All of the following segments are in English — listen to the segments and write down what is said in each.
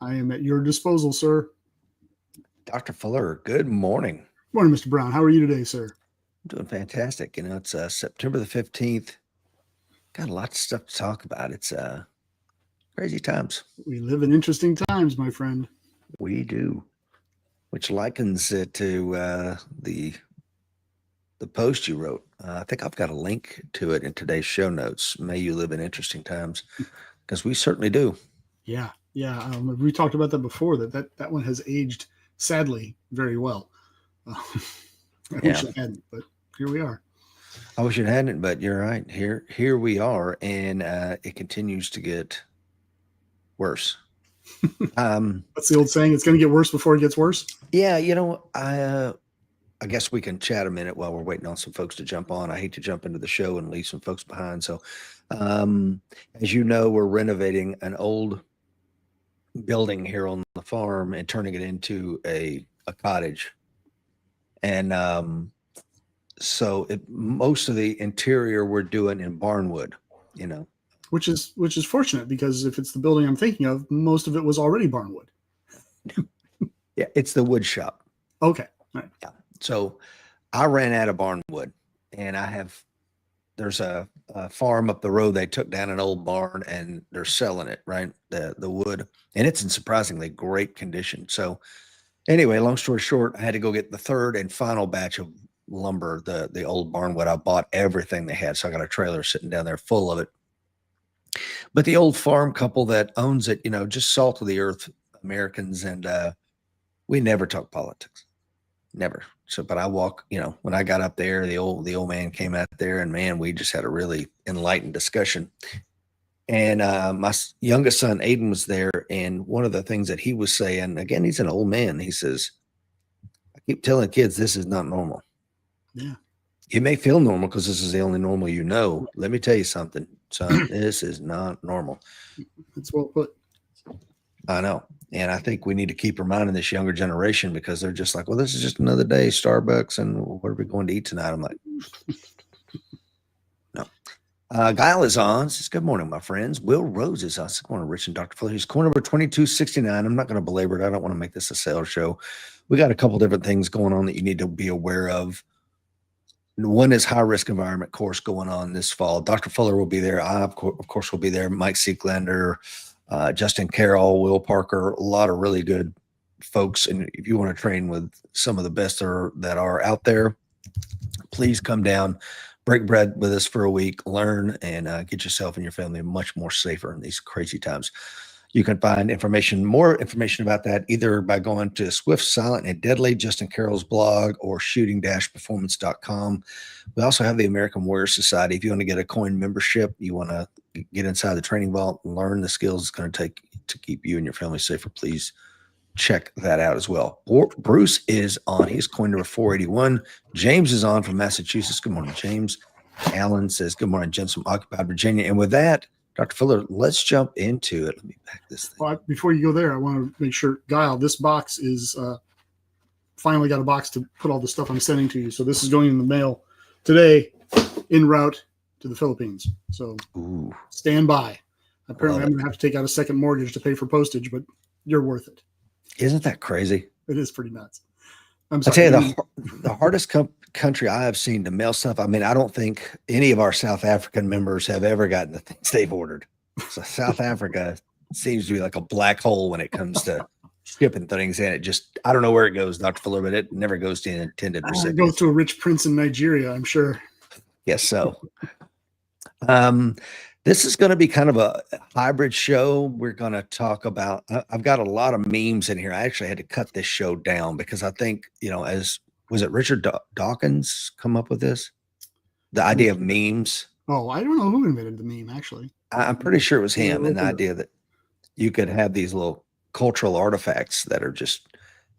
I am at your disposal, sir. Dr. Fuller, good morning. Morning, Mr. Brown. How are you today, sir? I'm doing fantastic. It's September the 15th. Got a lot of stuff to talk about. It's crazy times. We live in interesting times, my friend. We do, which likens it to the post you wrote. I think I've got a link to it in today's show notes. May you live in interesting times, because we certainly do. Yeah. We talked about that before. That one has aged sadly very well. I wish it hadn't, but here we are. I wish it hadn't, but you're right. Here we are, and it continues to get worse. That's the old saying: it's going to get worse before it gets worse. Yeah, I guess we can chat a minute while we're waiting on some folks to jump on. I hate to jump into the show and leave some folks behind. So, as you know, we're renovating an old building here on the farm and turning it into a cottage. And so most of the interior we're doing in barnwood, which is fortunate, because if it's the building I'm thinking of, most of it was already barnwood. Yeah, it's the wood shop. Okay. All right. Yeah. So I ran out of barnwood, and there's a farm up the road. They took down an old barn and they're selling it, right? The wood, and it's in surprisingly great condition. So anyway, long story short, I had to go get the third and final batch of lumber, the old barnwood. I bought everything they had. So I got a trailer sitting down there full of it. But the old farm couple that owns it, just salt of the earth Americans, and we never talk politics. Never. So, but I walk, when I got up there, the old man came out there, and man, we just had a really enlightened discussion. And my youngest son, Aiden, was there. And one of the things that he was saying, again, he's an old man. He says, I keep telling kids, this is not normal. Yeah. You may feel normal because this is the only normal you know. Let me tell you something, son, this is not normal. That's well put. I know. And I think we need to keep reminding this younger generation, because they're just like, well, this is just another day, Starbucks, and what are we going to eat tonight? I'm like, no. Guile is on. Says, good morning, my friends. Will Rose is on. Good morning, Rich and Dr. Fuller. He's corner number 2269. I'm not going to belabor it. I don't want to make this a sales show. We got a couple different things going on that you need to be aware of. One is high-risk environment course going on this fall. Dr. Fuller will be there. I, of course, will be there. Mike Seeklander, Justin Carroll, Will Parker, a lot of really good folks. And if you want to train with some of the best that are out there, please come down, break bread with us for a week, learn, and get yourself and your family much more safer in these crazy times. You can find more information about that either by going to Swift, Silent, and Deadly, Justin Carroll's blog, or shooting-performance.com. We also have the American Warrior Society. If you want to get a coin membership, you want to get inside the training vault and learn the skills it's going to take to keep you and your family safer, please check that out as well. Bruce is on. He's coin number 481. James is on from Massachusetts. Good morning, James. Alan says, good morning, gents from occupied Virginia. And with that, Dr. Fuller, let's jump into it. Let me back this thing. Well, before you go there, I want to make sure, Guile, this box is finally got a box to put all the stuff I'm sending to you. So this is going in the mail today, en route to the Philippines. So stand by. Apparently, I'm going to have to take out a second mortgage to pay for postage, but you're worth it. Isn't that crazy? It is pretty nuts. I'll tell you, the hardest country I have seen to mail stuff. I mean, I don't think any of our South African members have ever gotten the things they've ordered. So South Africa seems to be like a black hole when it comes to shipping things in. It just, I don't know where it goes, Dr. Fuller, but it never goes to the intended recipient. It goes to a rich prince in Nigeria, I'm sure. Yes, so. This is going to be kind of a hybrid show. We're going to talk about, I've got a lot of memes in here. I actually had to cut this show down because I think, was it Richard Dawkins come up with this? The idea of memes. Oh, I don't know who invented the meme, actually. I'm pretty sure it was him. And the idea that you could have these little cultural artifacts that are just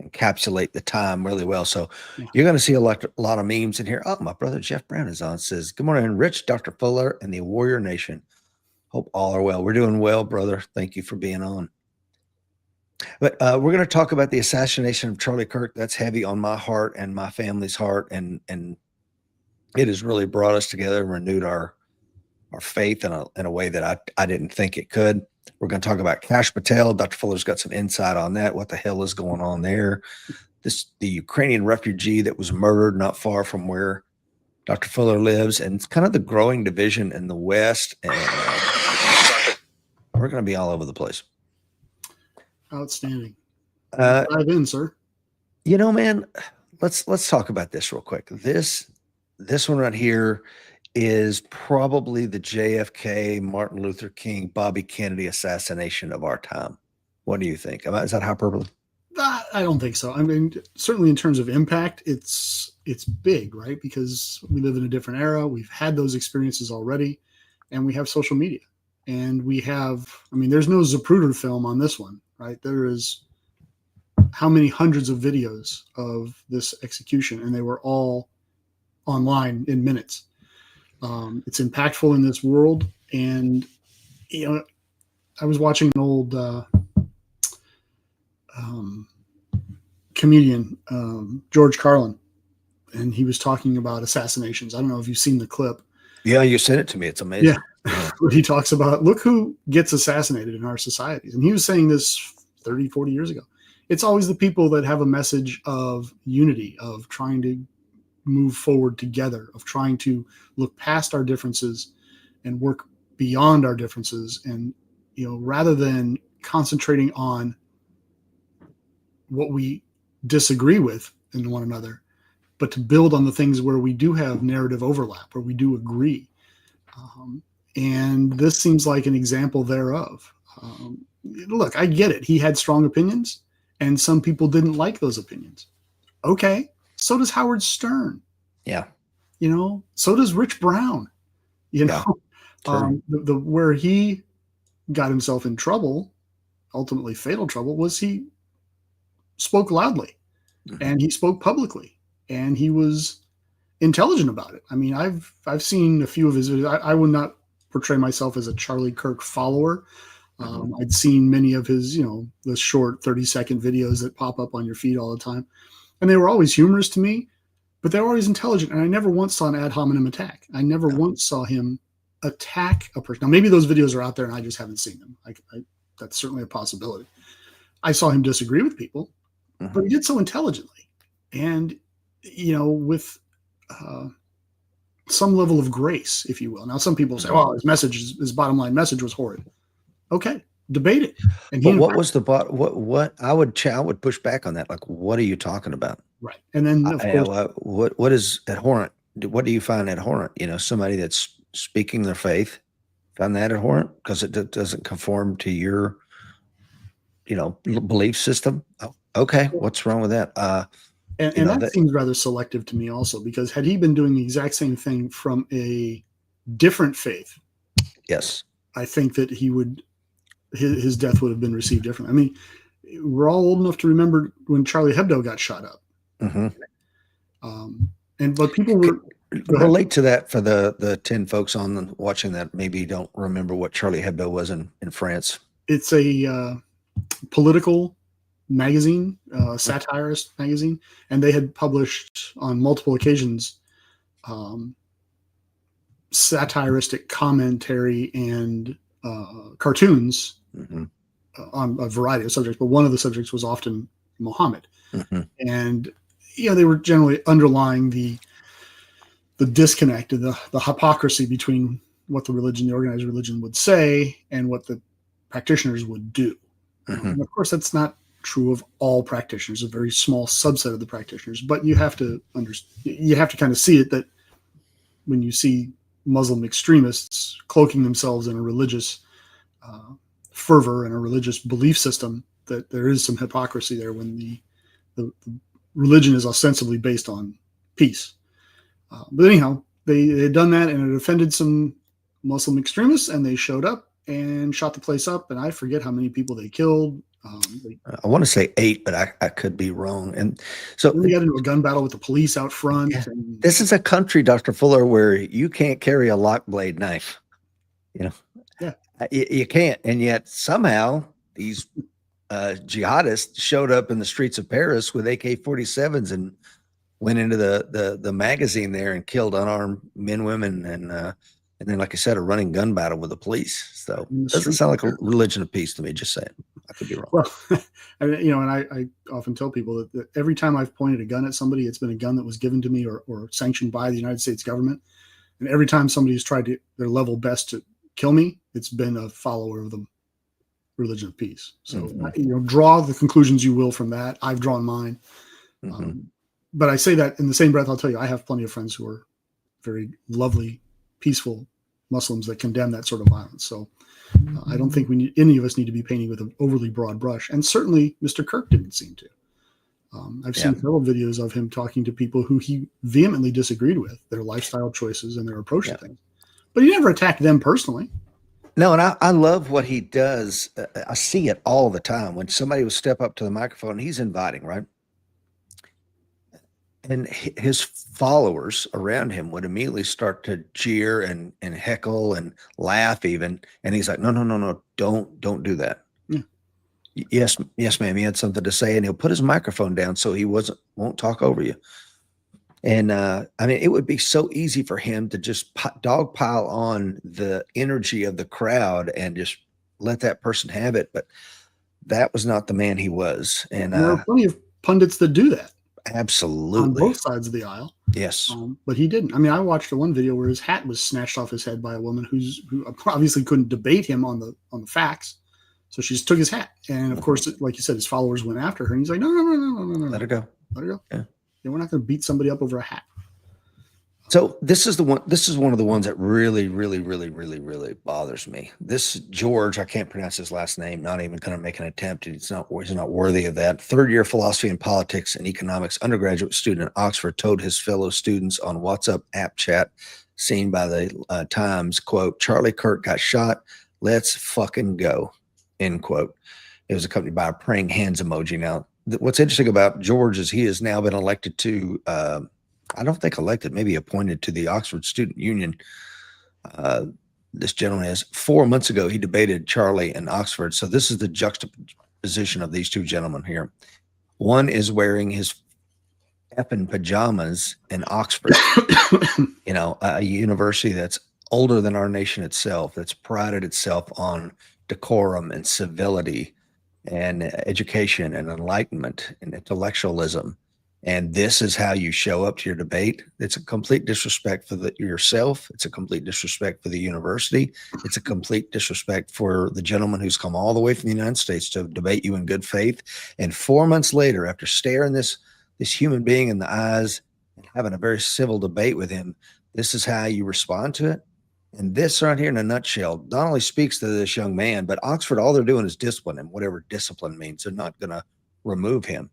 encapsulate the time really well. So you're going to see a lot of memes in here. Oh, my brother Jeff Brown is on. Says, good morning, Rich, Dr. Fuller, and the Warrior Nation. Hope all are well. We're doing well, brother. Thank you for being on. But we're going to talk about the assassination of Charlie Kirk. That's heavy on my heart and my family's heart. And it has really brought us together and renewed our faith in a way that I didn't think it could. We're going to talk about Kash Patel. Dr. Fuller's got some insight on that. What the hell is going on there? The Ukrainian refugee that was murdered not far from where Dr. Fuller lives, and it's kind of the growing division in the West. And we're going to be all over the place. Outstanding. Dive in, sir. You know, man, let's talk about this real quick. This one right here is probably the JFK, Martin Luther King, Bobby Kennedy assassination of our time. What do you think? Is that hyperbole? I don't think so. I mean, certainly in terms of impact, it's big, right? Because we live in a different era. We've had those experiences already, and we have social media. And we have, I mean, there's no Zapruder film on this one, right? There is how many hundreds of videos of this execution, and they were all online in minutes. It's impactful in this world. And, you know, I was watching an old comedian, George Carlin, and he was talking about assassinations. I don't know if you've seen the clip. Yeah, you sent it to me. It's amazing. Yeah. Where he talks about, look who gets assassinated in our societies. And he was saying this 30, 40 years ago. It's always the people that have a message of unity, of trying to move forward together, of trying to look past our differences and work beyond our differences. And, you know, rather than concentrating on what we disagree with in one another, but to build on the things where we do have narrative overlap, where we do agree. And this seems like an example thereof. Look, I get it. He had strong opinions, and some people didn't like those opinions. Okay. So does Howard Stern. Yeah. You know, so does Rich Brown. You know, the where he got himself in trouble, ultimately fatal trouble, was he spoke loudly, and he spoke publicly, and he was intelligent about it. I mean, I've seen a few of his videos. I would not portray myself as a Charlie Kirk follower. I'd seen many of his, you know, the short 30-second videos that pop up on your feed all the time. And they were always humorous to me, but they were always intelligent. And I never once saw an ad hominem attack. I never once saw him attack a person. Now, maybe those videos are out there and I just haven't seen them. That's certainly a possibility. I saw him disagree with people, but he did so intelligently. And, you know, with some level of grace, if you will. Now, some people say, well, his bottom line message was horrid. Okay, debate it. And but what was the what I would push back on that? Like, what are you talking about? Right. And then of course, what is abhorrent? What do you find abhorrent? You know, somebody that's speaking their faith, find that abhorrent because it doesn't conform to your, you know, belief system. Oh, okay, what's wrong with that? And that seems rather selective to me also, because had he been doing the exact same thing from a different faith, yes, I think that his death would have been received differently. I mean, we're all old enough to remember when Charlie Hebdo got shot up. But people were relate to that for the 10 folks on watching that maybe don't remember what Charlie Hebdo was in France. It's a political magazine, satirist magazine, and they had published on multiple occasions satiristic commentary and cartoons on a variety of subjects, but one of the subjects was often Muhammad. And, you know, they were generally underlying the disconnect, the hypocrisy between what the organized religion would say and what the practitioners would do. And of course, that's not true of all practitioners, a very small subset of the practitioners, but you have to kind of see it, that when you see Muslim extremists cloaking themselves in a religious fervor and a religious belief system, that there is some hypocrisy there when the religion is ostensibly based on peace. But anyhow, they had done that, and it offended some Muslim extremists, and they showed up and shot the place up, and I forget how many people they killed. I want to say 8, but I could be wrong. And so we got into a gun battle with the police out front. Yeah. This is a country, Dr. Fuller, where you can't carry a lock blade knife. You know, you can't. And yet somehow these jihadists showed up in the streets of Paris with AK-47s and went into the magazine there and killed unarmed men, women, And then, like I said, a running gun battle with the police. So In the it doesn't street. sound like a religion of peace to me. Just saying. I could be wrong. Well, and I often tell people that every time I've pointed a gun at somebody, it's been a gun that was given to me or sanctioned by the United States government. And every time somebody's tried their level best to kill me, it's been a follower of the religion of peace. So, draw the conclusions you will from that. I've drawn mine. But I say that in the same breath, I'll tell you, I have plenty of friends who are very lovely, peaceful Muslims that condemn that sort of violence. So I don't think any of us need to be painting with an overly broad brush. And certainly Mr. Kirk didn't seem to. I've seen several videos of him talking to people who he vehemently disagreed with, their lifestyle choices and their approach to things. But he never attacked them personally. No, and I love what he does. I see it all the time when somebody would step up to the microphone. He's inviting, right? And his followers around him would immediately start to jeer and heckle and laugh even. And he's like, no, don't do that. Yeah. Yes, ma'am. He had something to say, and he'll put his microphone down so he won't talk over you. And I mean, it would be so easy for him to just dogpile on the energy of the crowd and just let that person have it. But that was not the man he was. And there are plenty of pundits that do that. Absolutely. On both sides of the aisle. Yes. But he didn't. I mean, I watched one video where his hat was snatched off his head by a woman who obviously couldn't debate him on the facts. So she just took his hat. And of course, like you said, his followers went after her. And he's like, no. Let her go. Let her go. Yeah. We're not going to beat somebody up over a hat. So this is one of the ones that really, really, really, really, really bothers me. This George, I can't pronounce his last name, not even going to make an attempt. He's not worthy of that. Third-year philosophy and politics and economics undergraduate student at Oxford told his fellow students on WhatsApp app chat seen by the Times, quote, Charlie Kirk got shot. Let's fucking go, end quote. It was accompanied by a praying hands emoji. Now, what's interesting about George is he has now been elected to I don't think elected, maybe appointed to the Oxford Student Union. This gentleman is 4 months ago, he debated Charlie in Oxford. So this is the juxtaposition of these two gentlemen here. One is wearing his effing pajamas in Oxford, a university that's older than our nation itself, that's prided itself on decorum and civility and education and enlightenment and intellectualism. And this is how you show up to your debate. It's a complete disrespect for yourself. It's a complete disrespect for the university. It's a complete disrespect for the gentleman who's come all the way from the United States to debate you in good faith. And 4 months later, after staring this human being in the eyes and having a very civil debate with him, this is how you respond to it. And this right here in a nutshell not only speaks to this young man, but Oxford, all they're doing is discipline him, whatever discipline means. They're not going to remove him.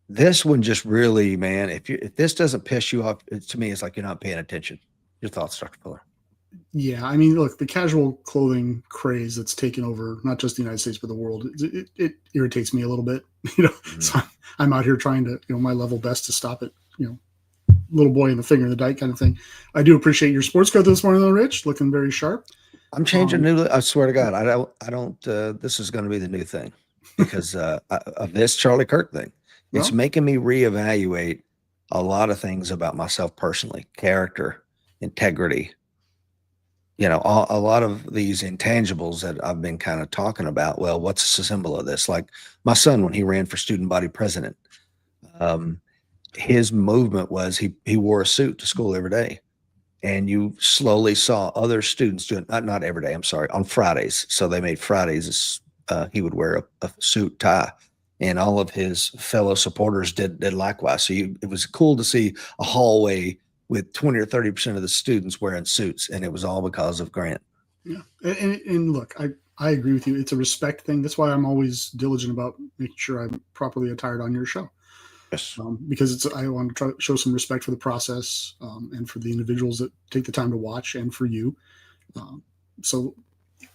This one just really, man, if this doesn't piss you off, to me, it's like you're not paying attention. Your thoughts, Dr. Fuller? Yeah, I mean, look, the casual clothing craze that's taken over not just the United States but the world, it irritates me a little bit. So I'm out here trying to, my level best to stop it. Little boy in the finger in the dike kind of thing. I do appreciate your sports coat this morning, though, Rich, looking very sharp. I'm changing I swear to God, I don't. This is going to be the new thing because of this Charlie Kirk thing. It's making me reevaluate a lot of things about myself personally, character, integrity, a lot of these intangibles that I've been kind of talking about. Well, what's the symbol of this? Like my son, when he ran for student body president, his movement was he wore a suit to school every day. And you slowly saw other students doing, not every day, I'm sorry, on Fridays. So they made Fridays, he would wear a suit tie. And all of his fellow supporters did likewise. So it was cool to see a hallway with 20 or 30% of the students wearing suits, and it was all because of Grant. Yeah, and look, I agree with you. It's a respect thing. That's why I'm always diligent about making sure I'm properly attired on your show. Yes. Because I want to try to show some respect for the process and for the individuals that take the time to watch, and for you. So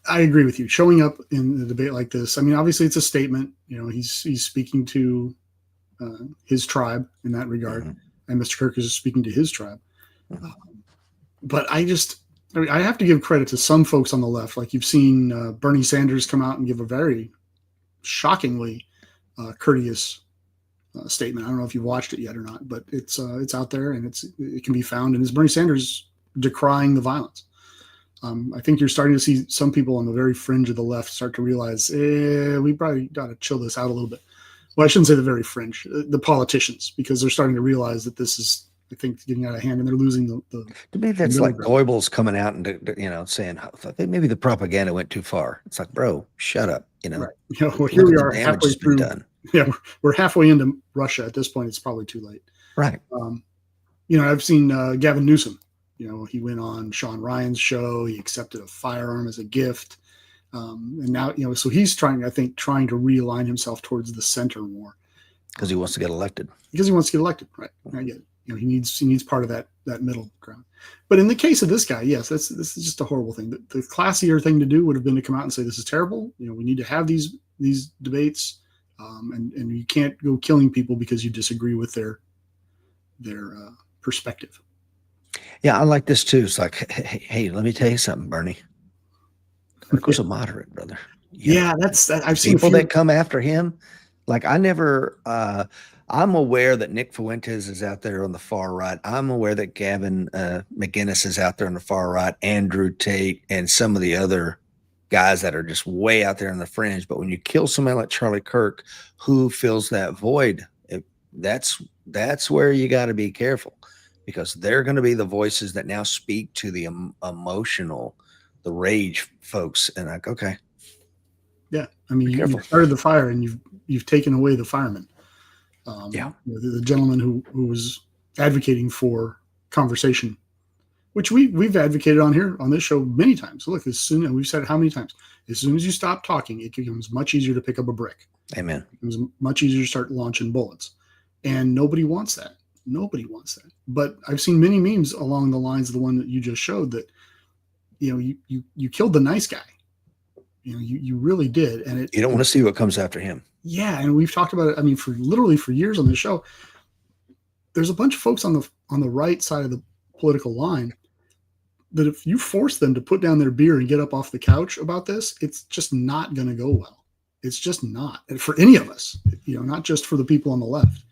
I agree with you. Showing up in a debate like this, I mean, obviously it's a statement. He's speaking to his tribe in that regard, and Mr. Kirk is speaking to his tribe. But I have to give credit to some folks on the left. Like you've seen Bernie Sanders come out and give a very shockingly courteous statement. I don't know if you've watched it yet or not, but it's out there and it can be found. And it's Bernie Sanders decrying the violence. I think you're starting to see some people on the very fringe of the left start to realize, we probably got to chill this out a little bit. Well, I shouldn't say the very fringe, the politicians, because they're starting to realize that this is, I think, getting out of hand, and they're losing the To me, that's middle like ground. Goebbels coming out and saying, I think maybe the propaganda went too far. It's like, bro, shut up. Right. Well, Look here at we the are damage halfway that's been through. done. Yeah, we're halfway into Russia at this point. It's probably too late. Right. I've seen Gavin Newsom. He went on Sean Ryan's show. He accepted a firearm as a gift. And now, so he's trying to realign himself towards the center more. Because he wants to get elected. Right. I get it. He needs part of that middle ground. But in the case of this guy, yes, this is just a horrible thing. The classier thing to do would have been to come out and say, this is terrible. We need to have these debates. And you can't go killing people because you disagree with their perspective. Yeah, I like this too. It's like, hey, let me tell you something, Bernie. Goes a moderate, brother. Yeah, that's that. I've seen people that come after him. Like I'm aware that Nick Fuentes is out there on the far right. I'm aware that Gavin McInnes is out there on the far right, Andrew Tate, and some of the other guys that are just way out there on the fringe. But when you kill somebody like Charlie Kirk, who fills that void, that's where you got to be careful, because they're going to be the voices that now speak to the emotional, the rage folks. And like, okay. Yeah. I mean, you started the fire and you've taken away the fireman. The gentleman who was advocating for conversation, which we've advocated on here on this show many times. Look, and we've said it how many times? As soon as you stop talking, it becomes much easier to pick up a brick. Amen. It becomes much easier to start launching bullets, and nobody wants that. But I've seen many memes along the lines of the one that you just showed that, you killed the nice guy. You really did, and you don't want to see what comes after him. Yeah, and we've talked about it. I mean, for years on the show. There's a bunch of folks on the right side of the political line that if you force them to put down their beer and get up off the couch about this, it's just not going to go well. It's just not, and for any of us. Not just for the people on the left,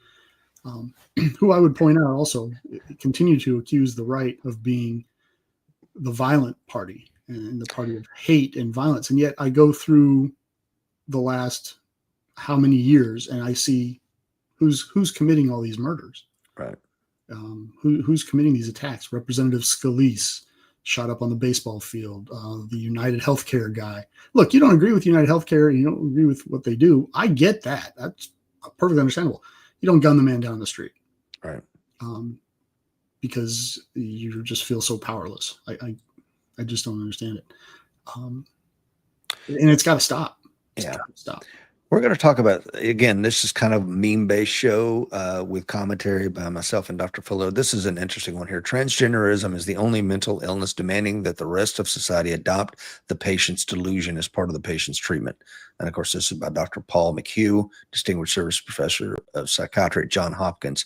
who I would point out also continue to accuse the right of being the violent party and the party of hate and violence. And yet I go through the last how many years and I see who's committing all these murders. Right. Who's committing these attacks? Representative Scalise shot up on the baseball field. The United Healthcare guy. Look, you don't agree with United Healthcare. You don't agree with what they do. I get that. That's perfectly understandable. You don't gun the man down the street. Right. Because you just feel so powerless. I just don't understand it. And it's got to stop. Stop. We're going to talk about, again, this is kind of a meme-based show with commentary by myself and Dr. Fuller. This is an interesting one here. Transgenderism is the only mental illness demanding that the rest of society adopt the patient's delusion as part of the patient's treatment. And of course, this is by Dr. Paul McHugh, Distinguished Service Professor of Psychiatry at Johns Hopkins.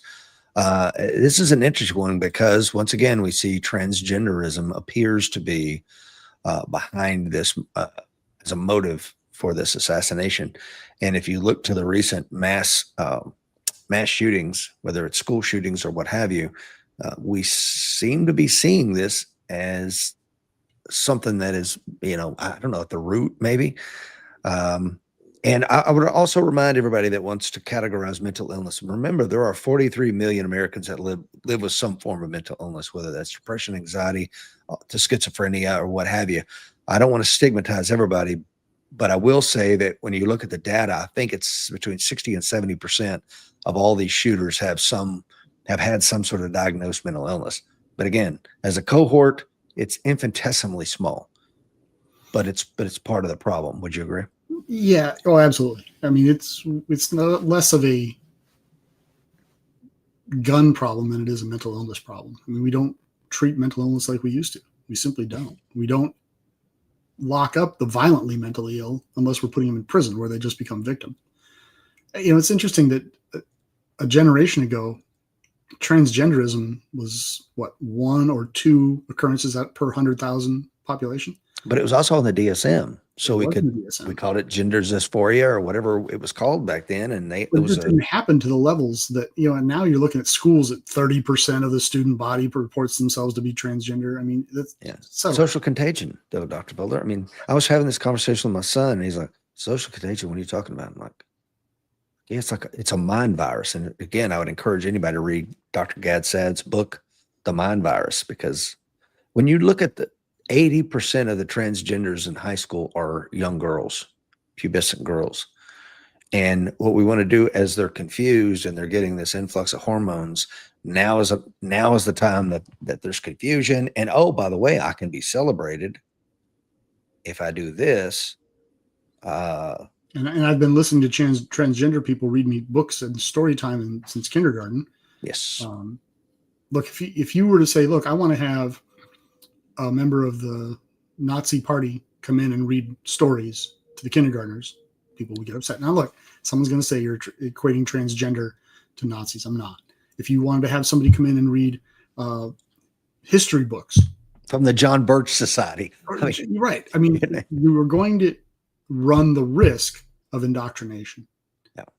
This is an interesting one because, once again, we see transgenderism appears to be behind this as a motive for this assassination. And if you look to the recent mass shootings, whether it's school shootings or what have you, we seem to be seeing this as something that is, I don't know, at the root maybe. And I would also remind everybody that wants to categorize mental illness. Remember, there are 43 million Americans that live with some form of mental illness, whether that's depression, anxiety, to schizophrenia or what have you. I don't want to stigmatize everybody, but I will say that when you look at the data, I think it's between 60 and 70% of all these shooters have had some sort of diagnosed mental illness. But again, as a cohort, it's infinitesimally small, but it's part of the problem. Would you agree? Yeah. Oh, absolutely. I mean, it's less of a gun problem than it is a mental illness problem. I mean, we don't treat mental illness like we used to. We simply don't. We don't lock up the violently mentally ill unless we're putting them in prison where they just become victim. It's interesting that a generation ago, transgenderism was what, 1 or 2 occurrences per 100,000 population. But it was also on the DSM. So It wasn't the DSM. we called it gender dysphoria or whatever it was called back then. And it But it was just didn't happen to the levels that, and now you're looking at schools at 30% of the student body reports themselves to be transgender. I mean, that's social contagion, though, Dr. Butler. I mean, I was having this conversation with my son, and he's like, social contagion, what are you talking about? I'm like, yeah, it's a mind virus. And again, I would encourage anybody to read Dr. Gad Sad's book, The Mind Virus, because when you look at the 80% of the transgenders in high school are young girls, pubescent girls. And what we want to do as they're confused and they're getting this influx of hormones, now is the time that there's confusion. And oh, by the way, I can be celebrated if I do this. And I've been listening to transgender people read me books and story time since kindergarten. Yes. Look, if you were to say, look, I want to have a member of the Nazi party come in and read stories to the kindergartners, people would get upset. Now, look, someone's going to say you're equating transgender to Nazis. I'm not. If you wanted to have somebody come in and read history books from the John Birch Society, right? I mean, you were going to run the risk of indoctrination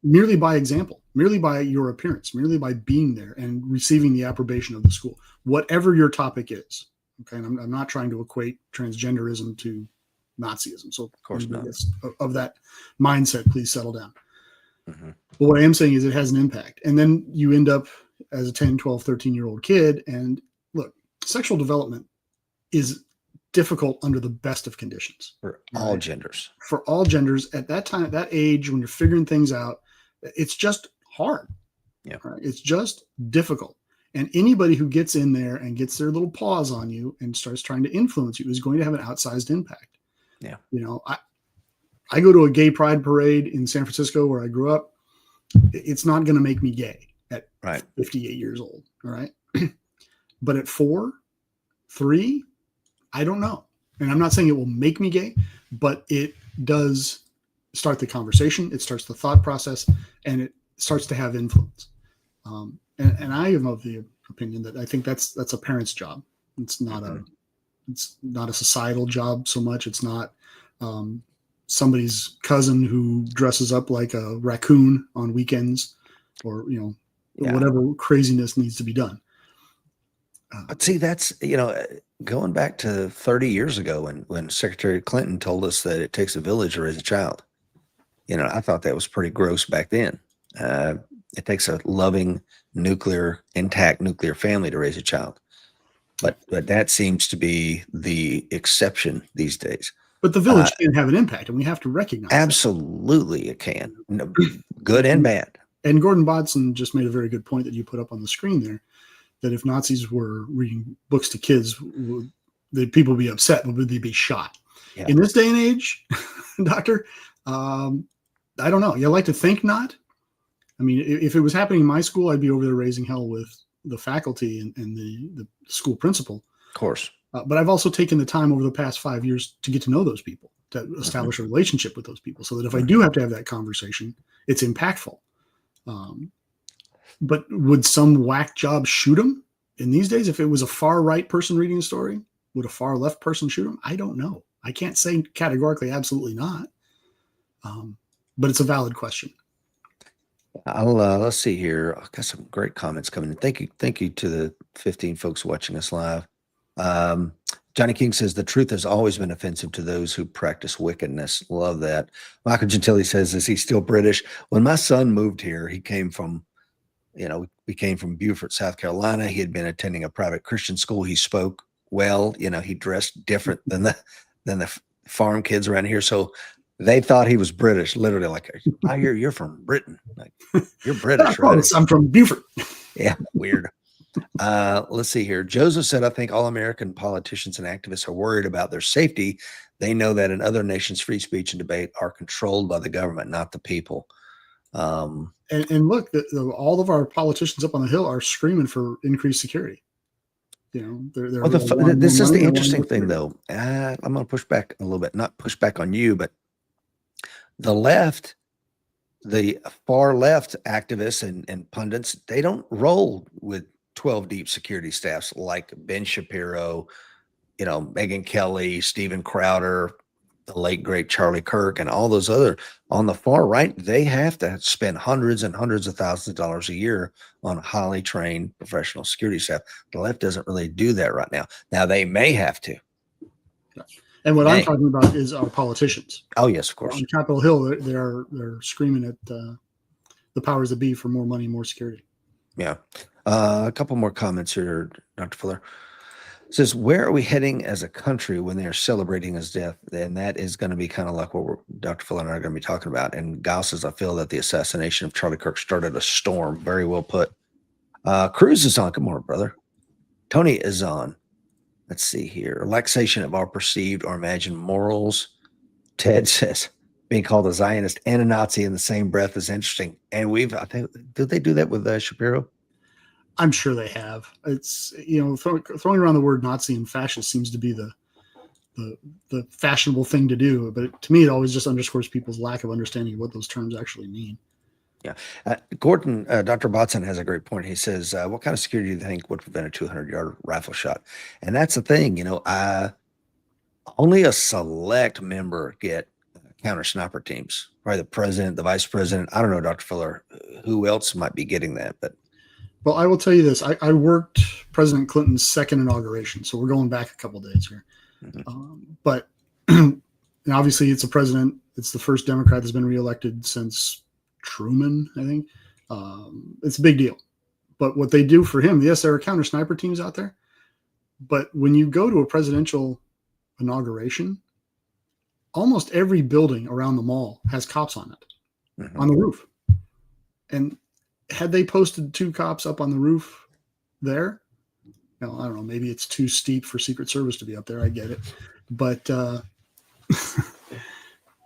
merely by example, merely by your appearance, merely by being there and receiving the approbation of the school, whatever your topic is. Okay, and I'm not trying to equate transgenderism to Nazism. So, of course not. Of that mindset, please settle down. Mm-hmm. But what I am saying is it has an impact. And then you end up as a 10, 12, 13-year-old kid. And look, sexual development is difficult under the best of conditions. For all genders. For all genders. At that time, at that age, when you're figuring things out, it's just hard. Yeah. Right? It's just difficult. And anybody who gets in there and gets their little paws on you and starts trying to influence you is going to have an outsized impact. Yeah. I go to a gay pride parade in San Francisco where I grew up. It's not going to make me gay at 58 years old. All right. But at 4, 3, I don't know. And I'm not saying it will make me gay, but it does start the conversation. It starts the thought process and it starts to have influence. And I am of the opinion that I think that's a parent's job. It's not a societal job so much. It's not somebody's cousin who dresses up like a raccoon on weekends or, whatever craziness needs to be done. But see, that's, going back to 30 years ago when Secretary Clinton told us that it takes a village to raise a child. I thought that was pretty gross back then. It takes a loving, intact nuclear family to raise a child. But that seems to be the exception these days. But the village can have an impact, and we have to recognize absolutely that. It can. Good and bad. And Gordon Bodson just made a very good point that you put up on the screen there, that if Nazis were reading books to kids, people would be upset, but would they be shot? Yeah. In this day and age, Doctor, I don't know. You like to think not? I mean, if it was happening in my school, I'd be over there raising hell with the faculty and the school principal. Of course. But I've also taken the time over the past 5 years to get to know those people, to establish a relationship with those people so that if I do have to have that conversation, it's impactful. But would some whack job shoot him in these days? If it was a far right person reading the story, would a far left person shoot him? I don't know. I can't say categorically, absolutely not. But it's a valid question. Let's see here. I've got some great comments coming in. Thank you to the 15 folks watching us live. Johnny King says the truth has always been offensive to those who practice wickedness. Love that. Michael Gentili says, is he still British? When my son moved here, he came from, we came from Beaufort, South Carolina. He had been attending a private Christian school. He spoke well, he dressed different than the farm kids around here. So they thought he was British, literally like, I hear you're from Britain. Like, you're British, right? I'm from Beaufort. Yeah, weird. Let's see here. Joseph said, I think all American politicians and activists are worried about their safety. They know that in other nations, free speech and debate are controlled by the government, not the people. And look, all of our politicians up on the Hill are screaming for increased security. This is the interesting thing, though. I'm going to push back a little bit, not push back on you, but the left, the far left activists and pundits, they don't roll with 12 deep security staffs like Ben Shapiro, Megyn Kelly, Stephen Crowder, the late great Charlie Kirk, and all those other on the far right, they have to spend hundreds and hundreds of thousands of dollars a year on highly trained professional security staff. The left doesn't really do that right now. Now they may have to. And what I'm talking about is our politicians. Oh yes, of course. On Capitol Hill, they're screaming at the powers that be for more money, more security. Yeah. A couple more comments here, Dr. Fuller. It says, where are we heading as a country when they are celebrating his death? And that is going to be kind of like what Dr. Fuller and I are going to be talking about. And Guile says, I feel that the assassination of Charlie Kirk started a storm. Very well put. Cruz is on. Good morning, brother. Tony is on. Let's see here. Relaxation of our perceived or imagined morals. Ted says, being called a Zionist and a Nazi in the same breath is interesting. And I think, did they do that with Shapiro? I'm sure they have. It's, throwing around the word Nazi and fascist seems to be the fashionable thing to do. But to me, it always just underscores people's lack of understanding of what those terms actually mean. Yeah. Gordon, Dr. Botson has a great point. He says, what kind of security do you think would prevent a 200-yard rifle shot? And that's the thing, only a select member get counter sniper teams, probably the president, the vice president. I don't know, Dr. Fuller, who else might be getting that, but. Well, I will tell you this. I worked President Clinton's second inauguration, so we're going back a couple of days here. Mm-hmm. But and obviously it's a president. It's the first Democrat that's been reelected since Truman, I think. It's a big deal. But what they do for him, yes, there are counter sniper teams out there. But when you go to a presidential inauguration, almost every building around the mall has cops on it, mm-hmm. on the roof. And had they posted 2 cops up on the roof there, I don't know, maybe it's too steep for Secret Service to be up there. I get it. But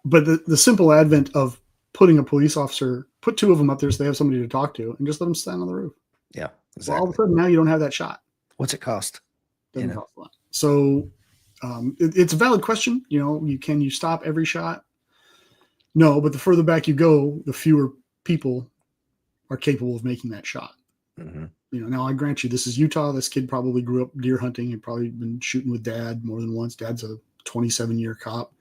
but the simple advent of putting a police officer, put 2 of them up there so they have somebody to talk to and just let them stand on the roof. Yeah, exactly. Well, all of a sudden now you don't have that shot. What's it cost? Doesn't cost a lot. So it's a valid question. Can you stop every shot? No, but the further back you go, the fewer people are capable of making that shot. Mm-hmm. Now I grant you, this is Utah. This kid probably grew up deer hunting and probably been shooting with dad more than once. Dad's a 27-year cop.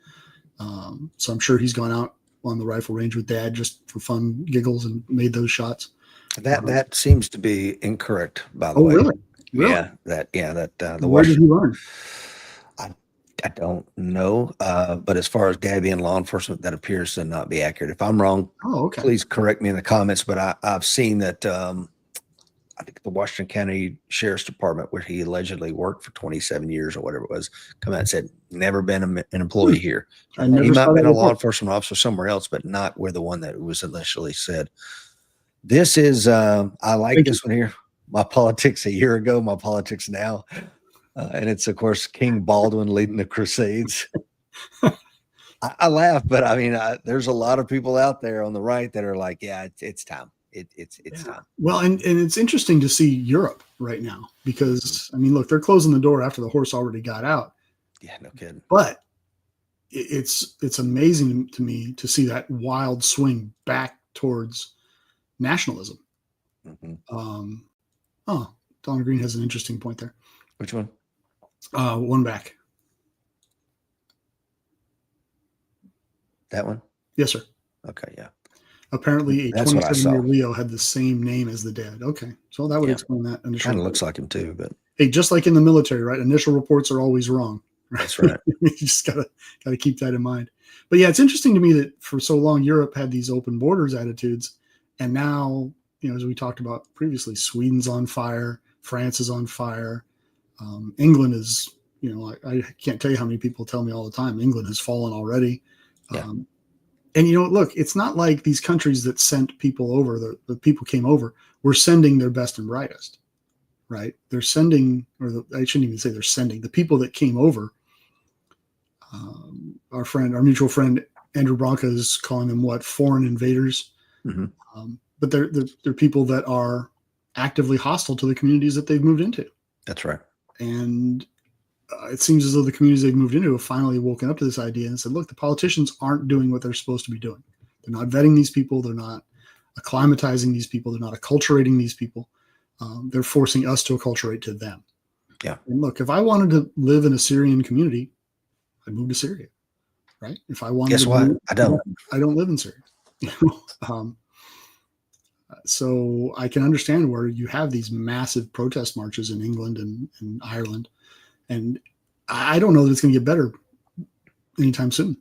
So I'm sure he's gone out on the rifle range with dad just for fun giggles and made those shots. That seems to be incorrect, by the way. Really? Yeah. The Where did you learn? I don't know. But as far as dad being law enforcement, that appears to not be accurate. If I'm wrong, okay. Please correct me in the comments. But I've seen that I think the Washington County Sheriff's Department, where he allegedly worked for 27 years or whatever it was, come out and said, never been an employee here. He might have been a law enforcement officer somewhere else, but not with the one that was initially said. This is, I like this one here. My politics a year ago, my politics now. And it's, of course, King Baldwin leading the Crusades. I laugh, but I mean, there's a lot of people out there on the right that are like, yeah, it's time. It's time. Well, and it's interesting to see Europe right now because, I mean, look, they're closing the door after the horse already got out. Yeah, no kidding. But it's amazing to me to see that wild swing back towards nationalism. Mm-hmm. Don Green has an interesting point there. Which one? One back. That one? Yes, sir. Okay, yeah. Apparently, a 27-year Leo had the same name as the dad. Okay, so that would explain that. Kind of looks like him too, but hey, just like in the military, right? Initial reports are always wrong. Right? That's right. You just gotta keep that in mind. But yeah, it's interesting to me that for so long Europe had these open borders attitudes, and now, as we talked about previously, Sweden's on fire, France is on fire, England is, I can't tell you how many people tell me all the time England has fallen already. Yeah. And look, it's not like these countries that sent people over, the people came over, were sending their best and brightest, right? They're sending, I shouldn't even say they're sending, the people that came over. Our mutual friend Andrew Branca is calling them foreign invaders. Mm-hmm. But they're people that are actively hostile to the communities that they've moved into. That's right. And it seems as though the communities they've moved into have finally woken up to this idea and said, look, the politicians aren't doing what they're supposed to be doing. They're not vetting these people. They're not acclimatizing these people. They're not acculturating these people. They're forcing us to acculturate to them. Yeah. And look, if I wanted to live in a Syrian community, I'd move to Syria, right? If I wanted Guess to what? move, I don't. I don't live in Syria. So I can understand where you have these massive protest marches in England and Ireland, and I don't know that it's going to get better anytime soon.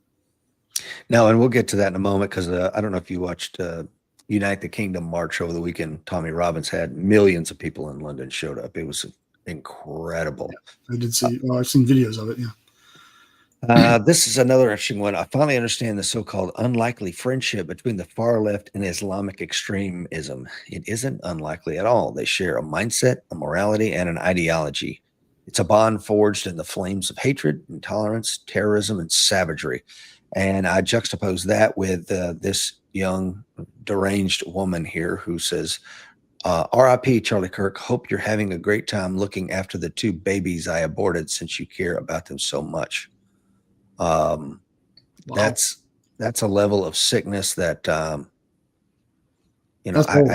No, and we'll get to that in a moment because I don't know if you watched Unite the Kingdom March over the weekend. Tommy Robbins had millions of people in London showed up. It was incredible. Yeah, I did see. Well, I've seen videos of it. Yeah. This is another interesting one. I finally understand the so-called unlikely friendship between the far left and Islamic extremism. It isn't unlikely at all. They share a mindset, a morality, and an ideology. It's a bond forged in the flames of hatred, intolerance, terrorism, and savagery. And I juxtapose that with this young, deranged woman here who says, RIP, Charlie Kirk. Hope you're having a great time looking after the 2 babies I aborted since you care about them so much. Wow. That's a level of sickness that you know, That's bold.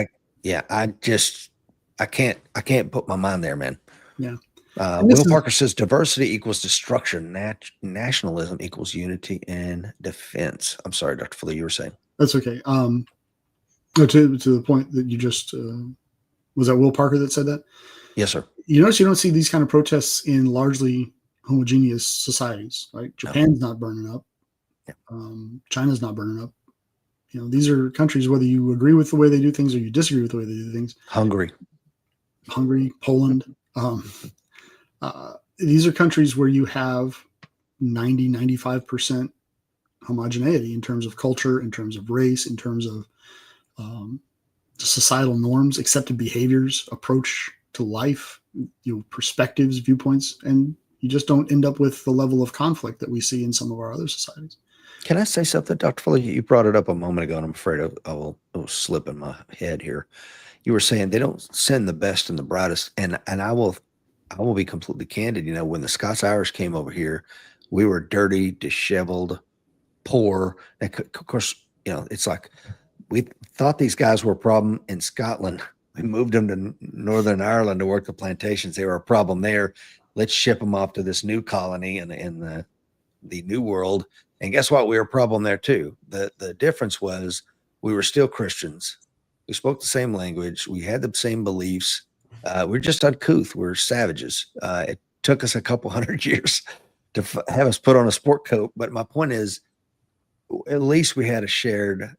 I can't put my mind there, man. Yeah. Will Parker says diversity equals destruction, nationalism equals unity and defense. I'm sorry, Dr. Fuller, you were saying. That's okay. To the point that you just was that Will Parker that said that? Yes, sir. You notice you don't see these kind of protests in largely homogeneous societies, right? Japan's not burning up. Yeah. China's not burning up. These are countries, whether you agree with the way they do things or you disagree with the way they do things. Hungary, Poland. These are countries where you have 95% homogeneity in terms of culture, in terms of race, in terms of societal norms, accepted behaviors, approach to life, perspectives, viewpoints, and you just don't end up with the level of conflict that we see in some of our other societies. Can I say something, Dr. Fuller? You brought it up a moment ago, and I'm afraid it will slip in my head here. You were saying they don't send the best and the brightest, and I will be completely candid. When the Scots-Irish came over here, we were dirty, disheveled, poor. And of course, it's like we thought these guys were a problem in Scotland. We moved them to Northern Ireland to work the plantations. They were a problem there. Let's ship them off to this new colony in the New World. And guess what? We were a problem there too. The difference was we were still Christians. We spoke the same language. We had the same beliefs. We're just uncouth. We're savages. It took us a couple hundred years to have us put on a sport coat. But my point is, at least we had a shared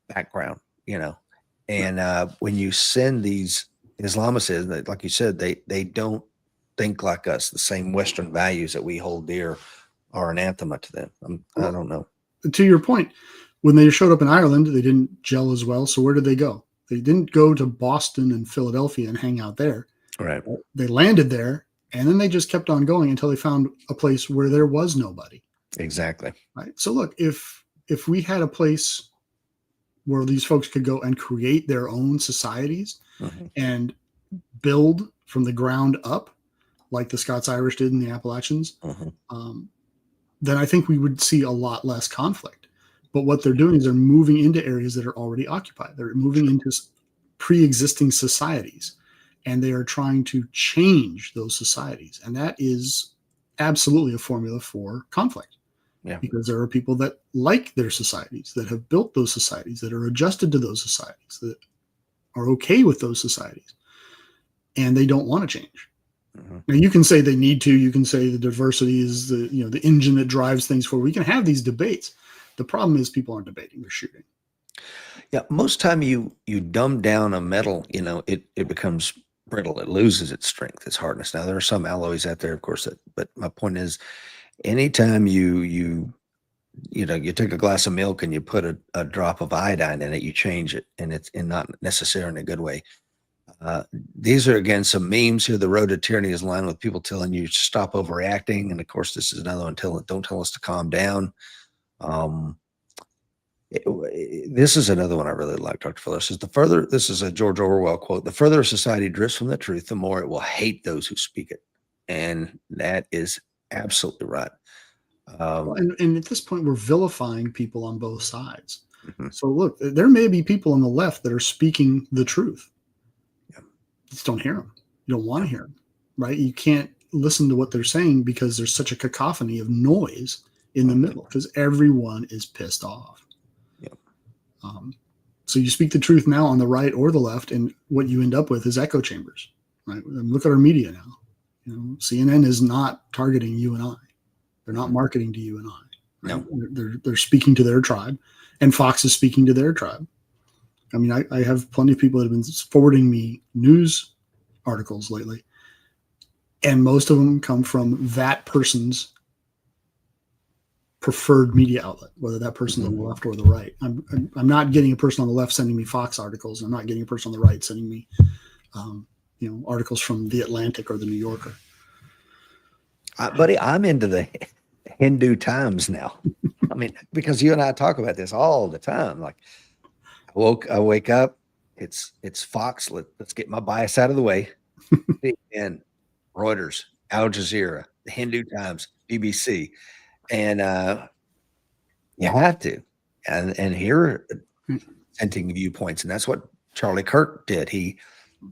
background, And when you send these Islamists, like you said, they don't think like us. The same Western values that we hold dear are anathema to them. I don't know. To your point, when they showed up in Ireland, they didn't gel as well. So where did they go? They didn't go to Boston and Philadelphia and hang out there. Right. They landed there, and then they just kept on going until they found a place where there was nobody. Exactly. Right. So look, if we had a place where these folks could go and create their own societies and build from the ground up, like the Scots-Irish did in the Appalachians, then I think we would see a lot less conflict. But what they're doing is they're moving into areas that are already occupied. They're moving into pre-existing societies, and they are trying to change those societies. And that is absolutely a formula for conflict. Yeah. Because there are people that like their societies, that have built those societies, that are adjusted to those societies, that are okay with those societies, and they don't want to change. Now, you can say they need to. You can say the diversity is the engine that drives things forward. We can have these debates. The problem is people aren't debating; they're shooting. Yeah, most time you dumb down a metal, it becomes brittle. It loses its strength, its hardness. Now there are some alloys out there, of course, but my point is, anytime you take a glass of milk and you put a drop of iodine in it, you change it, and it's not necessarily in a good way. These are, again, some memes here. The road to tyranny is lined with people telling you to stop overreacting. And of course, this is another one. Don't tell us to calm down. This is another one I really like. Dr. Fuller says, this is a George Orwell quote, the further a society drifts from the truth, the more it will hate those who speak it. And that is absolutely right. And at this point, we're vilifying people on both sides. So look, there may be people on the left that are speaking the truth. You just don't hear them. You don't want to hear them, right? You can't listen to what they're saying because there's such a cacophony of noise in the middle because everyone is pissed off. Yep. So you speak the truth now on the right or the left, and what you end up with is echo chambers, right? And look at our media now. CNN is not targeting you and I. They're not marketing to you and I. Right? No. They're speaking to their tribe, and Fox is speaking to their tribe. I mean, I have plenty of people that have been forwarding me news articles lately, and most of them come from that person's preferred media outlet, whether that person's on the left or the right. I'm not getting a person on the left sending me Fox articles. I'm not getting a person on the right sending me, articles from the Atlantic or the New Yorker. Buddy, I'm into the Hindu Times now. I mean, because you and I talk about this all the time. Like, I wake up, it's Fox. Let's get my bias out of the way. And Reuters, Al Jazeera, the Hindu Times, BBC, and you have to, and hear dissenting viewpoints, and that's what Charlie Kirk did. He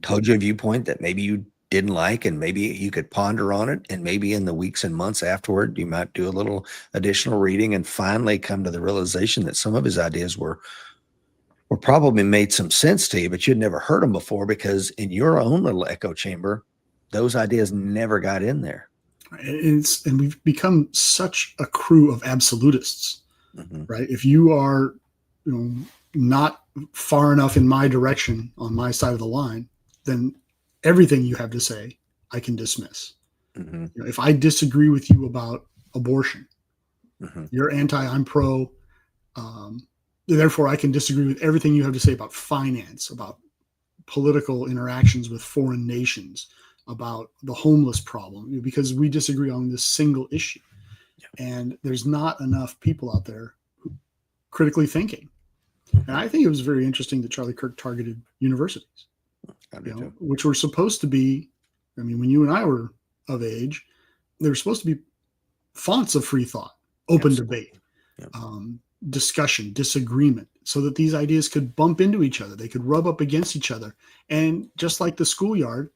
told you a viewpoint that maybe you didn't like, and maybe you could ponder on it, and maybe in the weeks and months afterward, you might do a little additional reading and finally come to the realization that some of his ideas were probably made some sense to you, but you'd never heard them before because in your own little echo chamber, those ideas never got in there. And we've become such a crew of absolutists, right? If you are, not far enough in my direction on my side of the line, then everything you have to say, I can dismiss. If I disagree with you about abortion, you're anti, I'm pro. Therefore, I can disagree with everything you have to say about finance, about political interactions with foreign nations, about the homeless problem, because we disagree on this single issue. And there's not enough people out there critically thinking. And I think it was very interesting that Charlie Kirk targeted universities, which were supposed to be, when you and I were of age, they were supposed to be fonts of free thought, open debate, discussion, disagreement, so that these ideas could bump into each other. They could rub up against each other. And just like the schoolyard,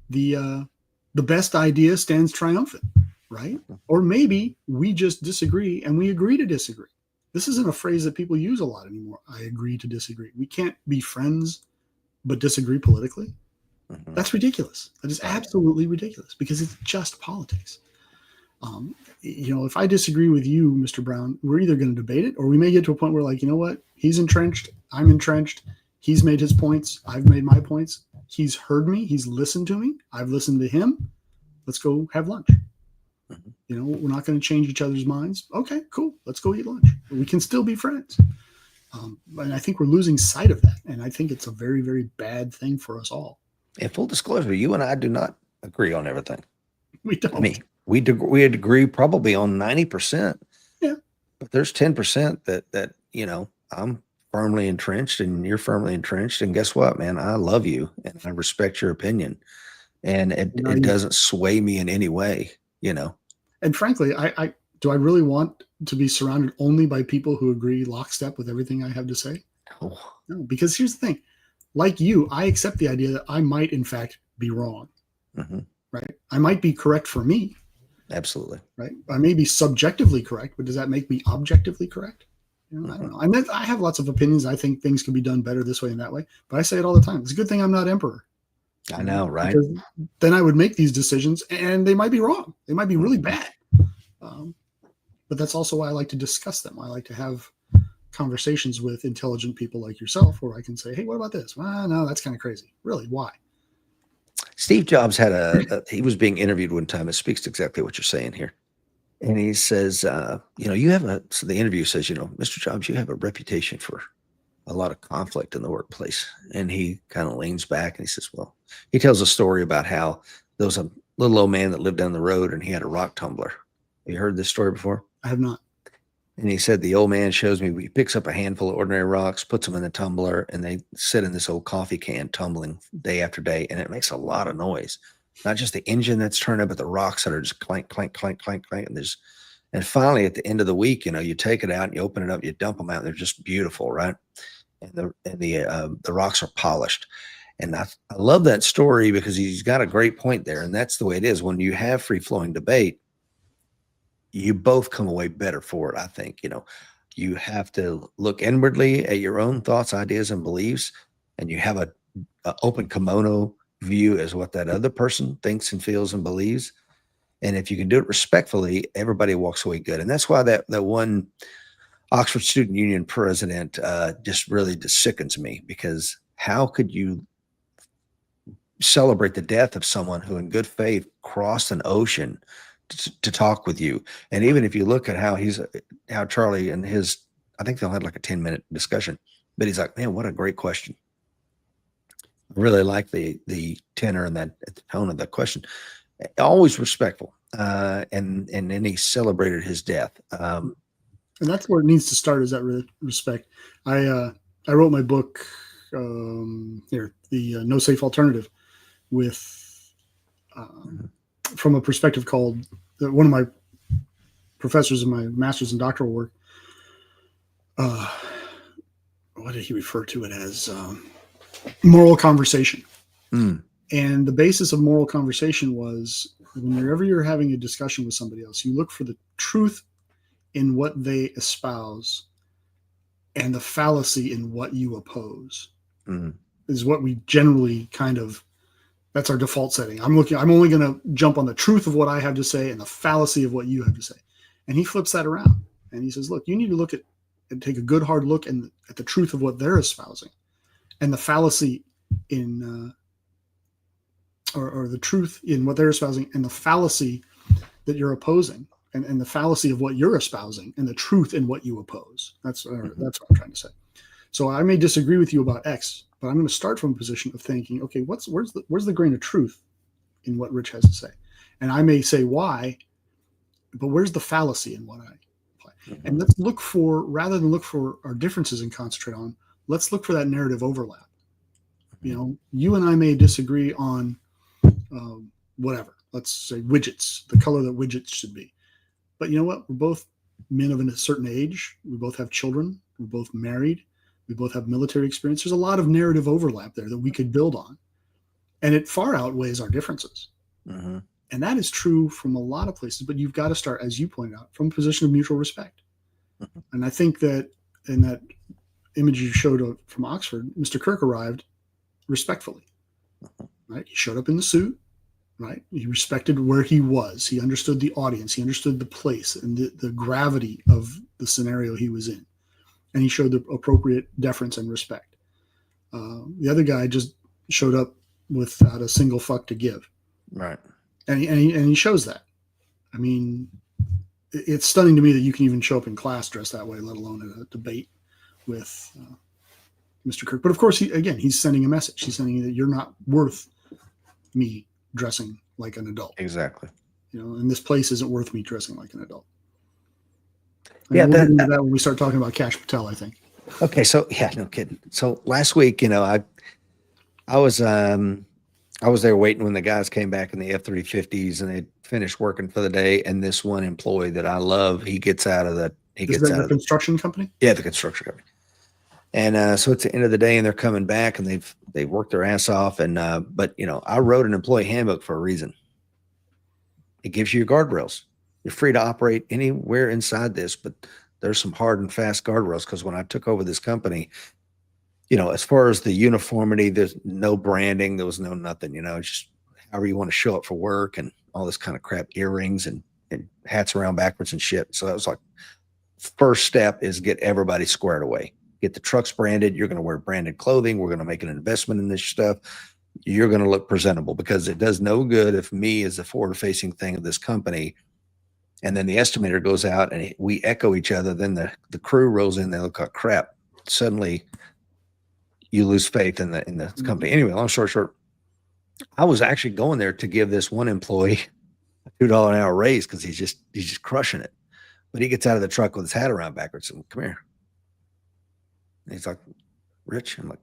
the best idea stands triumphant, right? Or maybe we just disagree and we agree to disagree. This isn't a phrase that people use a lot anymore. I agree to disagree. We can't be friends but disagree politically. That's ridiculous. That is absolutely ridiculous because it's just politics. If I disagree with you, Mr. Brown, we're either going to debate it or we may get to a point where, like, you know what? He's entrenched. I'm entrenched. He's made his points. I've made my points. He's heard me. He's listened to me. I've listened to him. Let's go have lunch. We're not going to change each other's minds. Okay, cool. Let's go eat lunch. We can still be friends. And I think we're losing sight of that. And I think it's a very, very bad thing for us all. In full disclosure, you and I do not agree on everything. We don't. We agree probably on 90%. Yeah. But there's 10% that I'm firmly entrenched and you're firmly entrenched. And guess what, man? I love you and I respect your opinion. And it doesn't sway me in any way, And frankly, I really want to be surrounded only by people who agree lockstep with everything I have to say? No, because here's the thing. Like you, I accept the idea that I might, in fact, be wrong. Right? I might be correct for me. Absolutely. Right? I may be subjectively correct, but does that make me objectively correct? I don't know. I have lots of opinions. I think things can be done better this way and that way, but I say it all the time. It's a good thing I'm not emperor. I know, right? Because then I would make these decisions and they might be wrong. They might be really bad. But that's also why I like to discuss them. I like to have conversations with intelligent people like yourself where I can say, hey, what about this? Well, no, that's kind of crazy. Really? Why? Steve Jobs had he was being interviewed one time. It speaks to exactly what you're saying here. And he says, so the interview says, Mr. Jobs, you have a reputation for a lot of conflict in the workplace. And he kind of leans back and he says, well, he tells a story about how there was a little old man that lived down the road and he had a rock tumbler. Have you heard this story before? I have not. And he said, the old man shows me, he picks up a handful of ordinary rocks, puts them in the tumbler, and they sit in this old coffee can tumbling day after day. And it makes a lot of noise. Not just the engine that's turning, but the rocks that are just clank, clank, clank, clank, clank. And finally, at the end of the week, you take it out and you open it up, you dump them out. And they're just beautiful, right? And the rocks are polished. And I love that story because he's got a great point there. And that's the way it is. When you have free flowing debate, you both come away better for it. I think, you have to look inwardly at your own thoughts, ideas, and beliefs, and you have a open kimono view as what that other person thinks and feels and believes. And if you can do it respectfully, everybody walks away good. And that's why that one Oxford Student Union president just really just sickens me, because how could you celebrate the death of someone who in good faith crossed an ocean to talk with you? And even if you look at how Charlie and I think they'll have like a 10-minute discussion, but he's like, man, what a great question. I really like the tenor and the tone of the question. Always respectful. And then he celebrated his death. And that's where it needs to start, is that respect. I wrote my book here, the No Safe Alternative, with from a perspective called one of my professors in my master's and doctoral work. What did he refer to it as? Moral conversation. And the basis of moral conversation was, whenever you're having a discussion with somebody else, you look for the truth in what they espouse and the fallacy in what you oppose. Is what we generally that's our default setting. I'm only going to jump on the truth of what I have to say and the fallacy of what you have to say. And he flips that around and he says, look, you need to look at and take a good hard look at the truth of what they're espousing and the fallacy in or the truth in what they're espousing and the fallacy that you're opposing, and the fallacy of what you're espousing and the truth in what you oppose. That's what I'm trying to say. So I may disagree with you about X, but I'm going to start from a position of thinking, okay, where's the grain of truth in what Rich has to say? And I may say Y, but where's the fallacy in what I apply? And let's look for, rather than look for our differences and concentrate on, let's look for that narrative overlap. You and I may disagree on whatever. Let's say widgets, the color that widgets should be. But you know what? We're both men of a certain age. We both have children. We're both married. We both have military experience. There's a lot of narrative overlap there that we could build on. And it far outweighs our differences. And that is true from a lot of places. But you've got to start, as you pointed out, from a position of mutual respect. And I think that in that image you showed from Oxford, Mr. Kirk arrived respectfully. Right? He showed up in the suit. Right? He respected where he was. He understood the audience. He understood the place and the gravity of the scenario he was in. And he showed the appropriate deference and respect. The other guy just showed up without a single fuck to give. Right. And he shows that. I mean, it's stunning to me that you can even show up in class dressed that way, let alone at a debate with Mr. Kirk. But of course, he's sending a message. He's sending you that you're not worth me dressing like an adult. Exactly. And this place isn't worth me dressing like an adult. Yeah, we'll get into that when we start talking about Cash Patel, I think. Okay, so yeah, no kidding. So last week, I was there waiting when the guys came back in the F-350s and they finished working for the day. And this one employee that I love, he gets out of the construction company. Yeah, the construction company. And so it's the end of the day, and they're coming back, and they've worked their ass off. And but I wrote an employee handbook for a reason. It gives you guardrails. You're free to operate anywhere inside this, but there's some hard and fast guardrails. Because when I took over this company, as far as the uniformity, there's no branding, there was no nothing. It's just however you want to show up for work and all this kind of crap, earrings and hats around backwards and shit. So that was like, first step is get everybody squared away. Get the trucks branded. You're going to wear branded clothing. We're going to make an investment in this stuff. You're going to look presentable, because it does no good if me as the forward-facing thing of this company, and then the estimator goes out and we echo each other. Then the crew rolls in. They look like crap. Suddenly, you lose faith in the company. Anyway, long story short, I was actually going there to give this one employee a $2 an hour raise because he's just crushing it. But he gets out of the truck with his hat around backwards and, come here. And he's like, Rich, I'm like,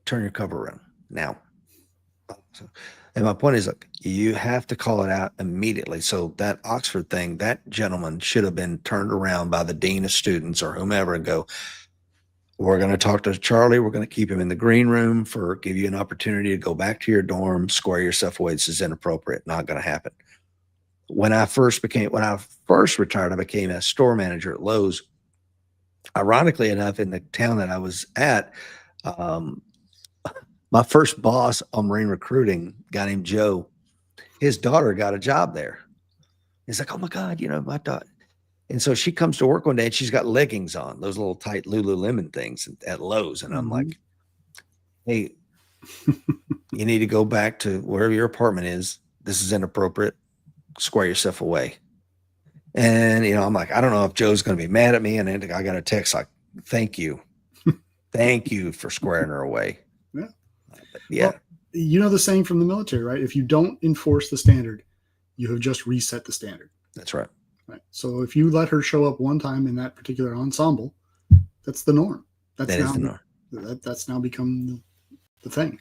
turn your cover around now. And my point is, like, you have to call it out immediately. So that Oxford thing, that gentleman should have been turned around by the dean of students or whomever and go, We're going to talk to Charlie. We're going to keep him in the green room give you an opportunity to go back to your dorm, square yourself away. This is inappropriate. Not going to happen. When I first retired, I became a store manager at Lowe's. Ironically enough, in the town that I was at, my first boss on Marine recruiting, a guy named Joe, his daughter got a job there. He's like, oh my God, my daughter. And so she comes to work one day and she's got leggings on, those little tight Lululemon things at Lowe's. And I'm like, hey, you need to go back to wherever your apartment is. This is inappropriate. Square yourself away. And, I'm like, I don't know if Joe's going to be mad at me. And then I got a text like, thank you. Thank you for squaring her away. Yeah. Yeah. Well, the saying from the military, right? If you don't enforce the standard, you have just reset the standard. That's right. Right. So if you let her show up one time in that particular ensemble, that's the norm. That is the norm. That's now become the thing.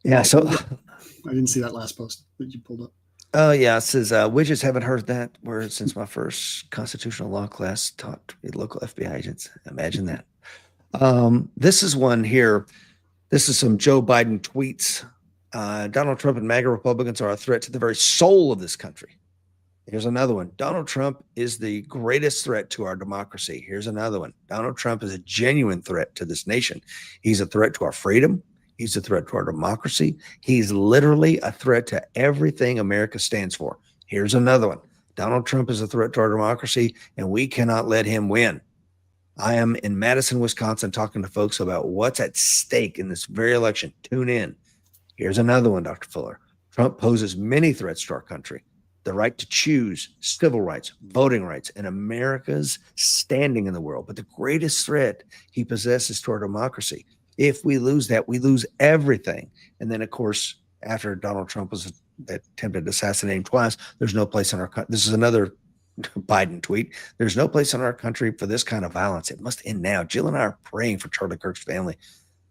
Yeah. So I didn't see that last post that you pulled up. Oh, yeah. It says, widgets haven't heard that word since my first constitutional law class taught local FBI agents. Imagine that. This is one here. This is some Joe Biden tweets. Donald Trump and MAGA Republicans are a threat to the very soul of this country. Here's another one. Donald Trump is the greatest threat to our democracy. Here's another one. Donald Trump is a genuine threat to this nation. He's a threat to our freedom. He's a threat to our democracy. He's literally a threat to everything America stands for. Here's another one. Donald Trump is a threat to our democracy, and we cannot let him win. I am in Madison, Wisconsin, talking to folks about what's at stake in this very election. Tune in. Here's another one, Dr. Fuller. Trump poses many threats to our country. The right to choose, civil rights, voting rights, and America's standing in the world. But the greatest threat he possesses to our democracy. If we lose that, we lose everything. And then, of course, after Donald Trump was attempted to assassinate him twice, there's no place in our country. This is another Biden tweet. There's no place in our country for this kind of violence. It must end now. Jill and I are praying for Charlie Kirk's family.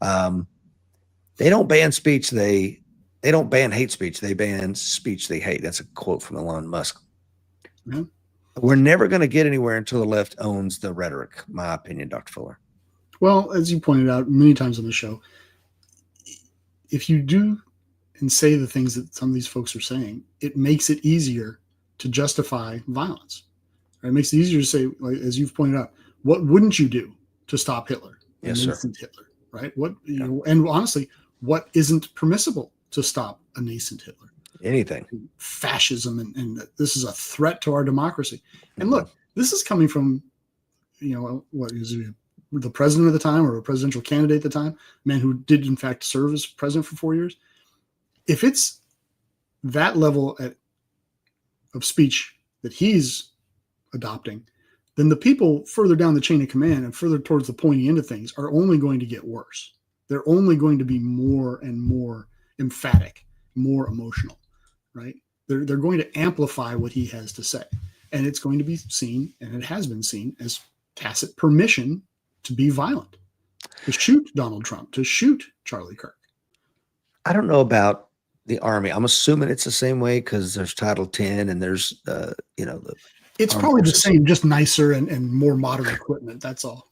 They don't ban speech. They don't ban hate speech. They ban speech they hate. That's a quote from Elon Musk. Mm-hmm. We're never going to get anywhere until the left owns the rhetoric, my opinion, Dr. Fuller. Well, as you pointed out many times on the show, if you do and say the things that some of these folks are saying, it makes it easier to justify violence. Right? It makes it easier to say, like, as you've pointed out, what wouldn't you do to stop Hitler? Yes, sir. Hitler, right? And honestly, what isn't permissible to stop a nascent Hitler? Anything. Fascism, and this is a threat to our democracy. And look, this is coming from, what is it? The president at the time, or a presidential candidate at the time, a man who did in fact serve as president for 4 years. If it's that level of speech that he's adopting, then the people further down the chain of command and further towards the pointy end of things are only going to get worse. They're only going to be more and more emphatic, more emotional, right? They're going to amplify what he has to say. And it's going to be seen, and it has been seen, as tacit permission to be violent, to shoot Donald Trump, to shoot Charlie Kirk. I don't know about the Army. I'm assuming it's the same way because there's Title 10 and there's, it's probably the same, just nicer and more modern equipment. That's all.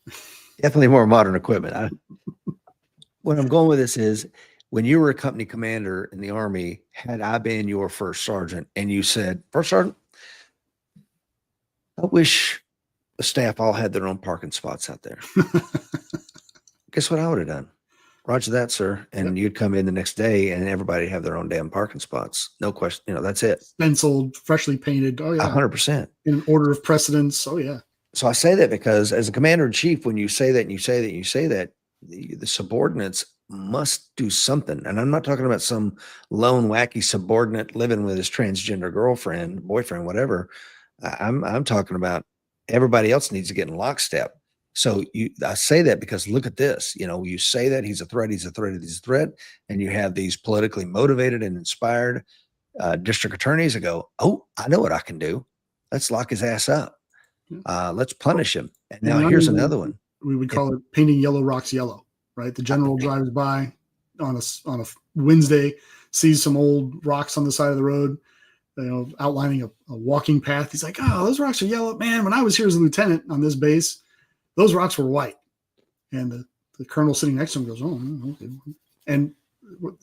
Definitely more modern equipment. What I'm going with this is, when you were a company commander in the Army, had I been your first sergeant and you said, First Sergeant, I wish the staff all had their own parking spots out there. Guess what I would have done? Roger that, sir. And you'd come in the next day and everybody have their own damn parking spots. No question. That's it. Stenciled, freshly painted. Oh, yeah. 100%. In order of precedence. Oh, yeah. So I say that because as a commander in chief, when you say that and you say that and you say that, the subordinates must do something. And I'm not talking about some lone wacky subordinate living with his transgender girlfriend, boyfriend, whatever. I'm talking about everybody else needs to get in lockstep. So I say that because look at this, you say that he's a threat, and you have these politically motivated and inspired district attorneys that go, oh, I know what I can do. Let's lock his ass up. Let's punish him. And now here's another one. We would call it painting yellow rocks yellow, right? The general drives by on a Wednesday, sees some old rocks on the side of the road, outlining a walking path. He's like, oh, those rocks are yellow. Man, when I was here as a lieutenant on this base, those rocks were white. And the colonel sitting next to him goes, oh, okay. And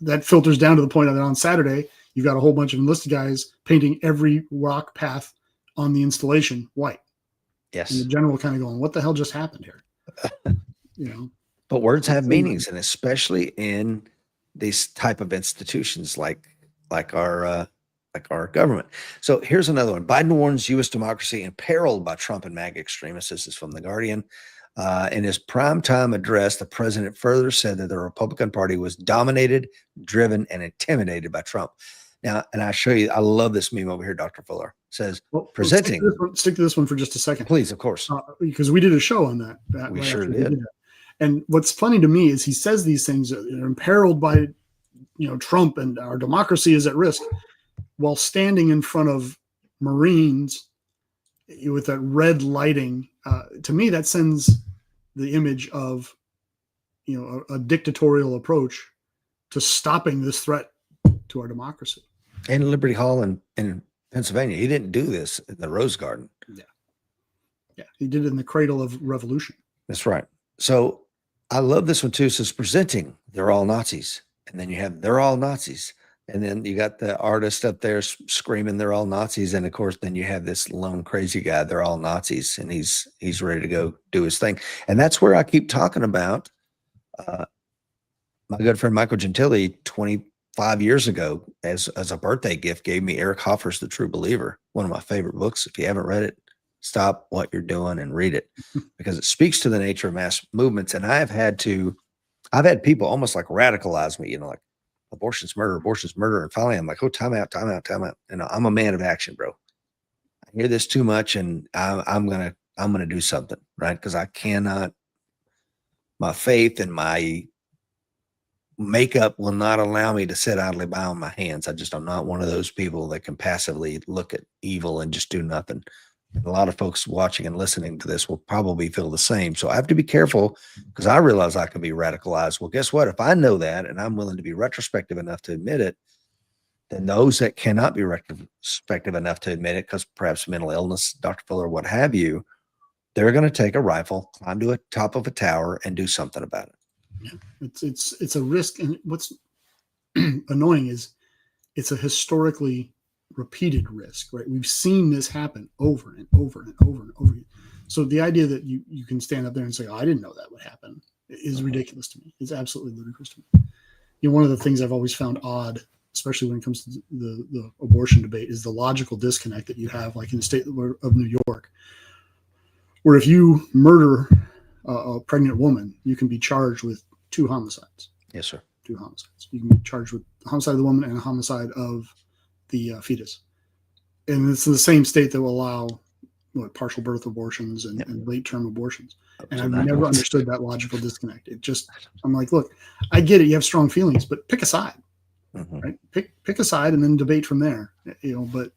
that filters down to the point that on Saturday, you've got a whole bunch of enlisted guys painting every rock path on the installation white. Yes. And the general kind of going, what the hell just happened here? But words have meanings, and especially in these type of institutions like our government. So here's another one. Biden warns U.S. democracy imperiled by Trump and MAGA extremists. This is from The Guardian. In his primetime address, the president further said that the Republican Party was dominated, driven, and intimidated by Trump. Now, and I show you, I love this meme over here, Dr. Fuller. It says, presenting. Stick to this one for just a second. Please, of course. Because we did a show on that. We right sure did. And what's funny to me is he says these things are imperiled by, Trump, and our democracy is at risk, while standing in front of Marines with that red lighting. To me, that sends the image of, a dictatorial approach to stopping this threat to our democracy. And Liberty Hall in Pennsylvania, he didn't do this in the Rose Garden. Yeah, he did it in the cradle of revolution. That's right. So I love this one too. So it's presenting, they're all Nazis. And then you have, they're all Nazis. And then you got the artist up there screaming, they're all Nazis. And of course, then you have this lone crazy guy, they're all Nazis. And he's ready to go do his thing. And that's where I keep talking about my good friend Michael Gentili 25 years ago as a birthday gift gave me Eric Hoffer's The True Believer, one of my favorite books. If you haven't read it, stop what you're doing and read it, because it speaks to the nature of mass movements. And I've had people almost like radicalize me, like abortion's murder. And finally I'm like, oh, time out. And I'm a man of action, bro. I hear this too much and I'm going to do something, right? Because I cannot, my faith and my makeup will not allow me to sit idly by on my hands. I'm not one of those people that can passively look at evil and just do nothing. And a lot of folks watching and listening to this will probably feel the same. So I have to be careful, because I realize I can be radicalized. Well, guess what? If I know that and I'm willing to be retrospective enough to admit it, then those that cannot be retrospective enough to admit it, because perhaps mental illness, Dr. Fuller, what have you, they're going to take a rifle, climb to the top of a tower, and do something about it. Yeah, it's a risk. And what's annoying is it's a historically repeated risk, right? We've seen this happen over and over and over and over again. So the idea that you can stand up there and say, oh, I didn't know that would happen, is ridiculous to me. It's absolutely ludicrous to me. One of the things I've always found odd, especially when it comes to the abortion debate, is the logical disconnect that you have, like in the state of New York, where if you murder a pregnant woman, you can be charged with 2 homicides. Yes, sir. 2 homicides. You can be charged with the homicide of the woman and a homicide of the fetus. And it's the same state that will allow partial birth abortions and late term abortions. And I've never understood that logical disconnect. I'm like, look, I get it. You have strong feelings, but pick a side, right? Pick a side and then debate from there, but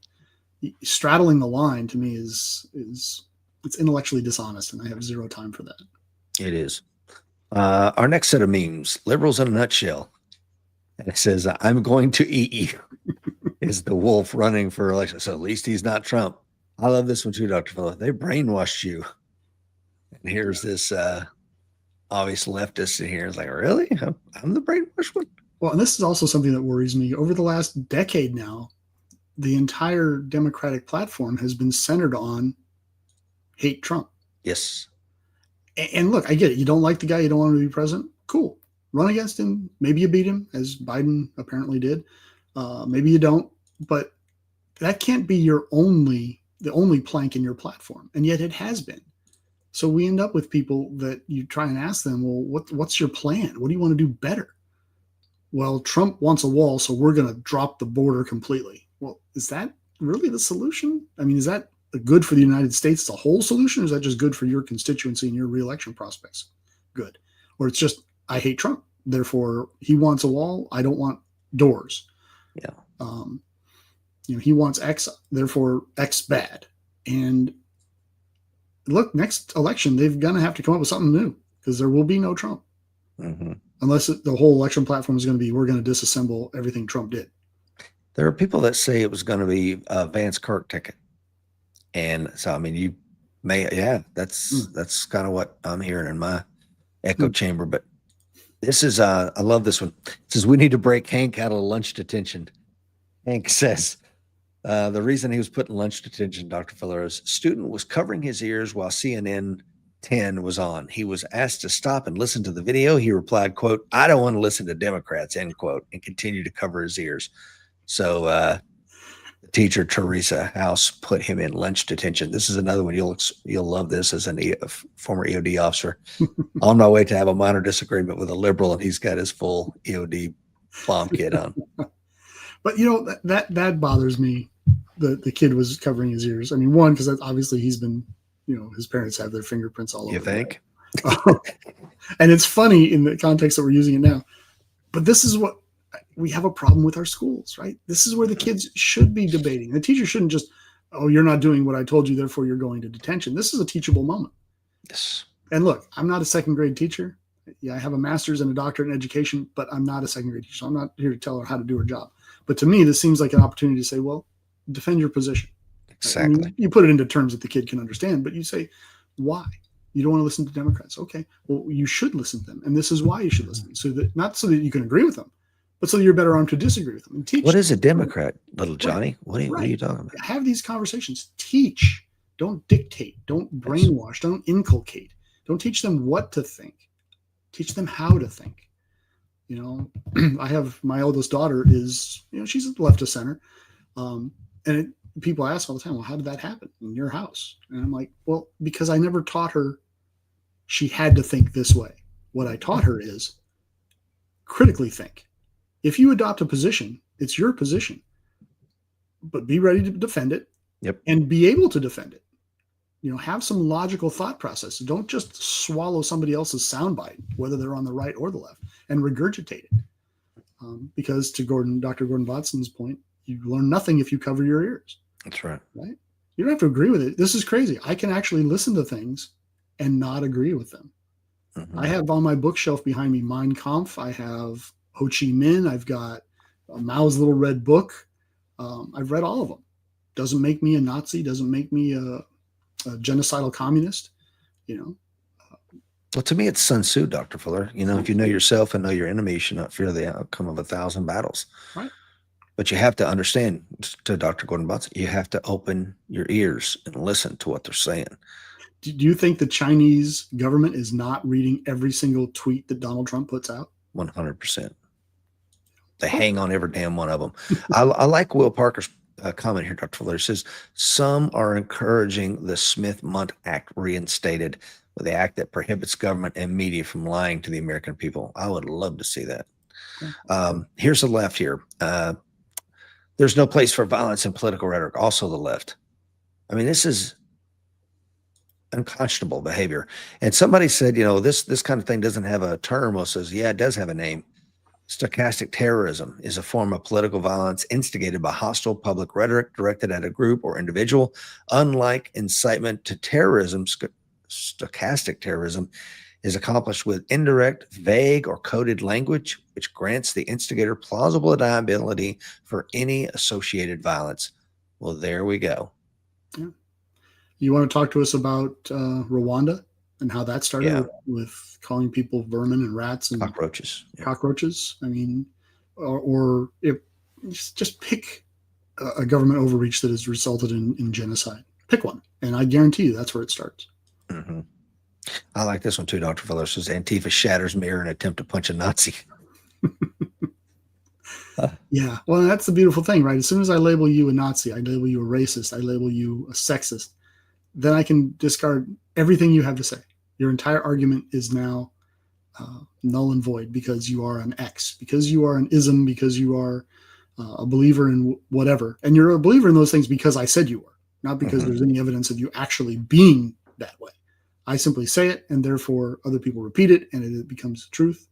straddling the line to me is it's intellectually dishonest, and I have zero time for that. It is. Our next set of memes, liberals in a nutshell. And it says, I'm going to eat you. Is the wolf running for election? So at least he's not Trump. I love this one too, Dr. Fuller. They brainwashed you. And here's this obvious leftist in here. It's like, really? I'm the brainwashed one? Well, and this is also something that worries me. Over the last decade now, the entire Democratic platform has been centered on hate Trump. Yes. And look, I get it. You don't like the guy. You don't want him to be president. Cool. Run against him. Maybe you beat him, as Biden apparently did. Maybe you don't. But that can't be the only plank in your platform. And yet it has been. So we end up with people that you try and ask them, well, what's your plan? What do you want to do better? Well, Trump wants a wall, so we're going to drop the border completely. Well, is that really the solution? I mean, is that good for the United States as a whole solution? Or is that just good for your constituency and your reelection prospects? Good. Or it's just, I hate Trump, therefore he wants a wall. I don't want doors. Yeah. He wants X, therefore X bad. And look, next election, they're going to have to come up with something new, because there will be no Trump. Unless the whole election platform is going to be, we're going to disassemble everything Trump did. There are people that say it was going to be a Vance Kirk ticket. And so, I mean, you may, that's kind of what I'm hearing in echo chamber. But this is, I love this one. It says, we need to break Hank out of lunch detention. Hank says, the reason he was put in lunch detention, Dr. Fuller, is student was covering his ears while CNN 10 was on. He was asked to stop and listen to the video. He replied, quote, I don't want to listen to Democrats, end quote, and continued to cover his ears. So the teacher, Teresa House, put him in lunch detention. This is another one. You'll love this as a former EOD officer. On my way to have a minor disagreement with a liberal, and he's got his full EOD bomb kit on. But that bothers me. The kid was covering his ears. I mean, one, because obviously he's been, his parents have their fingerprints all over. You think? And it's funny in the context that we're using it now. But this is what we have a problem with our schools, right? This is where the kids should be debating. The teacher shouldn't just, oh, you're not doing what I told you, therefore you're going to detention. This is a teachable moment. Yes. And look, I'm not a second grade teacher. Yeah, I have a master's and a doctorate in education, but I'm not a second grade teacher. So I'm not here to tell her how to do her job. But to me, this seems like an opportunity to say, well, defend your position. Exactly. I mean, you put it into terms that the kid can understand, but you say, why? You don't want to listen to Democrats. Okay, well, you should listen to them. And this is why you should listen. So that not so that you can agree with them, but so that you're better armed to disagree with them. And teach. What is a Democrat, little Johnny? Right. What are you talking about? Have these conversations. Teach. Don't dictate. Don't brainwash. Don't inculcate. Don't teach them what to think. Teach them how to think. I have my oldest daughter is, she's at the left of center. People ask all the time, well, how did that happen in your house? And I'm like, well, because I never taught her she had to think this way. What I taught her is critically think. If you adopt a position, it's your position, but be ready to defend it. Yep. And be able to defend it. Have some logical thought process. Don't just swallow somebody else's soundbite, whether they're on the right or the left, and regurgitate it. Because to Dr. Gordon Watson's point, you learn nothing if you cover your ears. That's right. Right? You don't have to agree with it. This is crazy. I can actually listen to things and not agree with them. Mm-hmm. I have on my bookshelf behind me Mein Kampf. I have Ho Chi Minh. I've got Mao's Little Red Book. I've read all of them. Doesn't make me a Nazi. Doesn't make me a genocidal communist. Well, to me, it's Sun Tzu, Dr. Fuller. If you know yourself and know your enemy, you should not fear the outcome of 1,000 battles. Right. But you have to understand, to Dr. Gordon Watson, you have to open your ears and listen to what they're saying. Do you think the Chinese government is not reading every single tweet that Donald Trump puts out? 100%. They hang on every damn one of them. I like Will Parker's comment here, Dr. Fuller. It says, some are encouraging the Smith-Mundt Act reinstated, with the act that prohibits government and media from lying to the American people. I would love to see that. Okay. Here's the left here. There's no place for violence in political rhetoric. Also the left. I mean, this is unconscionable behavior. And somebody said, this kind of thing doesn't have a term. Well, says, yeah, it does have a name. Stochastic terrorism is a form of political violence instigated by hostile public rhetoric directed at a group or individual. Unlike incitement to terrorism, stochastic terrorism is accomplished with indirect, vague, or coded language, which grants the instigator plausible deniability for any associated violence. Well, there we go. Yeah. You want to talk to us about Rwanda and how that started with calling people vermin and rats and cockroaches. Cockroaches. I mean, or if just pick a government overreach that has resulted in genocide. Pick one, and I guarantee you that's where it starts. Mm-hmm. I like this one too, Dr. Fuller. It says Antifa shatters mirror and attempt to punch a Nazi. Yeah, well, that's the beautiful thing, right? As soon as I label you a Nazi, I label you a racist, I label you a sexist, then I can discard everything you have to say. Your entire argument is now null and void because you are an X, because you are an ism, because you are a believer in whatever. And you're a believer in those things because I said you were, not because there's any evidence of you actually being that way. I simply say it, and therefore other people repeat it, and it becomes truth.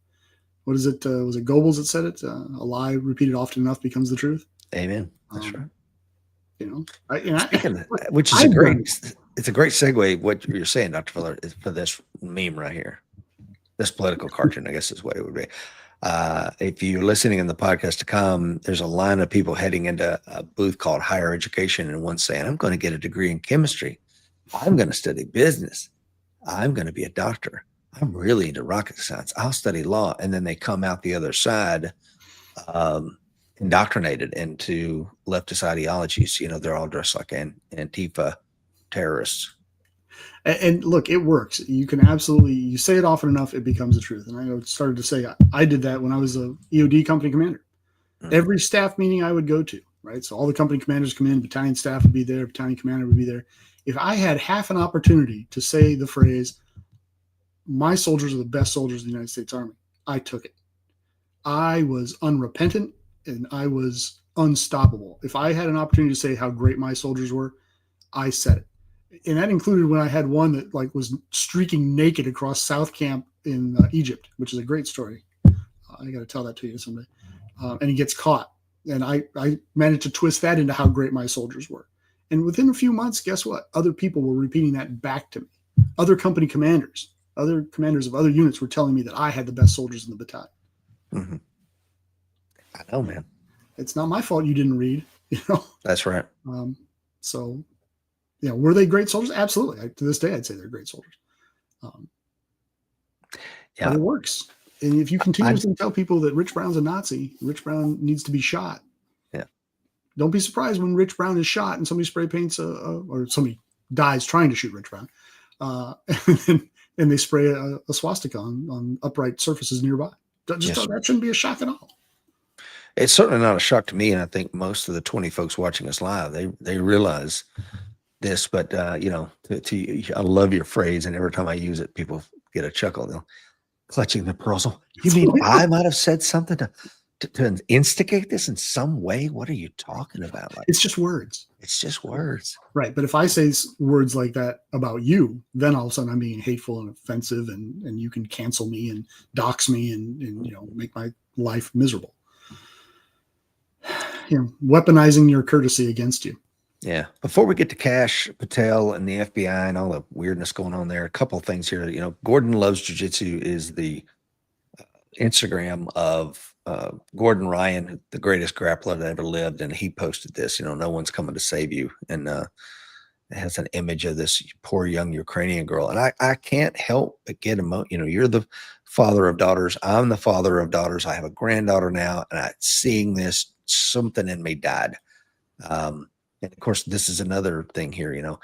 What is it? Was it Goebbels that said it? A lie repeated often enough becomes the truth. Amen. That's right. Which is it's a great segue. What you're saying, Dr. Fuller, is for this meme right here, this political cartoon, I guess is what it would be. If you're listening in the podcast to come, there's a line of people heading into a booth called Higher Education, and one saying, I'm going to get a degree in chemistry. I'm going to study business. I'm going to be a doctor. I'm really into rocket science. I'll study law. And then they come out the other side, indoctrinated into leftist ideologies. They're all dressed like Antifa terrorists. And look, it works. You can absolutely, you say it often enough, it becomes the truth. And I started to say, I did that when I was a EOD company commander. Every staff meeting I would go to, right? So all the company commanders come in, battalion staff would be there, battalion commander would be there. If I had half an opportunity to say the phrase, my soldiers are the best soldiers of the United States Army, I took it. I was unrepentant and I was unstoppable. If I had an opportunity to say how great my soldiers were, I said it. And that included when I had one that was streaking naked across South Camp in Egypt, which is a great story. I got to tell that to you someday. And he gets caught. And I managed to twist that into how great my soldiers were. And within a few months, guess what? Other people were repeating that back to me. Other company commanders, other commanders of other units were telling me that I had the best soldiers in the battalion. Mm-hmm. I know, man. It's not my fault you didn't read. That's right. So, were they great soldiers? Absolutely. To this day, I'd say they're great soldiers. Yeah, but it works. And if you continuously tell people that Rich Brown's a Nazi, Rich Brown needs to be shot. Yeah. Don't be surprised when Rich Brown is shot and somebody spray paints or somebody dies trying to shoot Rich Brown. And they spray a swastika on upright surfaces nearby. That shouldn't be a shock at all. It's certainly not a shock to me. And I think most of the 20 folks watching us live, they realize this, but I love your phrase. And every time I use it, people get a chuckle. They'll clutching the pearls. You mean I might have said something to instigate this in some way? What are you talking about? It's just words. It's just words. Right. But if I say words like that about you, then all of a sudden I'm being hateful and offensive and you can cancel me and dox me and make my life miserable. Weaponizing your courtesy against you. Yeah. Before we get to Cash Patel and the FBI and all the weirdness going on there, a couple of things here. Gordon Loves Jiu-Jitsu is the Instagram of Gordon Ryan, the greatest grappler that ever lived. And he posted this, no one's coming to save you. And it has an image of this poor young Ukrainian girl. And I can't help but get emotional. You're the father of daughters. I'm the father of daughters. I have a granddaughter now. And seeing this, something in me died. And of course, this is another thing here,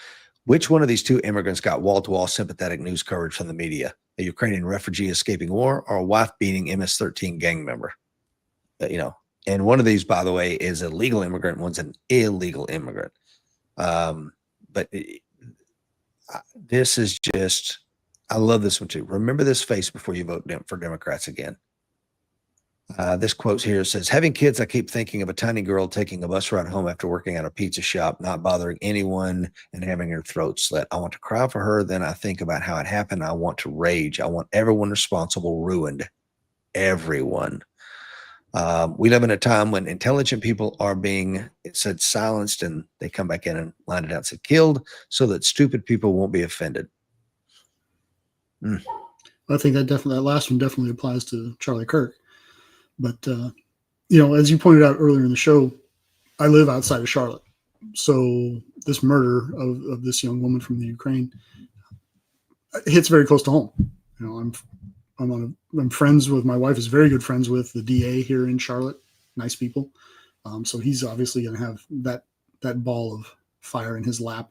which one of these two immigrants got wall-to-wall sympathetic news coverage from the media? A Ukrainian refugee escaping war or a wife-beating MS-13 gang member? And one of these, by the way, is a legal immigrant. One's an illegal immigrant. But this is just, I love this one too. Remember this face before you vote for Democrats again. This quote here says, having kids, I keep thinking of a tiny girl taking a bus ride home after working at a pizza shop, not bothering anyone and having her throat slit. I want to cry for her. Then I think about how it happened. I want to rage. I want everyone responsible ruined. Everyone. We live in a time when intelligent people are being, it said, silenced, and they come back in and lined it out and said killed so that stupid people won't be offended. I think that last one definitely applies to Charlie Kirk. But, as you pointed out earlier in the show, I live outside of Charlotte. So this murder of this young woman from the Ukraine hits very close to home. I'm friends with, my wife is very good friends with the DA here in Charlotte. Nice people. So he's obviously going to have that ball of fire in his lap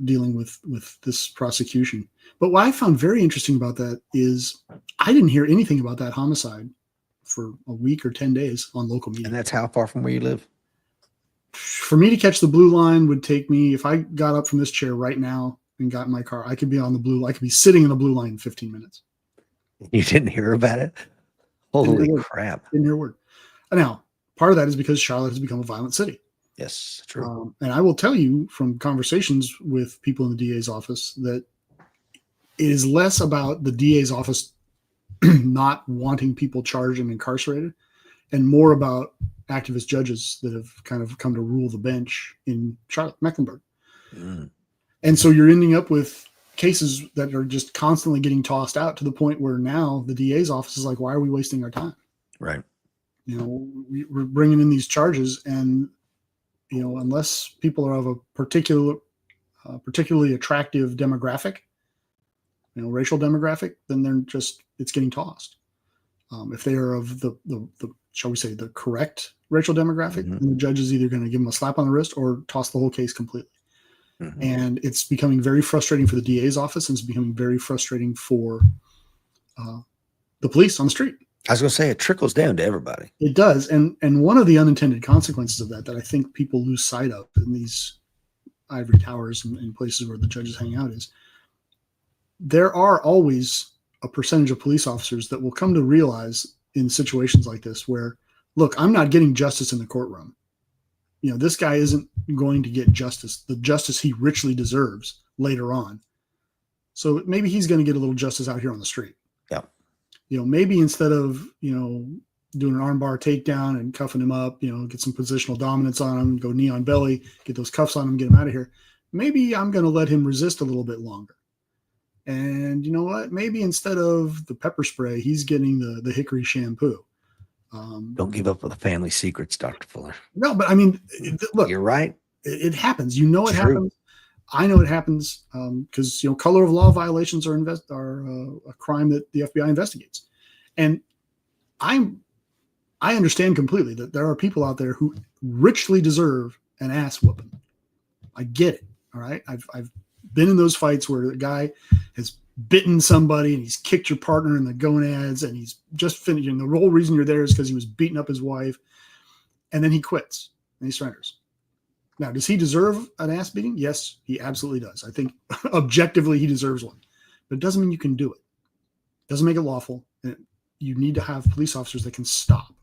dealing with this prosecution. But what I found very interesting about that is I didn't hear anything about that homicide for a week or 10 days on local media. And that's how far from where you live? For me to catch the blue line would take me, if I got up from this chair right now and got in my car, I could be sitting in the blue line in 15 minutes. You didn't hear about it? Holy crap. Didn't hear a word. Now, part of that is because Charlotte has become a violent city. Yes, true. And I will tell you from conversations with people in the DA's office that it is less about the DA's office not wanting people charged and incarcerated, and more about activist judges that have kind of come to rule the bench in Charlotte, Mecklenburg. And so you're ending up with cases that are just constantly getting tossed out to the point where now the DA's office is like, why are we wasting our time? Right. We're bringing in these charges, and, unless people are of a particularly attractive demographic, racial demographic, then it's getting tossed. If they are of the shall we say, the correct racial demographic, Mhm. then the judge is either going to give them a slap on the wrist or toss the whole case completely. Mhm. And it's becoming very frustrating for the DA's office, and it's becoming very frustrating for the police on the street. I was going to say it trickles down to everybody. It does, and one of the unintended consequences of that I think people lose sight of in these ivory towers and places where the judges hang out is there are always a percentage of police officers that will come to realize in situations like this where, look, I'm not getting justice in the courtroom. This guy isn't going to get the justice he richly deserves later on. So maybe he's going to get a little justice out here on the street. Yeah. Maybe instead of, doing an armbar takedown and cuffing him up, get some positional dominance on him, go knee on belly, get those cuffs on him, get him out of here. Maybe I'm going to let him resist a little bit longer. And you know what? Maybe instead of the pepper spray, he's getting the hickory shampoo. Don't give up with the family secrets, Dr. Fuller. No, but I mean, look, you're right. It happens. It True. happens. I know it happens because color of law violations are a crime that the FBI investigates, and I understand completely that there are people out there who richly deserve an ass whooping. I get it. All right, I've been in those fights where the guy has bitten somebody and he's kicked your partner in the gonads and he's just finishing. The whole reason you're there is because he was beating up his wife, and then he quits and he surrenders. Now, does he deserve an ass beating? Yes, he absolutely does. I think objectively he deserves one, but it doesn't mean you can do it. It doesn't make it lawful. And you need to have police officers that can stop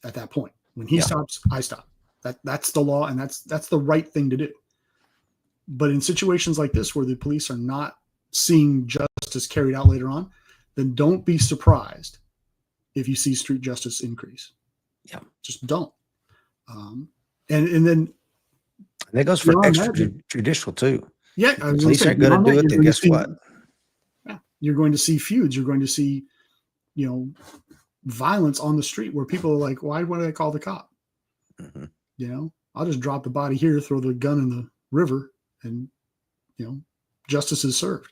at that point. When he stops, I stop. That's the law, and that's the right thing to do. But in situations like this where the police are not seeing justice carried out later on, then don't be surprised if you see street justice increase. Yeah, just don't. And then that goes for extrajudicial too. Yeah, if the police aren't going to do it, then guess what? Yeah, you're going to see feuds. You're going to see, violence on the street where people are like, "Why would I call the cop?" Mm-hmm. I'll just drop the body here, throw the gun in the river, and justice is served.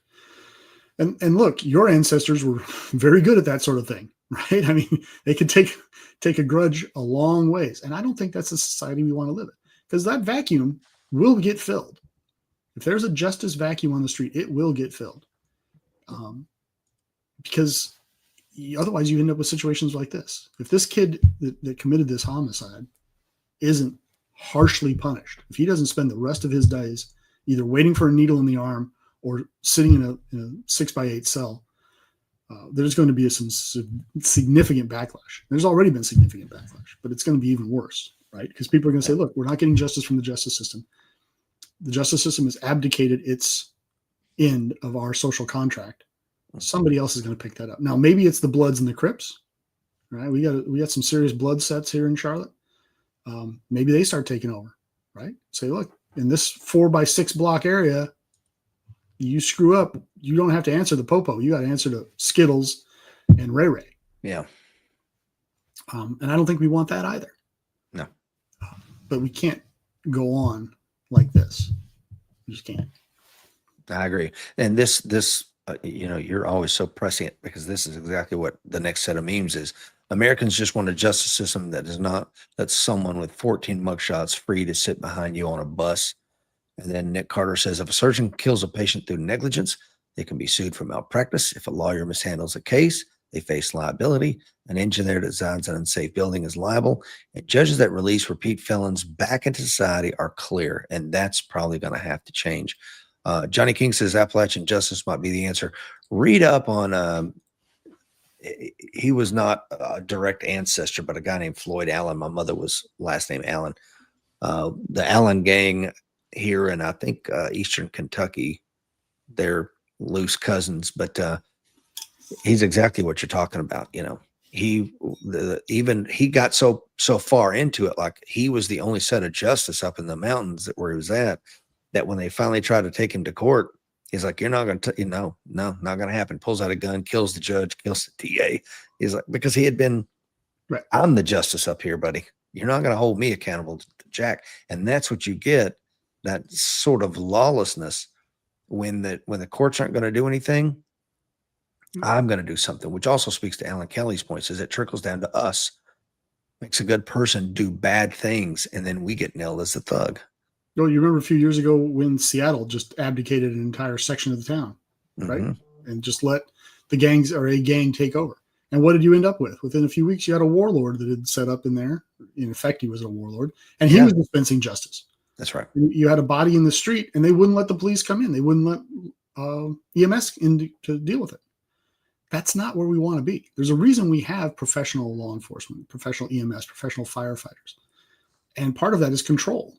And look, your ancestors were very good at that sort of thing, right? I mean, they could take a grudge a long ways, and I don't think that's a society we want to live in, because that vacuum will get filled. If there's a justice vacuum on the street, it will get filled, because otherwise you end up with situations like this. If this kid that committed this homicide isn't harshly punished, if he doesn't spend the rest of his days either waiting for a needle in the arm or sitting in a 6x8 cell, there's going to be some significant backlash. There's already been significant backlash, but it's going to be even worse, right? Because people are going to say, look, we're not getting justice from the justice system. The justice system has abdicated its end of our social contract. Somebody else is going to pick that up. Now, maybe it's the Bloods and the Crips, right? We got some serious blood sets here in Charlotte. Maybe they start taking over, right? Say, look, in this 4x6 block area, you screw up, you don't have to answer the Popo. You got to answer to Skittles and Ray Ray. Yeah. And I don't think we want that either. No. But we can't go on like this. We just can't. I agree. And this you're always so prescient, because this is exactly what the next set of memes is. Americans just want a justice system that does not let someone with 14 mugshots free to sit behind you on a bus. And then Nick Carter says, if a surgeon kills a patient through negligence, they can be sued for malpractice. If a lawyer mishandles a case, they face liability. An engineer that designs an unsafe building is liable. And judges that release repeat felons back into society are clear. And that's probably going to have to change. Johnny King says Appalachian justice might be the answer. Read up on, he was not a direct ancestor, but a guy named Floyd Allen. My mother was last name Allen. The Allen gang here in, I think, Eastern Kentucky, they're loose cousins, but he's exactly what you're talking about. He got so far into it, like he was the only set of justice up in the mountains where he was at, that when they finally tried to take him to court, he's like, you're not going to, no, not going to happen. Pulls out a gun, kills the judge, kills the DA. He's like, because he had been, right, I'm the justice up here, buddy. You're not going to hold me accountable to Jack. And that's what you get, that sort of lawlessness when the courts aren't going to do anything. I'm going to do something, which also speaks to Alan Kelly's points, is it trickles down to us, makes a good person do bad things, and then we get nailed as the thug. Oh, you remember a few years ago when Seattle just abdicated an entire section of the town, right? Mm-hmm. And just let the gangs or a gang take over. And what did you end up with? Within a few weeks, you had a warlord that had set up in there. In effect, he was a warlord, and he was dispensing justice. That's right. You had a body in the street, and they wouldn't let the police come in. They wouldn't let EMS in to deal with it. That's not where we want to be. There's a reason we have professional law enforcement, professional EMS, professional firefighters. And part of that is control,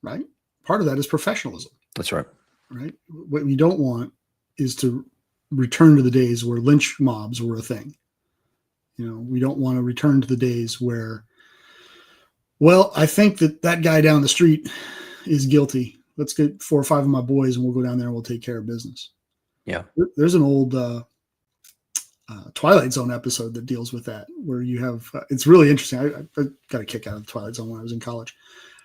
right? Part of that is professionalism. That's right. Right. What we don't want is to return to the days where lynch mobs were a thing. We don't want to return to the days where, well, I think that guy down the street is guilty. Let's get 4 or 5 of my boys and we'll go down there and we'll take care of business. Yeah. There's an old Twilight Zone episode that deals with that, where you have, it's really interesting. I got a kick out of the Twilight Zone when I was in college.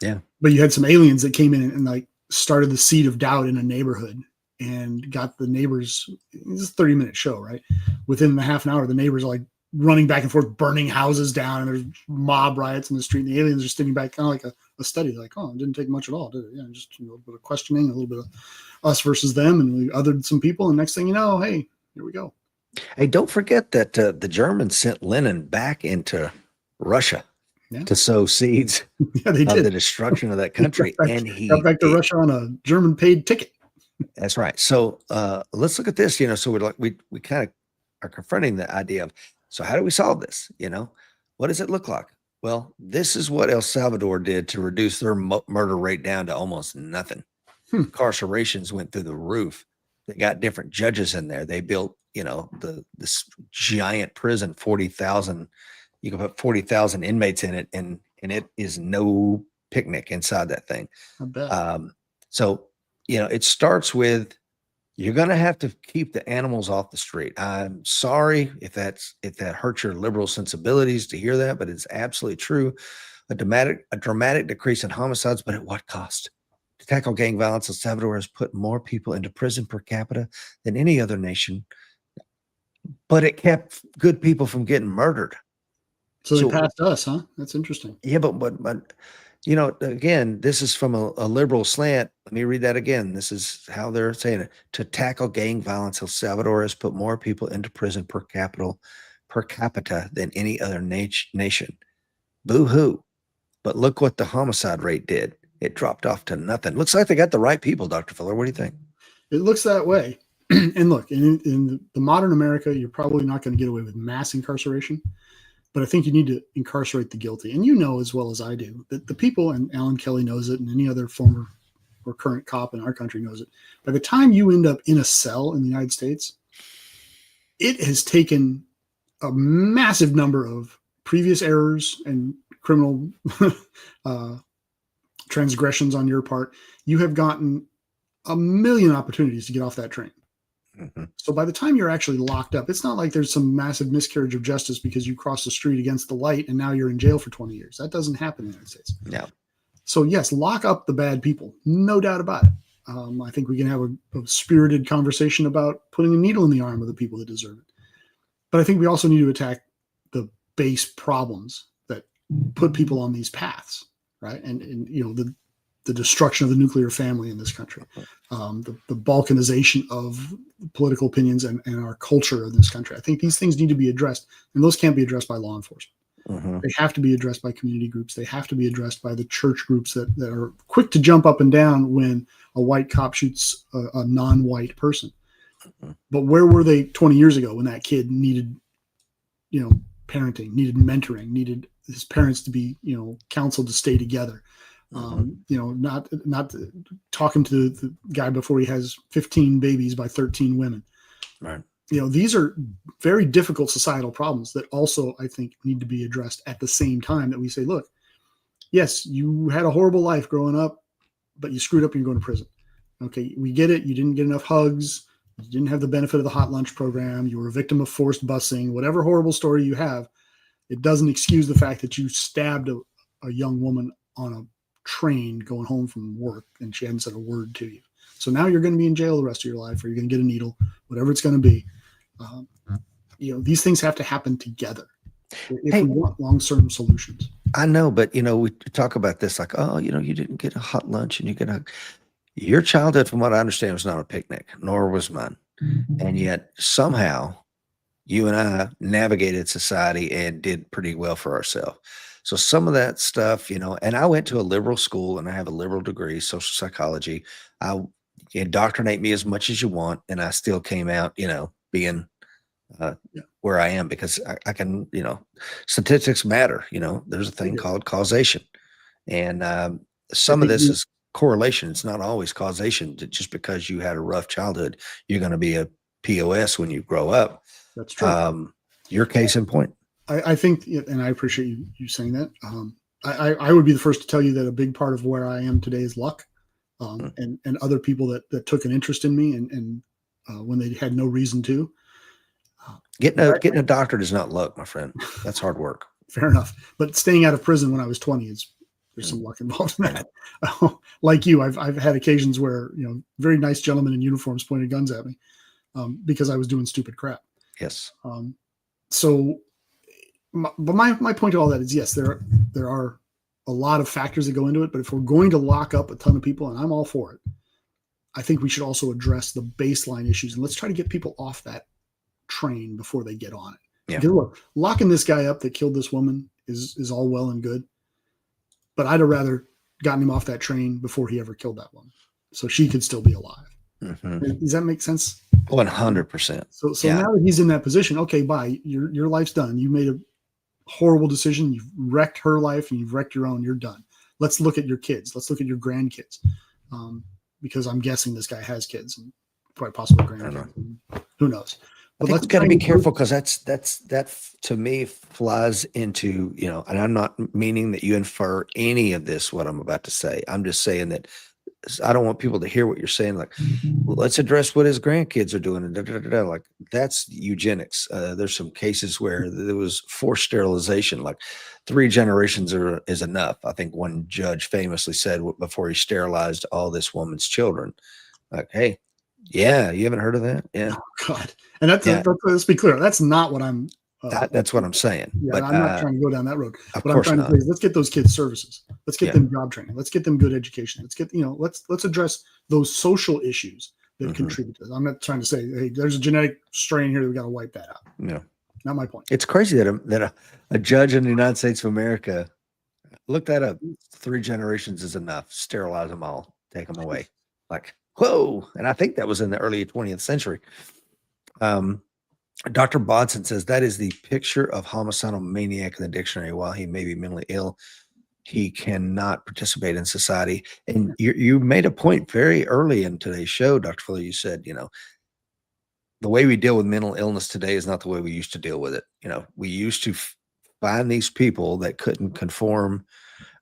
Yeah. But you had some aliens that came in and like started the seed of doubt in a neighborhood and got the neighbors. This is a 30-minute show, right? Within the half an hour, the neighbors are like running back and forth, burning houses down, and there's mob riots in the street. And the aliens are sitting back, kind of like a study, like, oh, it didn't take much at all, did it? Yeah, just a little bit of questioning, a little bit of us versus them, and we othered some people. And next thing you know, hey, here we go. Hey, don't forget that the Germans sent Lenin back into Russia to sow seeds of the destruction of that country. And he got back to Russia on a German paid ticket. That's right. So let's look at this. So we're like, we kind of are confronting the idea of, so how do we solve this? What does it look like? Well, this is what El Salvador did to reduce their murder rate down to almost nothing. Incarcerations went through the roof. They got different judges in there. They built, this giant prison, 40,000. You can put 40,000 inmates in it, and it is no picnic inside that thing. I bet. So, it starts with, you're going to have to keep the animals off the street. I'm sorry if that hurts your liberal sensibilities to hear that, but it's absolutely true. A dramatic decrease in homicides, but at what cost? To tackle gang violence, El Salvador has put more people into prison per capita than any other nation, but it kept good people from getting murdered. So they passed us, huh? That's interesting. Yeah, but again, this is from a liberal slant. Let me read that again. This is how they're saying it. To tackle gang violence, El Salvador has put more people into prison per capita than any other nation. Boo-hoo. But look what the homicide rate did. It dropped off to nothing. Looks like they got the right people, Dr. Fuller. What do you think? It looks that way. And look, in the modern America, you're probably not going to get away with mass incarceration. But I think you need to incarcerate the guilty. And as well as I do, that the people, and Alan Kelly knows it, and any other former or current cop in our country knows it, by the time you end up in a cell in the United States, it has taken a massive number of previous errors and criminal transgressions on your part. You have gotten a million opportunities to get off that train. Mm-hmm. So by the time you're actually locked up, it's not like there's some massive miscarriage of justice because you crossed the street against the light and now you're in jail for 20 years. That doesn't happen in the United States. Yeah. So yes, lock up the bad people. No doubt about it. I think we can have a spirited conversation about putting a needle in the arm of the people that deserve it. But I think we also need to attack the base problems that put people on these paths, right? And the destruction of the nuclear family in this country, the balkanization of political opinions and our culture in this country. I think these things need to be addressed, and those can't be addressed by law enforcement. Mm-hmm. They have to be addressed by community groups. They have to be addressed by the church groups that are quick to jump up and down when a white cop shoots a non-white person. Mm-hmm. But where were they 20 years ago when that kid needed, parenting, needed mentoring, needed his parents to be, counseled to stay together? Not talking to the guy before he has 15 babies by 13 women. Right. These are very difficult societal problems that also, I think, need to be addressed at the same time that we say, look, yes, you had a horrible life growing up, but you screwed up and you're going to prison. Okay, we get it. You didn't get enough hugs. You didn't have the benefit of the hot lunch program. You were a victim of forced busing. Whatever horrible story you have, it doesn't excuse the fact that you stabbed a young woman on a train going home from work and she hadn't said a word to you. So now you're going to be in jail the rest of your life, or you're going to get a needle, whatever it's going to be. these things have to happen together if Hey, we want long-term solutions. I know, but we talk about this like, oh, you didn't get a hot lunch and your childhood, from what I understand, was not a picnic, nor was mine. And yet somehow you and I navigated society and did pretty well for ourselves. So some of that stuff, and I went to a liberal school and I have a liberal degree, social psychology. I indoctrinate me as much as you want, and I still came out, being Yeah. where I am because I can, statistics matter. There's a thing called causation, and some of this is correlation. It's not always causation. Just because you had a rough childhood, you're going to be a POS when you grow up. That's true. Your case in point. I think, and I appreciate you saying that. I would be the first to tell you that a big part of where I am today is luck, and other people that took an interest in me and when they had no reason to. Getting a doctorate is not luck, my friend. That's hard work. Fair enough. But staying out of prison when I was 20 there's some luck involved in that. Like you, I've had occasions where, very nice gentlemen in uniforms pointed guns at me because I was doing stupid crap. Yes. So, but my point to all that is, yes, there are a lot of factors that go into it, but if we're going to lock up a ton of people, and I'm all for it, I think we should also address the baseline issues, and let's try to get people off that train before they get on it. Yeah. Because look, locking this guy up that killed this woman is all well and good, but I'd have rather gotten him off that train before he ever killed that woman, so she could still be alive. Mm-hmm. Does that make sense? 100%. So now that he's in that position, okay, bye. Your life's done. You made a horrible decision. You've wrecked her life and you've wrecked your own. You're done. Let's look at your kids. Let's look at your grandkids, because I'm guessing this guy has kids and probably possible grandkids. Who knows? But let's got to be careful, because that to me flies into, and I'm not meaning that you infer any of this, what I'm about to say. I'm just saying that I don't want people to hear what you're saying. Like, well, let's address what his grandkids are doing. And like, that's eugenics. There's some cases where there was forced sterilization, like 3 generations is enough. I think one judge famously said before he sterilized all this woman's children, like, hey, yeah, you haven't heard of that? Yeah. Oh, God. And let's be clear. That's not what I'm. That's what I'm saying. Yeah, but, I'm not trying to go down that road. What I'm trying to say is, let's get those kids services. Let's get them job training. Let's get them good education. Let's get, let's address those social issues that contribute to this. I'm not trying to say, hey, there's a genetic strain here. We got to wipe that out. No, not my point. It's crazy that a judge in the United States of America, look that up. 3 generations is enough. Sterilize them all. Take them away. Like, whoa. And I think that was in the early 20th century. Dr. Bodson says that is the picture of homicidal maniac in the dictionary. While he may be mentally ill, he cannot participate in society. And you made a point very early in today's show, Dr. Fuller. You said, the way we deal with mental illness today is not the way we used to deal with it. We used to find these people that couldn't conform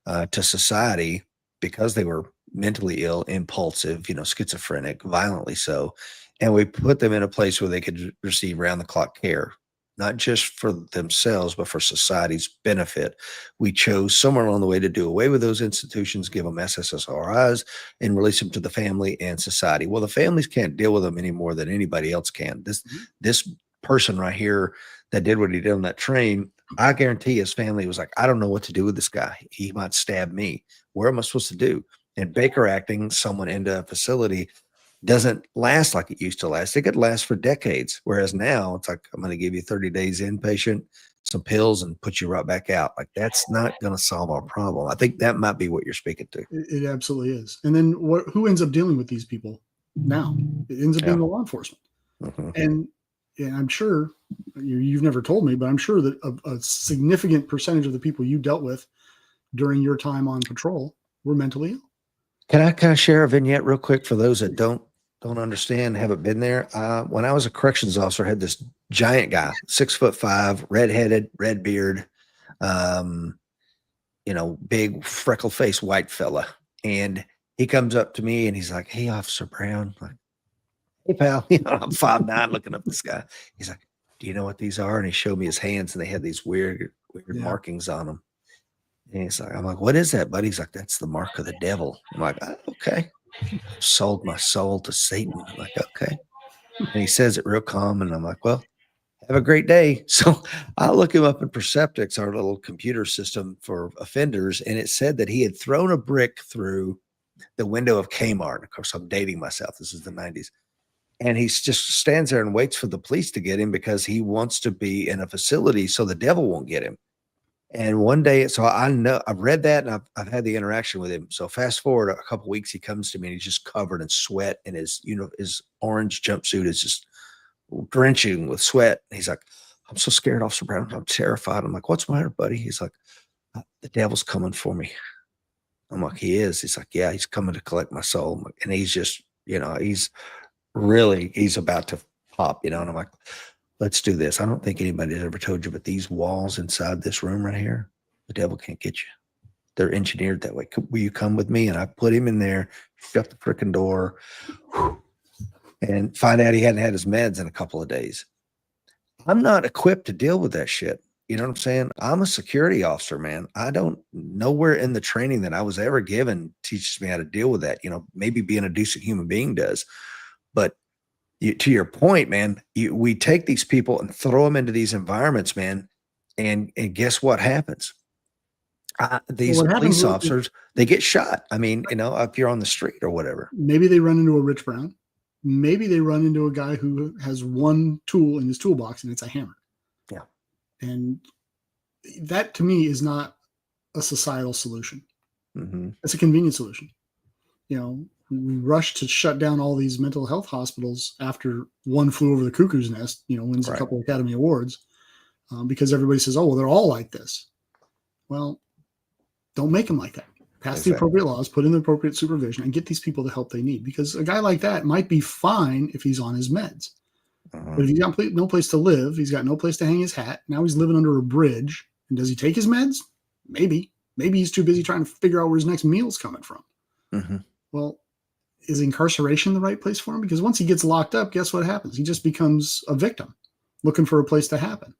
to society because they were mentally ill, impulsive, schizophrenic, violently so. And we put them in a place where they could receive round-the-clock care, not just for themselves, but for society's benefit. We chose somewhere along the way to do away with those institutions, give them SSRIs, and release them to the family and society. Well, the families can't deal with them any more than anybody else can. This person right here that did what he did on that train, I guarantee his family was like, I don't know what to do with this guy. He might stab me. What am I supposed to do? And Baker acting someone into a facility doesn't last like it used to last. It could last for decades. Whereas now it's like, I'm going to give you 30 days inpatient, some pills, and put you right back out. Like, that's not going to solve our problem. I think that might be what you're speaking to. It absolutely is. And then who ends up dealing with these people now? It ends up being the law enforcement. And I'm sure you've never told me, but I'm sure that a significant percentage of the people you dealt with during your time on patrol were mentally ill. Can I share a vignette real quick for those that don't understand, haven't been there? When I was a corrections officer, I had this giant guy, 6'5", redheaded, red beard, big freckle face, white fella. And he comes up to me and he's like, "Hey, Officer Brown." I'm like, "Hey, pal." I'm 5'9", looking up at this guy. He's like, "Do you know what these are?" And he showed me his hands, and they had these weird markings on them. And he's like, I'm like, "What is that, buddy?" He's like, "That's the mark of the devil." I'm like, "Oh, okay." Sold my soul to Satan. I'm like, "Okay." And he says it real calm. And I'm like, "Well, Have a great day. So I look him up in Perceptix, our little computer system for offenders, and it said that he had thrown a brick through the window of Kmart. Of course, I'm dating myself. This is the 90s. And he just stands there and waits for the police to get him because he wants to be in a facility so the devil won't get him. And one day, so I know I've read that and I've had the interaction with him. So fast forward a couple of weeks, he comes to me and he's just covered in sweat, and his orange jumpsuit is just drenching with sweat. And he's like, "I'm so scared, Officer Brown. I'm terrified." I'm like, "What's the matter, buddy?" He's like, "The devil's coming for me." I'm like, "He is?" He's like, "Yeah, he's coming to collect my soul." Like, and he's just, he's about to pop, and I'm like, "Let's do this. I don't think anybody's ever told you, but these walls inside this room right here, the devil can't get you. They're engineered that way. Will you come with me?" And I put him in there, shut the freaking door, and find out he hadn't had his meds in a couple of days. I'm not equipped to deal with that shit. You know what I'm saying? I'm a security officer, man. I don't, nowhere in the training that I was ever given teaches me how to deal with that. Maybe being a decent human being does. But to your point, man, we take these people and throw them into these environments, man. And guess what happens? These police officers, they get shot. I mean, if you're on the street or whatever. Maybe they run into a Rich Brown. Maybe they run into a guy who has one tool in his toolbox and it's a hammer. Yeah. And that to me is not a societal solution. Mm-hmm. It's a convenient solution. We rushed to shut down all these mental health hospitals after one flew over the cuckoo's nest, wins a couple of Academy Awards, because everybody says, "Oh, well, they're all like this." Well, don't make them like that. Pass the appropriate laws, put in the appropriate supervision, and get these people the help they need. Because a guy like that might be fine if he's on his meds. But if he's got no place to live, he's got no place to hang his hat. Now he's living under a bridge. And does he take his meds? Maybe. Maybe he's too busy trying to figure out where his next meal's coming from. Mm-hmm. Well, is incarceration the right place for him? Because once he gets locked up, guess what happens? He just becomes a victim looking for a place to happen.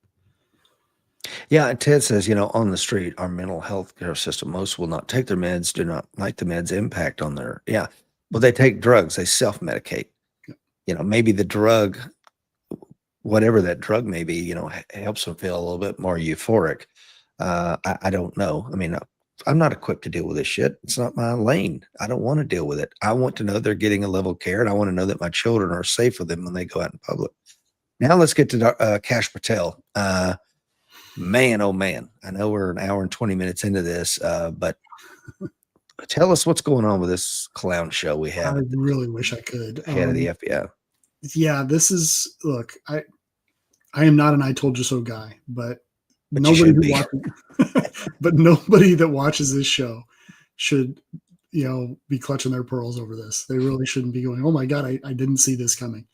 Yeah, and Ted says, on the street, our mental health care system, most will not take their meds, do not like the meds impact on their, well, they take drugs, they self-medicate. Yeah. Maybe the drug, whatever that drug may be, helps them feel a little bit more euphoric. I don't know. I mean, I'm not equipped to deal with this shit. It's not my lane. I don't want to deal with it. I want to know they're getting a level of care, and I want to know that my children are safe with them when they go out in public. Now let's get to Cash Patel. Man, oh man, I know we're an hour and 20 minutes into this, but tell us what's going on with this clown show we have. I really wish I could. Head of the FBI. Yeah, this is, look, I am not an I told you so guy, but nobody that watches this show should, be clutching their pearls over this. They really shouldn't be going, "Oh my God, I didn't see this coming."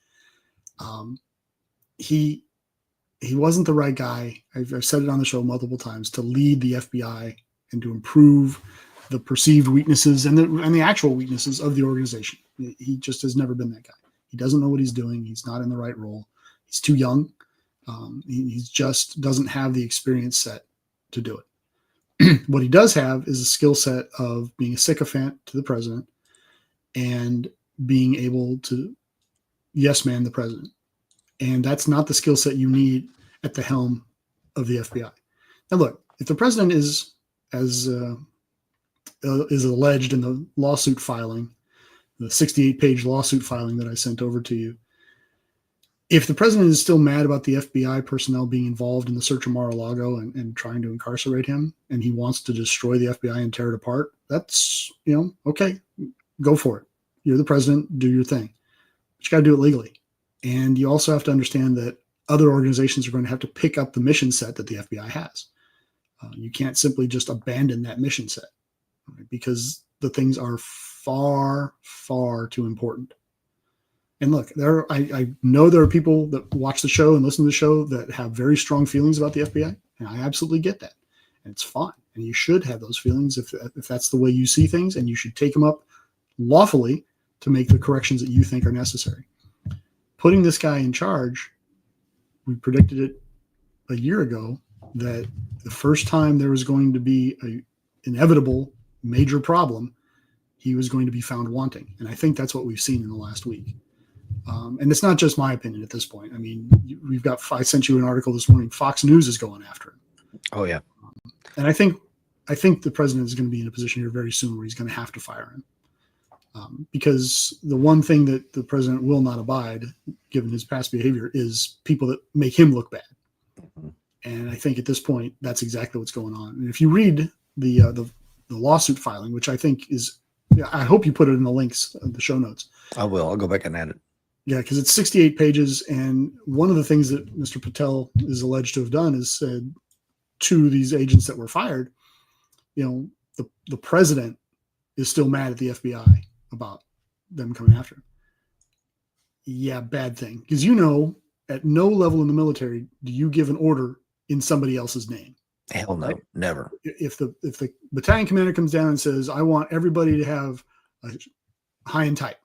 He wasn't the right guy. I've said it on the show multiple times, to lead the FBI and to improve the perceived weaknesses and the actual weaknesses of the organization. He just has never been that guy. He doesn't know what he's doing. He's not in the right role. He's too young. He just doesn't have the experience set to do it. What he does have is a skill set of being a sycophant to the president and being able to yes man the president. And that's not the skill set you need at the helm of the FBI. Now, look, if the president is, as is alleged in the lawsuit filing, the 68-page lawsuit filing that I sent over to you, if the president is still mad about the FBI personnel being involved in the search of Mar-a-Lago and trying to incarcerate him, and he wants to destroy the FBI and tear it apart, that's, okay, go for it. You're the president, do your thing. But you got to do it legally. And you also have to understand that other organizations are going to have to pick up the mission set that the FBI has. You can't simply just abandon that mission set, right? Because the things are far, far too important. And look, I know there are people that watch the show and listen to the show that have very strong feelings about the FBI, and I absolutely get that. And it's fine. And you should have those feelings if that's the way you see things, and you should take them up lawfully to make the corrections that you think are necessary. Putting this guy in charge, we predicted it a year ago that the first time there was going to be an inevitable major problem, he was going to be found wanting. And I think that's what we've seen in the last week. And it's not just my opinion at this point. I mean, I sent you an article this morning. Fox News is going after him. Oh yeah. And I think the president is going to be in a position here very soon where he's going to have to fire him. Because the one thing that the president will not abide, given his past behavior, is people that make him look bad. And I think at this point, that's exactly what's going on. And if you read the lawsuit filing, which I think is, I hope you put it in the links of the show notes. I will. I'll go back and add it. Yeah, because it's 68 pages. And one of the things that Mr. Patel is alleged to have done is said to these agents that were fired, the president is still mad at the FBI about them coming after him. Yeah, bad thing. Because at no level in the military do you give an order in somebody else's name. Hell no, right? Never. If the battalion commander comes down and says, I want everybody to have a high and tight,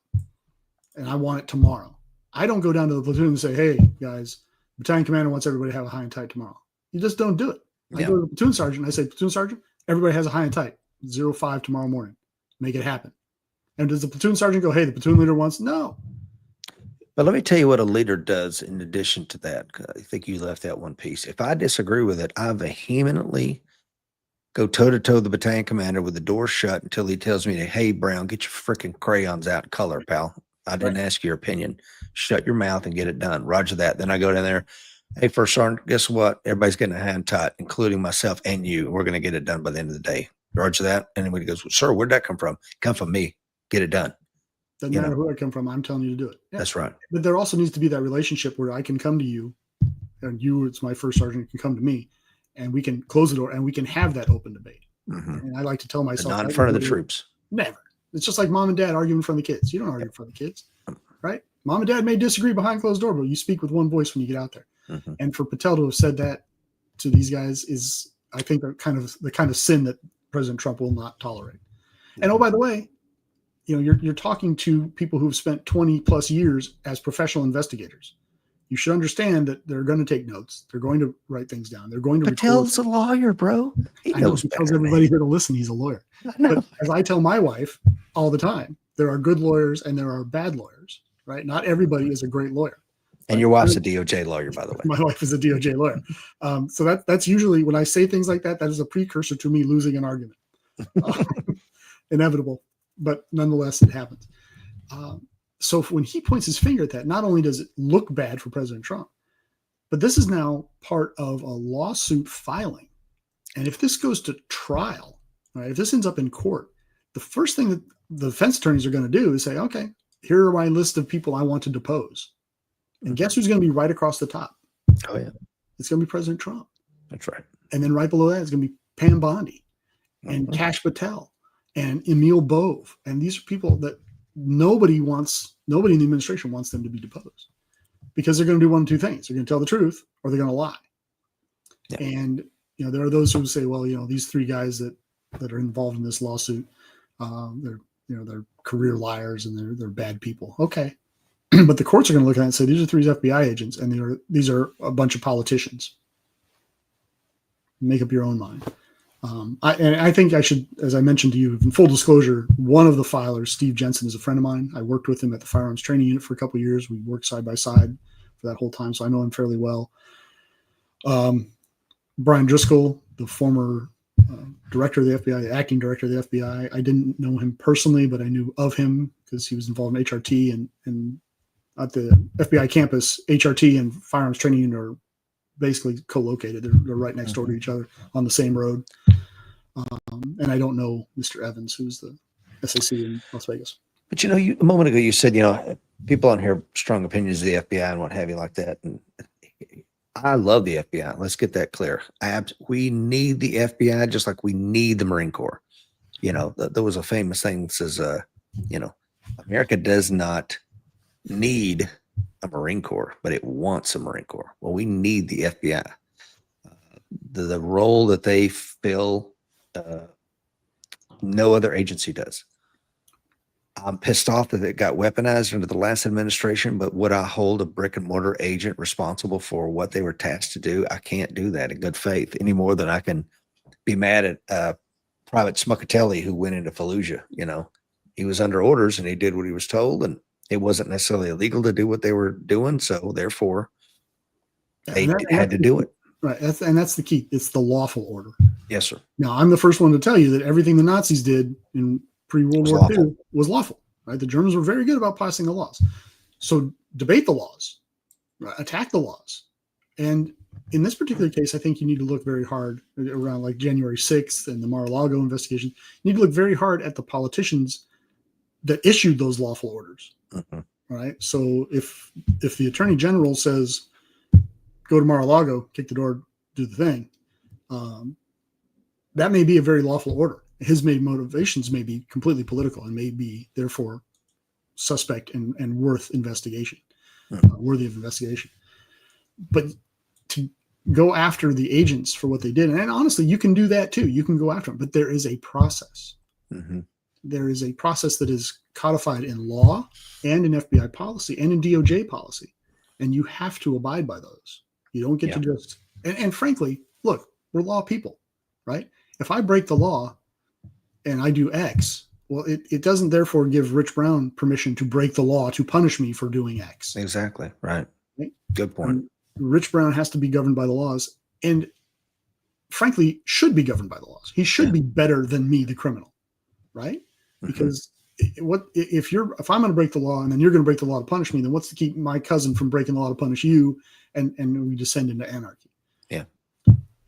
and I want it tomorrow, I don't go down to the platoon and say, hey, guys, battalion commander wants everybody to have a high and tight tomorrow. You just don't do it. I go to the platoon sergeant and I say, platoon sergeant, everybody has a high and tight, 05 tomorrow morning. Make it happen. And does the platoon sergeant go, hey, the platoon leader wants? No. But let me tell you what a leader does in addition to that. I think you left that one piece. If I disagree with it, I vehemently go toe-to-toe the battalion commander with the door shut until he tells me, hey, Brown, get your freaking crayons out and color, pal. I didn't ask your opinion. Shut your mouth and get it done. Roger that. Then I go down there. Hey, First Sergeant, guess what? Everybody's getting a hand tight, including myself and you. We're going to get it done by the end of the day. Roger that. And then he goes, well, sir, where'd that come from? Come from me. Get it done. Doesn't matter who I come from. I'm telling you to do it. Yeah. That's right. But there also needs to be that relationship where I can come to you, and you, it's my first sergeant, can come to me, and we can close the door, and we can have that open debate. And I like to tell myself, but not in front of the troops. Never. It's just like mom and dad arguing in front of the kids. You don't argue in front of the kids, right? Mom and dad may disagree behind closed door, but you speak with one voice when you get out there. And for Patel to have said that to these guys is, I think, the kind of sin that President Trump will not tolerate. And oh, by the way, you're talking to people who've spent 20 plus years as professional investigators. You should understand that they're going to take notes. They're going to write things down. They're going to Patel's a lawyer, bro. He knows better. Tells everybody here to listen. He's a lawyer. But as I tell my wife all the time, there are good lawyers and there are bad lawyers, right? Not everybody is a great lawyer. And your wife's a DOJ lawyer, by the way. My wife is a DOJ lawyer. So that's usually when I say things like that, that is a precursor to me losing an argument. Inevitable. But nonetheless, it happens. So when he points his finger at that, not only does it look bad for President Trump, but this is now part of a lawsuit filing. And if this goes to trial, right, if this ends up in court, the first thing that the defense attorneys are going to do is say, okay, here are my list of people I want to depose. And guess who's going to be right across the top? Oh, yeah. It's going to be President Trump. That's right. And then right below that is going to be Pam Bondi and Kash Patel and Emil Bove. And these are people that nobody in the administration wants them to be deposed because they're going to do one of two things. They're going to tell the truth or they're going to lie. Yeah. And, there are those who say, well, these three guys that are involved in this lawsuit, they're career liars and they're bad people. Okay. But the courts are going to look at it and say, these are three FBI agents and these are a bunch of politicians. Make up your own mind. I think I should, as I mentioned to you, in full disclosure, one of the filers, Steve Jensen, is a friend of mine. I worked with him at the Firearms Training Unit for a couple of years. We worked side by side for that whole time, so I know him fairly well. Brian Driscoll, the former director of the FBI, the acting director of the FBI, I didn't know him personally, but I knew of him because he was involved in HRT and at the FBI campus, HRT and Firearms Training Unit are basically co-located. They're right next door to each other on the same road. And I don't know Mr. Evans, who's the SAC in Las Vegas. But a moment ago you said, people on here have strong opinions of the FBI and what have you like that. And I love the FBI. Let's get that clear. We need the FBI just like we need the Marine Corps. There was a famous thing that says, America does not need a Marine Corps, but it wants a Marine Corps. Well, we need the FBI. The role that they fill, no other agency does. I'm pissed off that it got weaponized under the last administration, but would I hold a brick and mortar agent responsible for what they were tasked to do? I can't do that in good faith any more than I can be mad at Private Smuckatelli who went into Fallujah. He was under orders and he did what he was told, and It wasn't necessarily illegal to do what they were doing, so therefore they And had to do it. Right. That's the key. It's the lawful order. Yes, sir. Now, I'm the first one to tell you that everything the Nazis did in pre-World War II was lawful. Right? The Germans were very good about passing the laws. So debate the laws, right? Attack the laws. And in this particular case, I think you need to look very hard around like January 6th and the Mar-a-Lago investigation. You need to look very hard at the politicians that issued those lawful orders. Mm-hmm. Right. So if the attorney general says, go to Mar-a-Lago, kick the door, do the thing, that may be a very lawful order. His main motivations may be completely political and may be therefore suspect and worth investigation, worthy of investigation. But to go after the agents for what they did, and honestly, you can do that too. You can go after them, but there is a process. Mm-hmm. There is a process that is codified in law and in FBI policy and in DOJ policy, and you have to abide by those. You don't get to just, and frankly, look, we're law people, right? If I break the law and I do X, well, it doesn't therefore give Rich Brown permission to break the law to punish me for doing X. Exactly. Right. Good point. Rich Brown has to be governed by the laws and frankly should be governed by the laws. He should be better than me, the criminal, right? Mm-hmm. Because if I'm going to break the law and then you're going to break the law to punish me, then what's to keep my cousin from breaking the law to punish you? And we descend into anarchy. Yeah.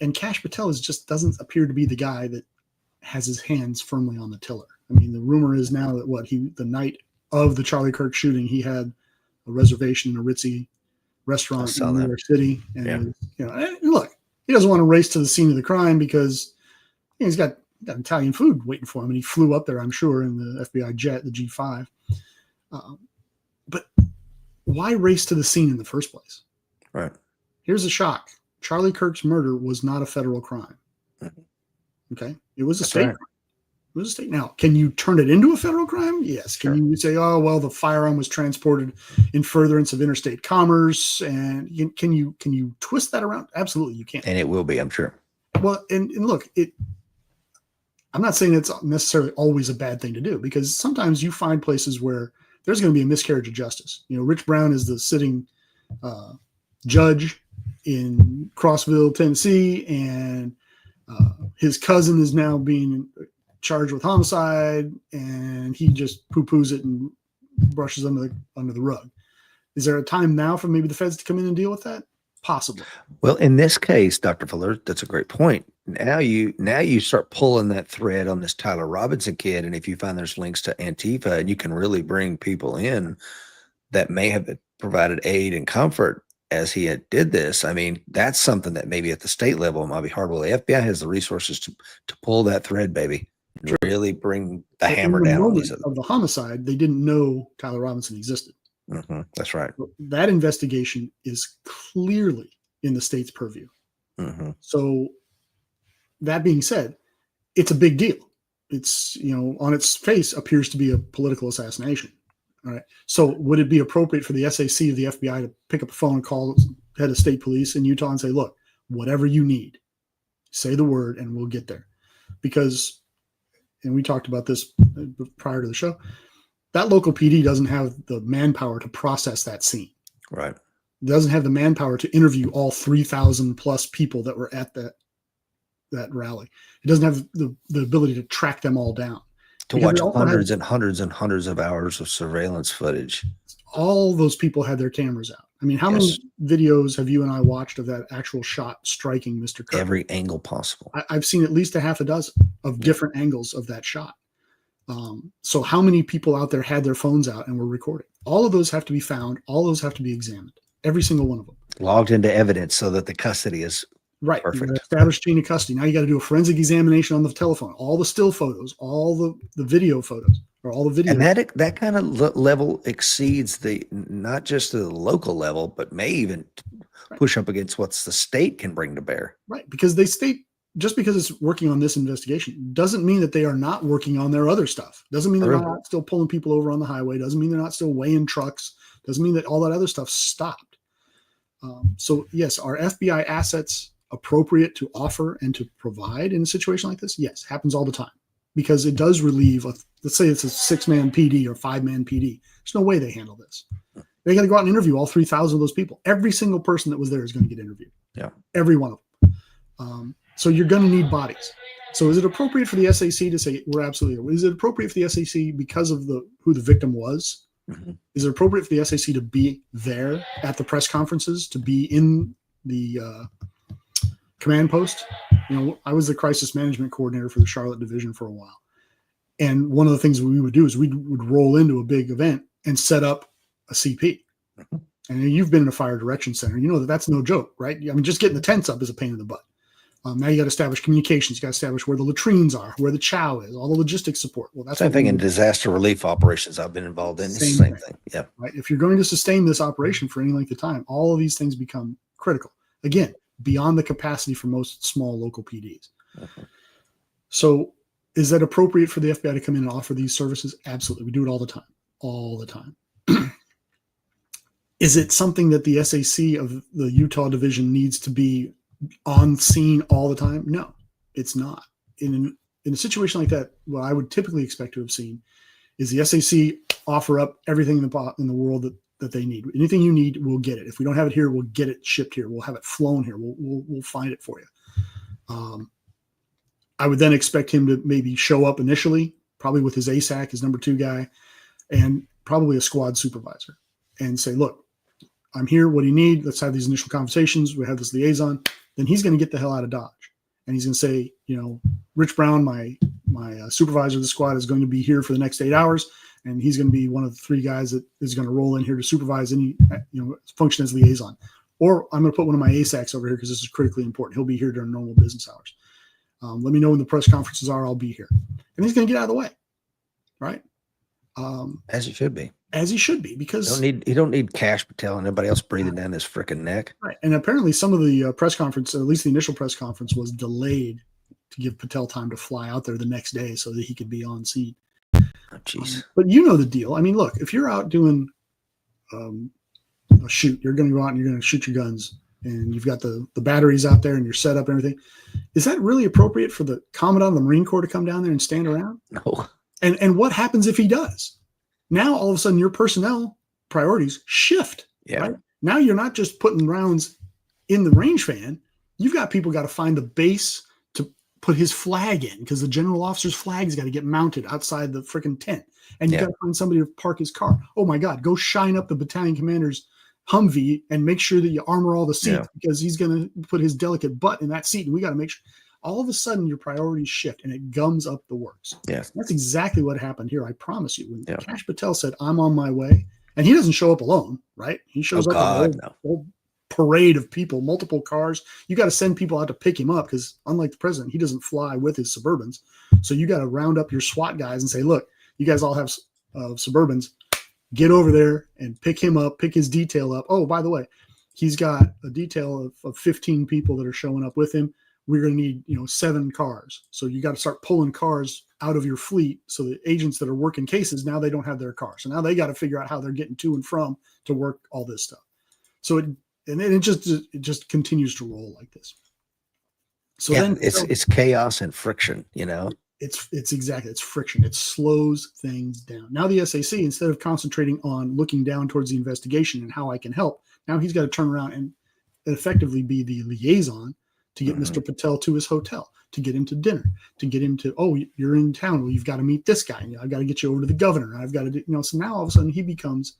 And Kash Patel just doesn't appear to be the guy that has his hands firmly on the tiller. I mean, the rumor is now that the night of the Charlie Kirk shooting, he had a reservation in a ritzy restaurant in New York City. And, and look, he doesn't want to race to the scene of the crime because he's got Italian food waiting for him. And he flew up there, I'm sure, in the FBI jet, the G5. But why race to the scene in the first place? Right. Here's a shock. Charlie Kirk's murder was not a federal crime. Okay. It was a state crime. It was a state. Now, can you turn it into a federal crime? Yes. Can you say, oh, well, the firearm was transported in furtherance of interstate commerce? And can you twist that around? Absolutely, you can. And it will be, I'm sure. Well, and look, I'm not saying it's necessarily always a bad thing to do, because sometimes you find places where there's going to be a miscarriage of justice. Rich Brown is the sitting judge in Crossville, Tennessee, and his cousin is now being charged with homicide, and he just poo-poos it and brushes under the rug. Is there a time now for maybe the feds to come in and deal with that? Possibly. Well, in this case, Dr. Fuller, that's a great point. Now you start pulling that thread on this Tyler Robinson kid, and if you find there's links to Antifa, and you can really bring people in that may have provided aid and comfort as he did this. I mean, that's something that maybe at the state level might be hard. Well, the FBI has the resources to pull that thread, baby, and really bring the hammer down on these. Of the homicide, they didn't know Tyler Robinson existed. Mm-hmm. That's right. That investigation is clearly in the state's purview. Mm-hmm. So that being said, it's a big deal. It's, on its face appears to be a political assassination. All right. So would it be appropriate for the SAC of the FBI to pick up the phone and call the head of state police in Utah and say, look, whatever you need, say the word and we'll get there? Because, and we talked about this prior to the show, that local PD doesn't have the manpower to process that scene. Right. It doesn't have the manpower to interview all 3,000 plus people that were at that rally. It doesn't have the ability to track them all down. To watch hundreds and hundreds and hundreds of hours of surveillance footage. All those people had their cameras out. I mean, how many videos have you and I watched of that actual shot striking Mr. Kirk? Every angle possible. I've seen at least a half a dozen of different angles of that shot. So how many people out there had their phones out and were recording? All of those have to be found. All those have to be examined. Every single one of them. Logged into evidence so that the custody is right. Perfect. Established chain of custody. Now you got to do a forensic examination on the telephone, all the still photos, all the video photos, or all the video. And that kind of level exceeds not just the local level, but may even push up against what the state can bring to bear. Right. Because just because it's working on this investigation doesn't mean that they are not working on their other stuff. Doesn't mean they're not still pulling people over on the highway. Doesn't mean they're not still weighing trucks. Doesn't mean that all that other stuff stopped. So yes, are FBI assets appropriate to offer and to provide in a situation like this? Yes, happens all the time, because it does relieve, let's say it's a 6-man PD or 5-man PD. There's no way they handle this. They got to go out and interview all 3,000 of those people. Every single person that was there is going to get interviewed. Yeah. Every one of them. So you're going to need bodies. So is it appropriate for the SAC to say we're absolutely? Is it appropriate for the SAC because of who the victim was? Mm-hmm. Is it appropriate for the SAC to be there at the press conferences, to be in the command post? I was the crisis management coordinator for the Charlotte division for a while. And one of the things we would do is we would roll into a big event and set up a CP. Mm-hmm. And you've been in a fire direction center. You know that's no joke, right? I mean, just getting the tents up is a pain in the butt. Now you got to establish communications. You got to establish where the latrines are, where the chow is, all the logistics support. Well, that's same thing in disaster relief operations I've been involved in. Same thing. Yeah. Right. If you're going to sustain this operation for any length of time, all of these things become critical. Again, beyond the capacity for most small local PDs. Mm-hmm. So is that appropriate for the FBI to come in and offer these services? Absolutely. We do it all the time. All the time. Is it something that the SAC of the Utah division needs to be on scene all the time? No, it's not. In a situation like that, what I would typically expect to have seen is the SAC offer up everything in the world that they need. Anything you need, we'll get it. If we don't have it here, we'll get it shipped here. We'll have it flown here. We'll find it for you. I would then expect him to maybe show up initially, probably with his ASAC, his number 2 guy, and probably a squad supervisor, and say, look, I'm here. What do you need? Let's have these initial conversations. We have this liaison. Then he's going to get the hell out of Dodge. And he's going to say, Rich Brown, my supervisor of the squad, is going to be here for the next 8 hours. And he's going to be one of the 3 guys that is going to roll in here to supervise any, function as liaison. Or I'm going to put one of my ASACs over here because this is critically important. He'll be here during normal business hours. Let me know when the press conferences are. I'll be here. And he's going to get out of the way. Right. As he should be. As he should be, because you don't need Cash Patel and everybody else breathing down his freaking neck. Right. And apparently some of the press conference, at least the initial press conference, was delayed to give Patel time to fly out there the next day so that he could be on scene. Oh, jeez. But you know the deal. I mean, look, if you're out doing a shoot, you're going to go out and you're going to shoot your guns, and you've got the batteries out there and you're set up and everything. Is that really appropriate for the Commandant of the Marine Corps to come down there and stand around? No. And what happens if he does? Now, all of a sudden, your personnel priorities shift. Yeah. Right? Now you're not just putting rounds in the range fan. You've got people got to find the base to put his flag in, because the general officer's flag's got to get mounted outside the freaking tent. And you got to find somebody to park his car. Oh, my God. Go shine up the battalion commander's Humvee and make sure that you armor all the seats, because he's going to put his delicate butt in that seat. And we got to make sure. All of a sudden, your priorities shift, and it gums up the works. Yes. That's exactly what happened here. I promise you. When Cash Patel said, I'm on my way, and he doesn't show up alone, right? He shows up with a whole parade of people, multiple cars. You got to send people out to pick him up, because unlike the president, he doesn't fly with his Suburbans. So you got to round up your SWAT guys and say, look, you guys all have Suburbans. Get over there and pick him up, pick his detail up. Oh, by the way, he's got a detail of 15 people that are showing up with him. We're going to need, 7 cars. So you got to start pulling cars out of your fleet. So the agents that are working cases, now they don't have their car. So now they got to figure out how they're getting to and from to work all this stuff. So it just continues to roll like this. So then it's chaos and friction, It's exactly, it's friction. It slows things down. Now the SAC, instead of concentrating on looking down towards the investigation and how I can help, now he's got to turn around and effectively be the liaison to get Mr. Patel to his hotel, to get him to dinner, to get him to, oh, you're in town. Well, you've got to meet this guy. I've got to get you over to the governor. I've got to do, so now all of a sudden he becomes,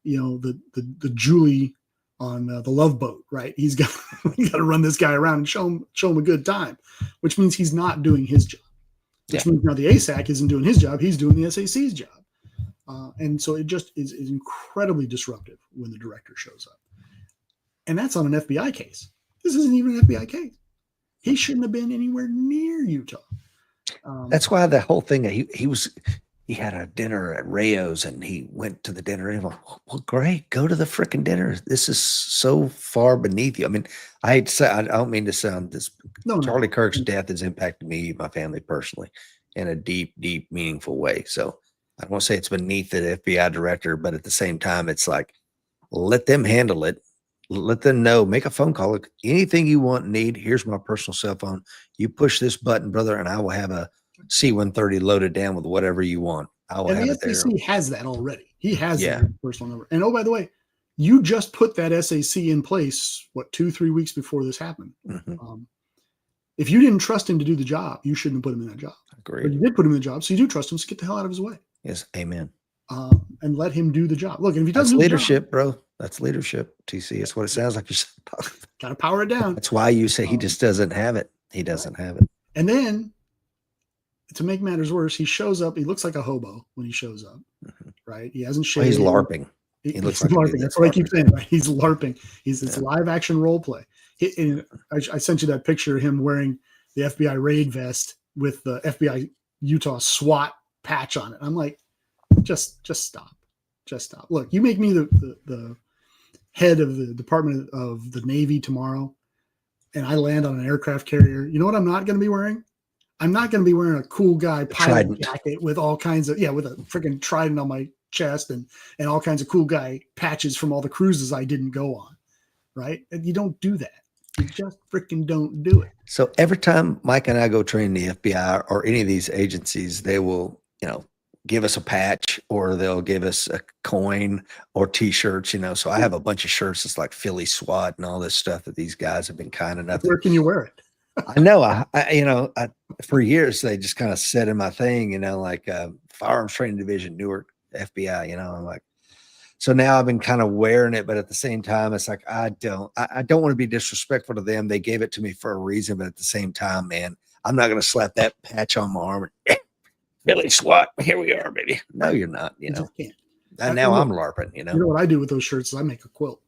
the Julie on the Love Boat, right? He's got to run this guy around and show him a good time, which means he's not doing his job. Which means now the ASAC isn't doing his job. He's doing the SAC's job. And so it just is incredibly disruptive when the director shows up. And that's on an FBI case. This isn't even an FBI case. He shouldn't have been anywhere near Utah. That's why the whole thing, he had a dinner at Rayo's and he went to the dinner and I'm like, well, great, go to the freaking dinner. This is so far beneath you. I mean, I don't mean to sound this. No, Charlie Kirk's death has impacted me, my family personally, in a deep, deep, meaningful way. So I won't say it's beneath the FBI director, but at the same time, it's like, let them handle it. Let them know, make a phone call. Look, anything you want, need, here's my personal cell phone. You push this button, brother, and I will have a C-130 loaded down with whatever you want. I will have it there. The SEC has that already. He has Yeah. the personal number. And oh, by the way, you just put that SAC in place, 2-3 weeks before this happened. If you didn't trust him to do the job, you shouldn't have put him in that job. But Agreed. you did put him in the job, so you do trust him. So get the hell out of his way. Yes. Amen. And let him do the job. Look, and if he That's doesn't do leadership, bro. That's leadership. TC. That's what it sounds like. got to power it down. That's why you say he just doesn't have it. He doesn't have it. And then, to make matters worse, he shows up. He looks like a hobo when he shows up, right? He hasn't shaved. Well, he's LARPing. He looks like LARPing. That's what I keep saying. Right? He's LARPing. It's live action role play. I sent you that picture of him wearing the FBI raid vest with the FBI Utah SWAT patch on it. I'm like, just stop. Just stop. Look, you make me the head of the Department of the Navy tomorrow, and I land on an aircraft carrier. You know what I'm not going to be wearing? I'm not going to be wearing a cool guy pilot jacket with all kinds of, with a freaking trident on my chest and all kinds of cool guy patches from all the cruises I didn't go on. Right. And you don't do that. You just freaking don't do it. So every time Mike and I go train the FBI or any of these agencies, they will, give us a patch or they'll give us a coin or t-shirts, so I have a bunch of shirts. It's like Philly SWAT and all this stuff that these guys have been kind enough. Where can you wear it? I know. I for years they just kind of said in my thing, like Firearms Training Division, Newark, FBI. I'm like, so now I've been kind of wearing it, but at the same time, it's like I don't want to be disrespectful to them. They gave it to me for a reason, but at the same time, man, I'm not going to slap that patch on my arm. And, Billy SWAT, here we are, baby. No, you're not. You just can't. And now I'm LARPing. You know what I do with those shirts is I make a quilt.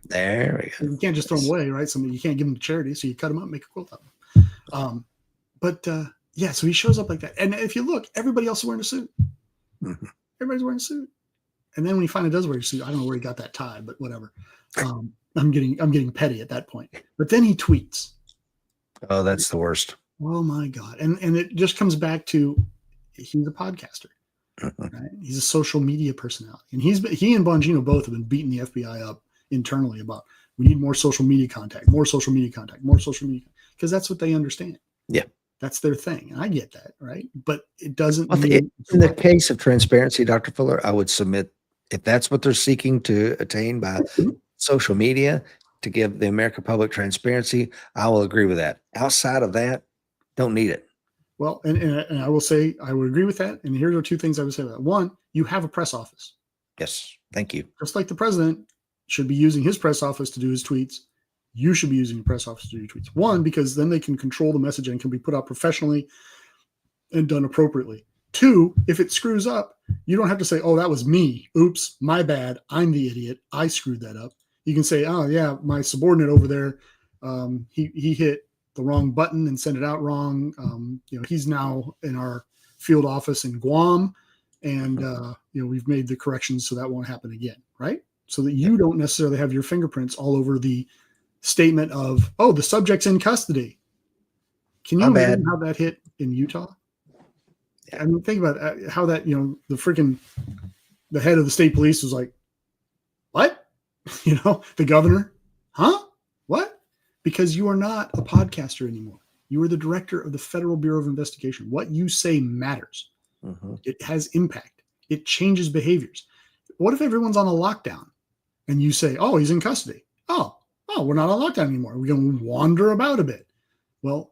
There we go. You can't just throw them away, right? You can't give them to charity, so you cut them up, make a quilt out of them. So he shows up like that. And if you look, everybody else is wearing a suit. Mm-hmm. Everybody's wearing a suit. And then when he finally does wear a suit, I don't know where he got that tie, but whatever. I'm getting petty at that point. But then he tweets. Oh, that's the worst. Oh my God. And it just comes back to he's a podcaster. Right? He's a social media personality. And he and Bongino both have been beating the FBI up internally about we need more social media contact, because that's what they understand. Yeah. That's their thing. And I get that, right? But it doesn't mean in the case of transparency, Dr. Fuller, I would submit if that's what they're seeking to attain by social media to give the American public transparency, I will agree with that. Outside of that, don't need it. Well, and I will say I would agree with that. And here are two things I would say about that. One, you have a press office. Yes. Thank you. Just like the president should be using his press office to do his tweets, you should be using your press office to do your tweets. One, because then they can control the message and can be put out professionally and done appropriately. Two, if it screws up, you don't have to say, oh, that was me. Oops, my bad. I'm the idiot. I screwed that up. You can say, oh, yeah, my subordinate over there, he hit the wrong button and sent it out wrong. He's now in our field office in Guam, and we've made the corrections so that won't happen again, right? So that you don't necessarily have your fingerprints all over the statement of, oh, the subject's in custody. Can you imagine how that hit in Utah? I mean, think about how that, the head of the state police was like, what? The governor, huh? What? Because you are not a podcaster anymore. You are the director of the Federal Bureau of Investigation. What you say matters. Mm-hmm. It has impact. It changes behaviors. What if everyone's on a lockdown and you say, oh, he's in custody? Oh, we're not on lockdown anymore. We're going to wander about a bit. Well,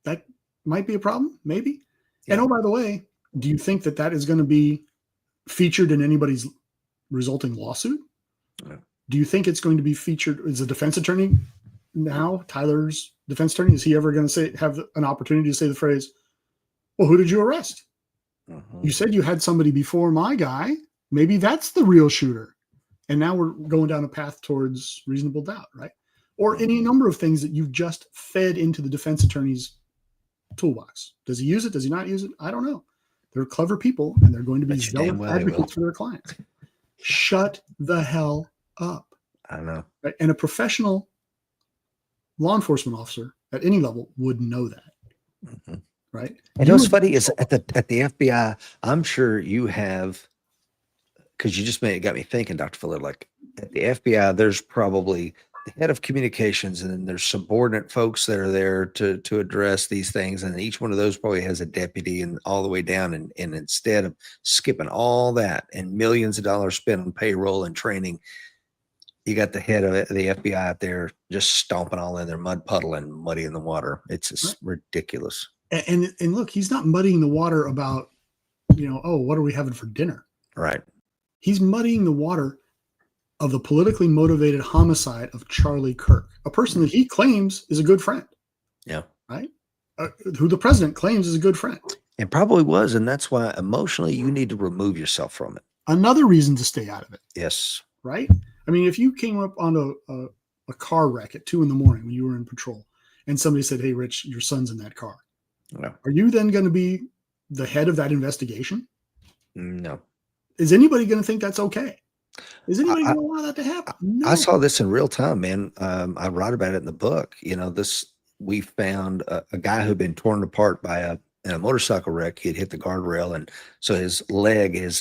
that might be a problem, maybe. Yeah. And oh, by the way, do you think that is going to be featured in anybody's resulting lawsuit? No. Do you think it's going to be featured? Is a defense attorney now, Tyler's defense attorney, is he ever going to have an opportunity to say the phrase, well, who did you arrest? Mm-hmm. You said you had somebody before my guy. Maybe that's the real shooter. And now we're going down a path towards reasonable doubt, right? Or any number of things that you've just fed into the defense attorney's toolbox. Does he use it? Does he not use it? I don't know. They're clever people, and they're going to be zealous advocates for their clients. Shut the hell up. I know. Right? And a professional law enforcement officer at any level would know that. Mm-hmm. Right? And what's funny is at the FBI, I'm sure you have, because you just got me thinking, Dr. Fuller, like at the FBI, there's probably the head of communications, and then there's subordinate folks that are there to address these things. And each one of those probably has a deputy and all the way down. And instead of skipping all that and millions of dollars spent on payroll and training, you got the head of the FBI out there just stomping all in their mud puddle and muddying the water. It's just ridiculous. And look, he's not muddying the water about, oh, what are we having for dinner? Right. He's muddying the water of the politically motivated homicide of Charlie Kirk, a person that he claims is a good friend. Yeah. Right. Who the president claims is a good friend. And probably was. And that's why emotionally you need to remove yourself from it. Another reason to stay out of it. Yes. Right. I mean, if you came up on a car wreck at 2 a.m. when you were in patrol and somebody said, "Hey, Rich, your son's in that car." No. Are you then going to be the head of that investigation? No. Is anybody going to think that's okay? Is anybody going to allow that to happen? No. I saw this in real time, man. I write about it in the book. We found a guy who'd been torn apart by in a motorcycle wreck. He had hit the guardrail, and so his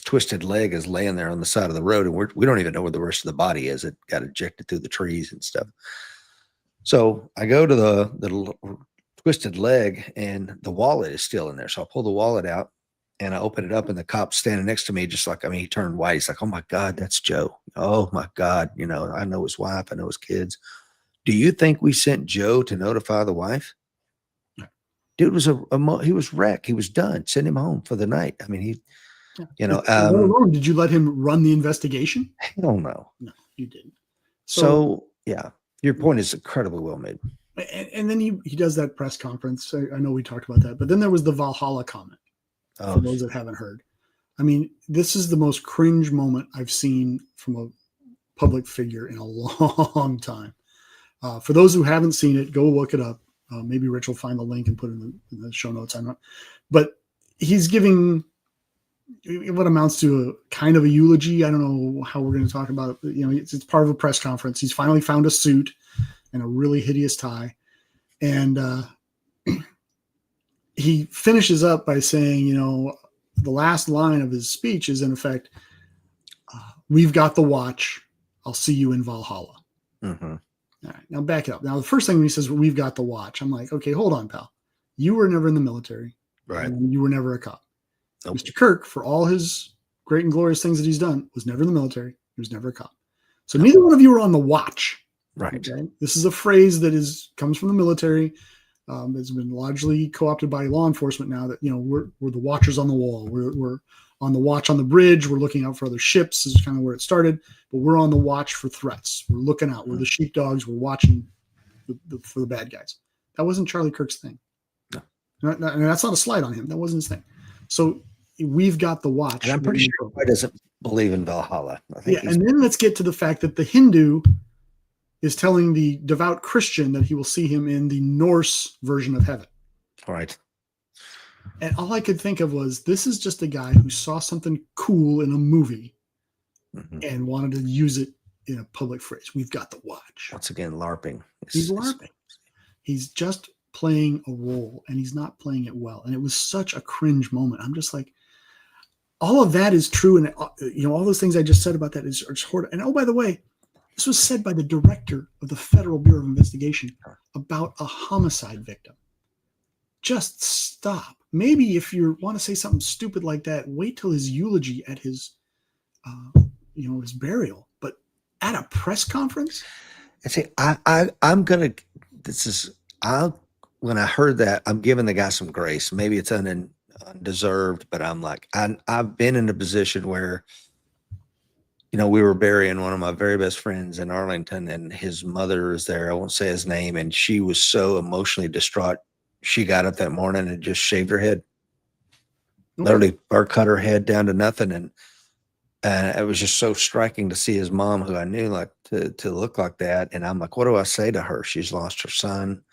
twisted leg is laying there on the side of the road, and we don't even know where the rest of the body is. It got ejected through the trees and stuff. So I go to the twisted leg, and the wallet is still in there. So I pull the wallet out and I open it up, and the cop's standing next to me, just like, he turned white. He's like, "Oh my God, that's Joe. Oh my God. I know his wife. I know his kids. Do you think we sent Joe to notify the wife?" Dude was he was wrecked. He was done. Send him home for the night. Did you let him run the investigation? Hell no. No, you didn't. So yeah, your point is incredibly well made. And then he does that press conference. I know we talked about that, but then there was the Valhalla comment. For those that haven't heard, this is the most cringe moment I've seen from a public figure in a long time. For those who haven't seen it, go look it up. Maybe Rich will find the link and put it in the show notes. But he's giving what amounts to a kind of a eulogy. I don't know how we're going to talk about it. It's part of a press conference. He's finally found a suit and a really hideous tie. And he finishes up by saying, the last line of his speech is, in effect, "We've got the watch. I'll see you in Valhalla." Mm-hmm. All right, now back it up. Now, the first thing when he says, "We've got the watch," I'm like, okay, hold on, pal. You were never in the military. Right. And you were never a cop. Nope. Mr. Kirk, for all his great and glorious things that he's done, was never in the military. He was never a cop. So neither one of you were on the watch. Right. Okay? This is a phrase that comes from the military. It's been largely co-opted by law enforcement now that, we're the watchers on the wall. We're on the watch on the bridge. We're looking out for other ships. This is kind of where it started, but we're on the watch for threats. We're looking out. We're the sheepdogs. We're watching for the bad guys. That wasn't Charlie Kirk's thing. No. And that's not a slight on him. That wasn't his thing. So we've got the watch. And I'm pretty sure he doesn't believe in Valhalla. And then let's get to the fact that the Hindu is telling the devout Christian that he will see him in the Norse version of heaven. All right. And all I could think of was, this is just a guy who saw something cool in a movie and wanted to use it in a public phrase. We've got the watch. Once again, LARPing. He's LARPing. He's just playing a role, and he's not playing it well. And it was such a cringe moment. I'm just like, all of that is true. And, all those things I just said about that is horrible. And, oh, by the way, this was said by the director of the Federal Bureau of Investigation about a homicide victim. Just stop. Maybe if you want to say something stupid like that, wait till his eulogy at his, his burial. But at a press conference? I say, when I heard that, I'm giving the guy some grace. Maybe it's undeserved, but I'm like, I've been in a position where, we were burying one of my very best friends in Arlington, and his mother is there. I won't say his name. And she was so emotionally distraught. She got up that morning and just shaved her head, literally, or cut her head down to nothing. And it was just so striking to see his mom, who I knew, like to look like that. And I'm like, what do I say to her? She's lost her son.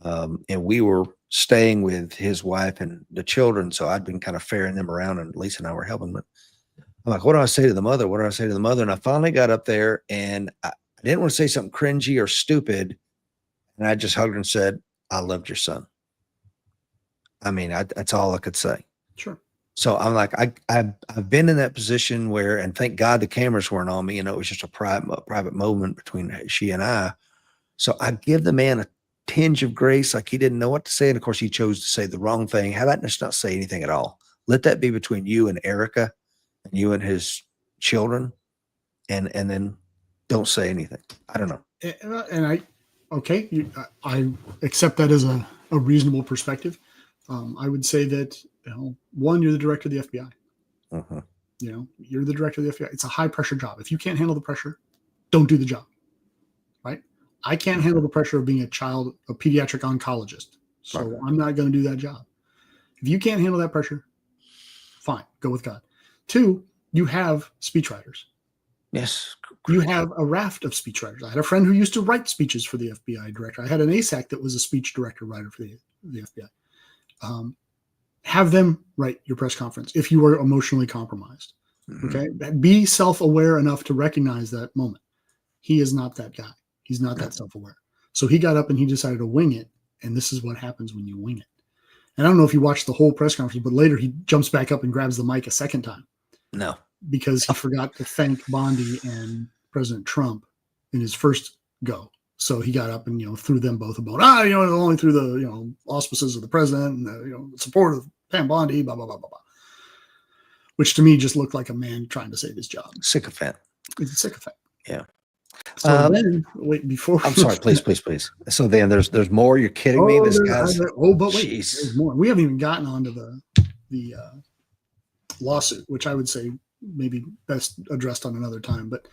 And we were staying with his wife and the children. So I'd been kind of ferrying them around, and Lisa and I were helping them. I'm like, what do I say to the mother? What do I say to the mother? And I finally got up there, and I didn't want to say something cringy or stupid. And I just hugged her and said, "I loved your son." That's all I could say. Sure. So I'm like, I've been in that position where, and thank God the cameras weren't on me. It was just a private moment between she and I, So I give the man a tinge of grace, like he didn't know what to say. And of course, he chose to say the wrong thing. How about just not say anything at all? Let that be between you and Erica and you and his children. And then don't say anything. I don't know. And I accept that as a reasonable perspective. I would say that, one, you're the director of the FBI. Uh-huh. You're the director of the FBI. It's a high pressure job. If you can't handle the pressure, don't do the job. Right? I can't handle the pressure of being a pediatric oncologist. So Right. I'm not going to do that job. If you can't handle that pressure, fine, go with God. 2, you have speechwriters. Yes. You have a raft of speechwriters. I had a friend who used to write speeches for the FBI director. I had an ASAC that was a speech director writer for the FBI. Have them write your press conference if you are emotionally compromised. Mhm. Okay. Be self-aware enough to recognize that moment. He is not that guy. He's not that self-aware. So he got up and he decided to wing it. And this is what happens when you wing it. And I don't know if you watched the whole press conference, but later he jumps back up and grabs the mic a second time. No. Because he forgot to thank Bondi and President Trump in his first go. So he got up and, threw them both a bone. Only through the, auspices of the president and the support of Pam Bondi, blah, blah, blah, blah, blah. Which to me just looked like a man trying to save his job. Sycophant. It's a sycophant. Yeah. So then, wait, before. I'm sorry, please. So then there's more. You're kidding me. This guy's. But wait, Jeez. there's more. We haven't even gotten onto the lawsuit, which I would say maybe best addressed on another time. But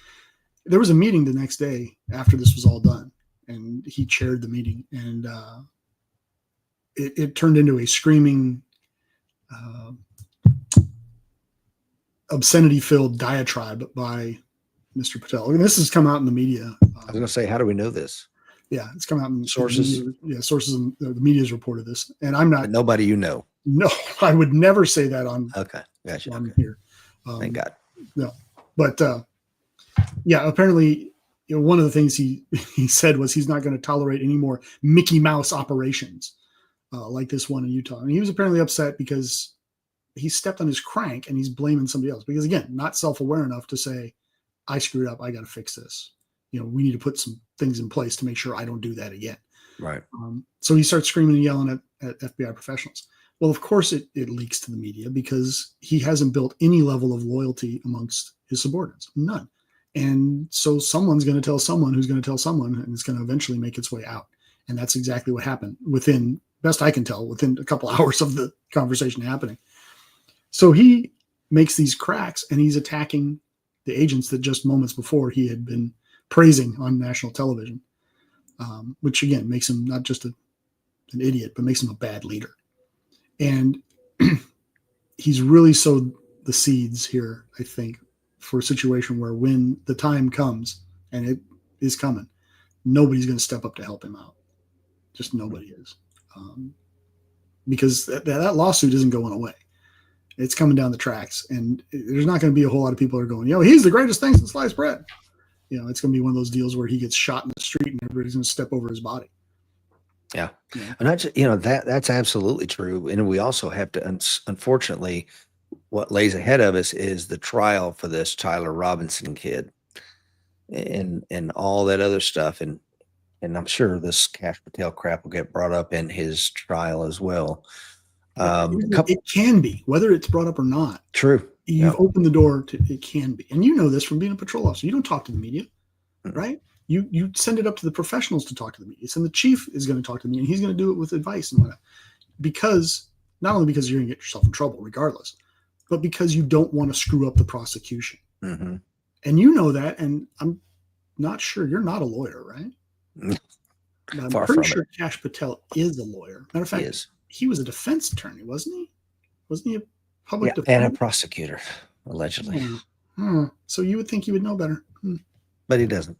there was a meeting the next day after this was all done, and he chaired the meeting, and it turned into a screaming, obscenity-filled diatribe by Mr. Patel. And this has come out in the media. I was going to say, how do we know this? Yeah, it's come out in Sources. Sources. The media's reported this, and I'm not. But nobody you know. No, I would never say that on. Okay, gotcha. On here. Thank God. No, but apparently, one of the things he said was he's not going to tolerate any more Mickey Mouse operations like this one in Utah. And he was apparently upset because he stepped on his crank and he's blaming somebody else. Because again, not self-aware enough to say, I screwed up. I got to fix this. We need to put some things in place to make sure I don't do that again. Right. So he starts screaming and yelling at FBI professionals. Well, of course it leaks to the media because he hasn't built any level of loyalty amongst his subordinates. None. And so someone's going to tell someone who's going to tell someone, and it's going to eventually make its way out. And that's exactly what happened within, best I can tell, within a couple hours of the conversation happening. So he makes these cracks and he's attacking the agents that just moments before he had been praising on national television, which again makes him not just an idiot, but makes him a bad leader. And he's really sowed the seeds here, I think, for a situation where when the time comes, and it is coming, nobody's going to step up to help him out. Just nobody is. Because that lawsuit isn't going away. It's coming down the tracks. And there's not going to be a whole lot of people that are going, he's the greatest thing since sliced bread. It's going to be one of those deals where he gets shot in the street and everybody's going to step over his body. Yeah. And that's absolutely true. And we also have to, unfortunately, what lays ahead of us is the trial for this Tyler Robinson kid and all that other stuff. And I'm sure this Cash Patel crap will get brought up in his trial as well. It can be, whether it's brought up or not. True. You've opened the door to it can be. And you know this from being a patrol officer. You don't talk to the media, right? You send it up to the professionals to talk to the media. And the chief is going to talk to me, and he's going to do it with advice and whatnot. Because not only because you're going to get yourself in trouble regardless, but because you don't want to screw up the prosecution. Mm-hmm. And you know that, and I'm not sure you're not a lawyer, right? I'm pretty sure Cash Patel is a lawyer. Matter of fact, he was a defense attorney, wasn't he? Wasn't he a public defender? And a prosecutor, allegedly. So you would think he would know better. But he doesn't.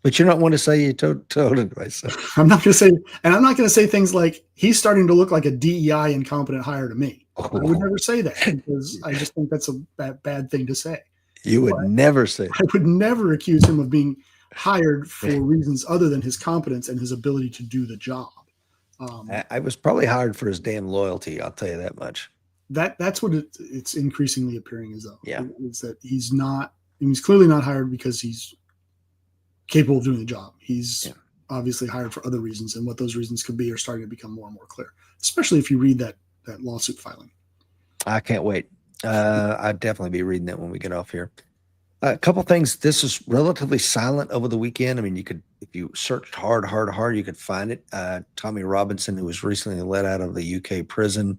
But you're not one to say you told advice. I'm not going to say, and I'm not going to say things like he's starting to look like a DEI incompetent hire to me. I would never say that because I just think that's a bad thing to say. You would never say that. I would never accuse him of being hired for reasons other than his competence and his ability to do the job. I was probably hired for his damn loyalty. I'll tell you that much. That's what it's increasingly appearing as though. Yeah. Is that he's clearly not hired because he's capable of doing the job. He's obviously hired for other reasons, and what those reasons could be are starting to become more and more clear, especially if you read that lawsuit filing. I can't wait. I'd definitely be reading that when we get off here. A couple things. This is relatively silent over the weekend. I mean, you could, if you searched hard, you could find it. Tommy Robinson, who was recently let out of the UK prison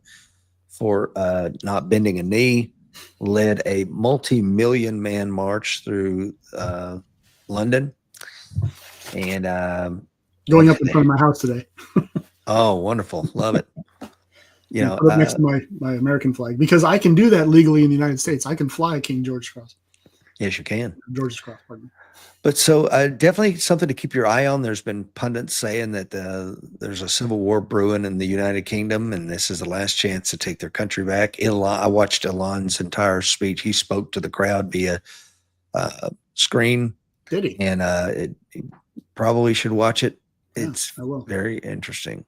for not bending a knee, led a multi-million man march through London. And going up in front of my house today. Oh, wonderful. Love it. You know, put it next to my American flag, because I can do that legally in the United States. I can fly King George's Cross. Yes, you can. George's Cross, pardon me. But so definitely something to keep your eye on. There's been pundits saying that there's a civil war brewing in the United Kingdom, and this is the last chance to take their country back. I watched Elon's entire speech. He spoke to the crowd via screen. Did he? And you probably should watch it. Yeah, It's I will. very interesting.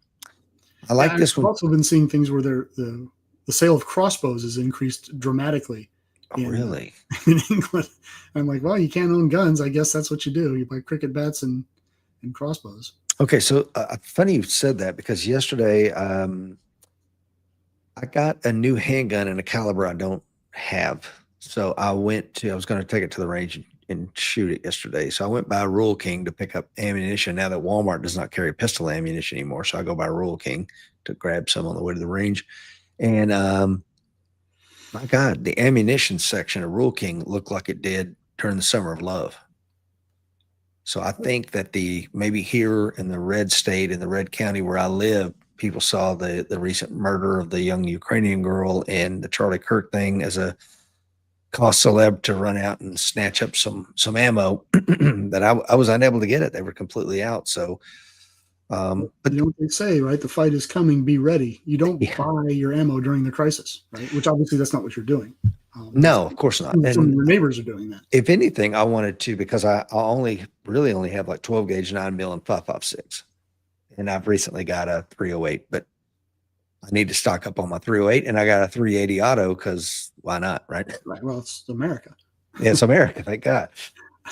I like this I've one. also been seeing things where the sale of crossbows has increased dramatically. Really? In England. I'm like, well, you can't own guns. I guess that's what you do. You buy cricket bats and crossbows. Okay, so funny you said that, because yesterday I got a new handgun and a caliber I don't have. So I was going to take it to the range and shoot it yesterday. So I went by Rural King to pick up ammunition, now that Walmart does not carry pistol ammunition anymore. So I go by Rural King to grab some on the way to the range. And my God, the ammunition section of Rural King looked like it did during the Summer of Love. So I think that maybe here in the red state, in the red county where I live, people saw the recent murder of the young Ukrainian girl and the Charlie Kirk thing as a cause celeb to run out and snatch up some ammo that I was unable to get it. They were completely out. So, but you know what they say, right? The fight is coming. Be ready. You don't buy your ammo during the crisis, right? Which obviously that's not what you're doing. No, of course not. Some And of your neighbors are doing that. if anything, I wanted to, because I really only have like 12 gauge 9mm and 5.56, and I've recently got a 308, but I need to stock up on my 308, and I got a 380 auto because why not, right? Right. Well, it's America. Yeah, it's America, thank God.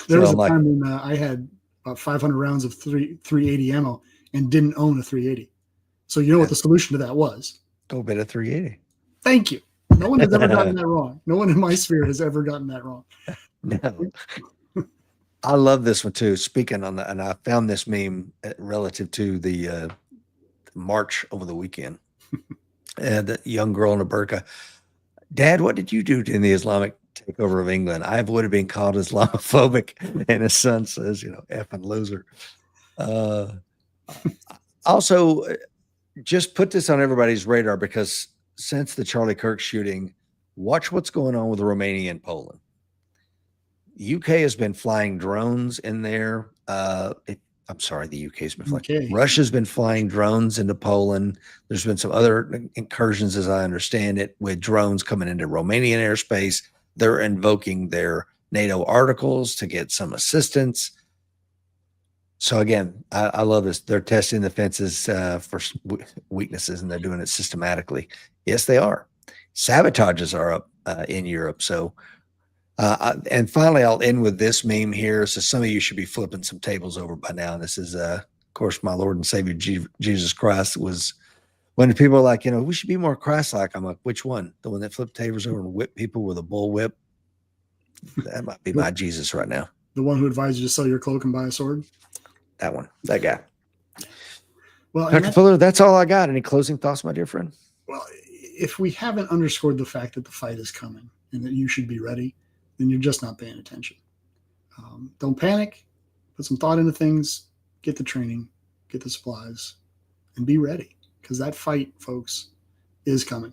There was So a time when I had about 500 rounds of 380 ammo and didn't own a 380. So you know what the solution to that was? Go bid a 380. Thank you. No one has ever gotten that wrong. No one in my sphere has ever gotten that wrong. No. I love this one too. Speaking on that, and I found this meme relative to the march over the weekend. And the young girl in a burqa. Dad, what did you do in the Islamic takeover of England? I avoided being called Islamophobic. And his son says, effing loser. Also, just put this on everybody's radar, because since the Charlie Kirk shooting, watch what's going on with Romania and Poland. UK has been flying drones in there. I'm sorry, the UK has been flying. Okay. Russia's been flying drones into Poland. There's been some other incursions, as I understand it, with drones coming into Romanian airspace. They're invoking their NATO articles to get some assistance. So again, I love this. They're testing the fences for weaknesses, and they're doing it systematically. Yes, they are. Sabotages are up in Europe. So, and finally, I'll end with this meme here. So some of you should be flipping some tables over by now. This is, of course, my Lord and Savior, Jesus Christ. Was when people are like, we should be more Christ-like. I'm like, which one? The one that flipped tables over and whipped people with a bull whip? That might be my Jesus right now. The one who advised you to sell your cloak and buy a sword? That one, that guy. Well, Dr. Fuller, that's all I got. Any closing thoughts, my dear friend? Well, if we haven't underscored the fact that the fight is coming and that you should be ready, then you're just not paying attention. Don't panic. Put some thought into things. Get the training. Get the supplies. And be ready. Because that fight, folks, is coming.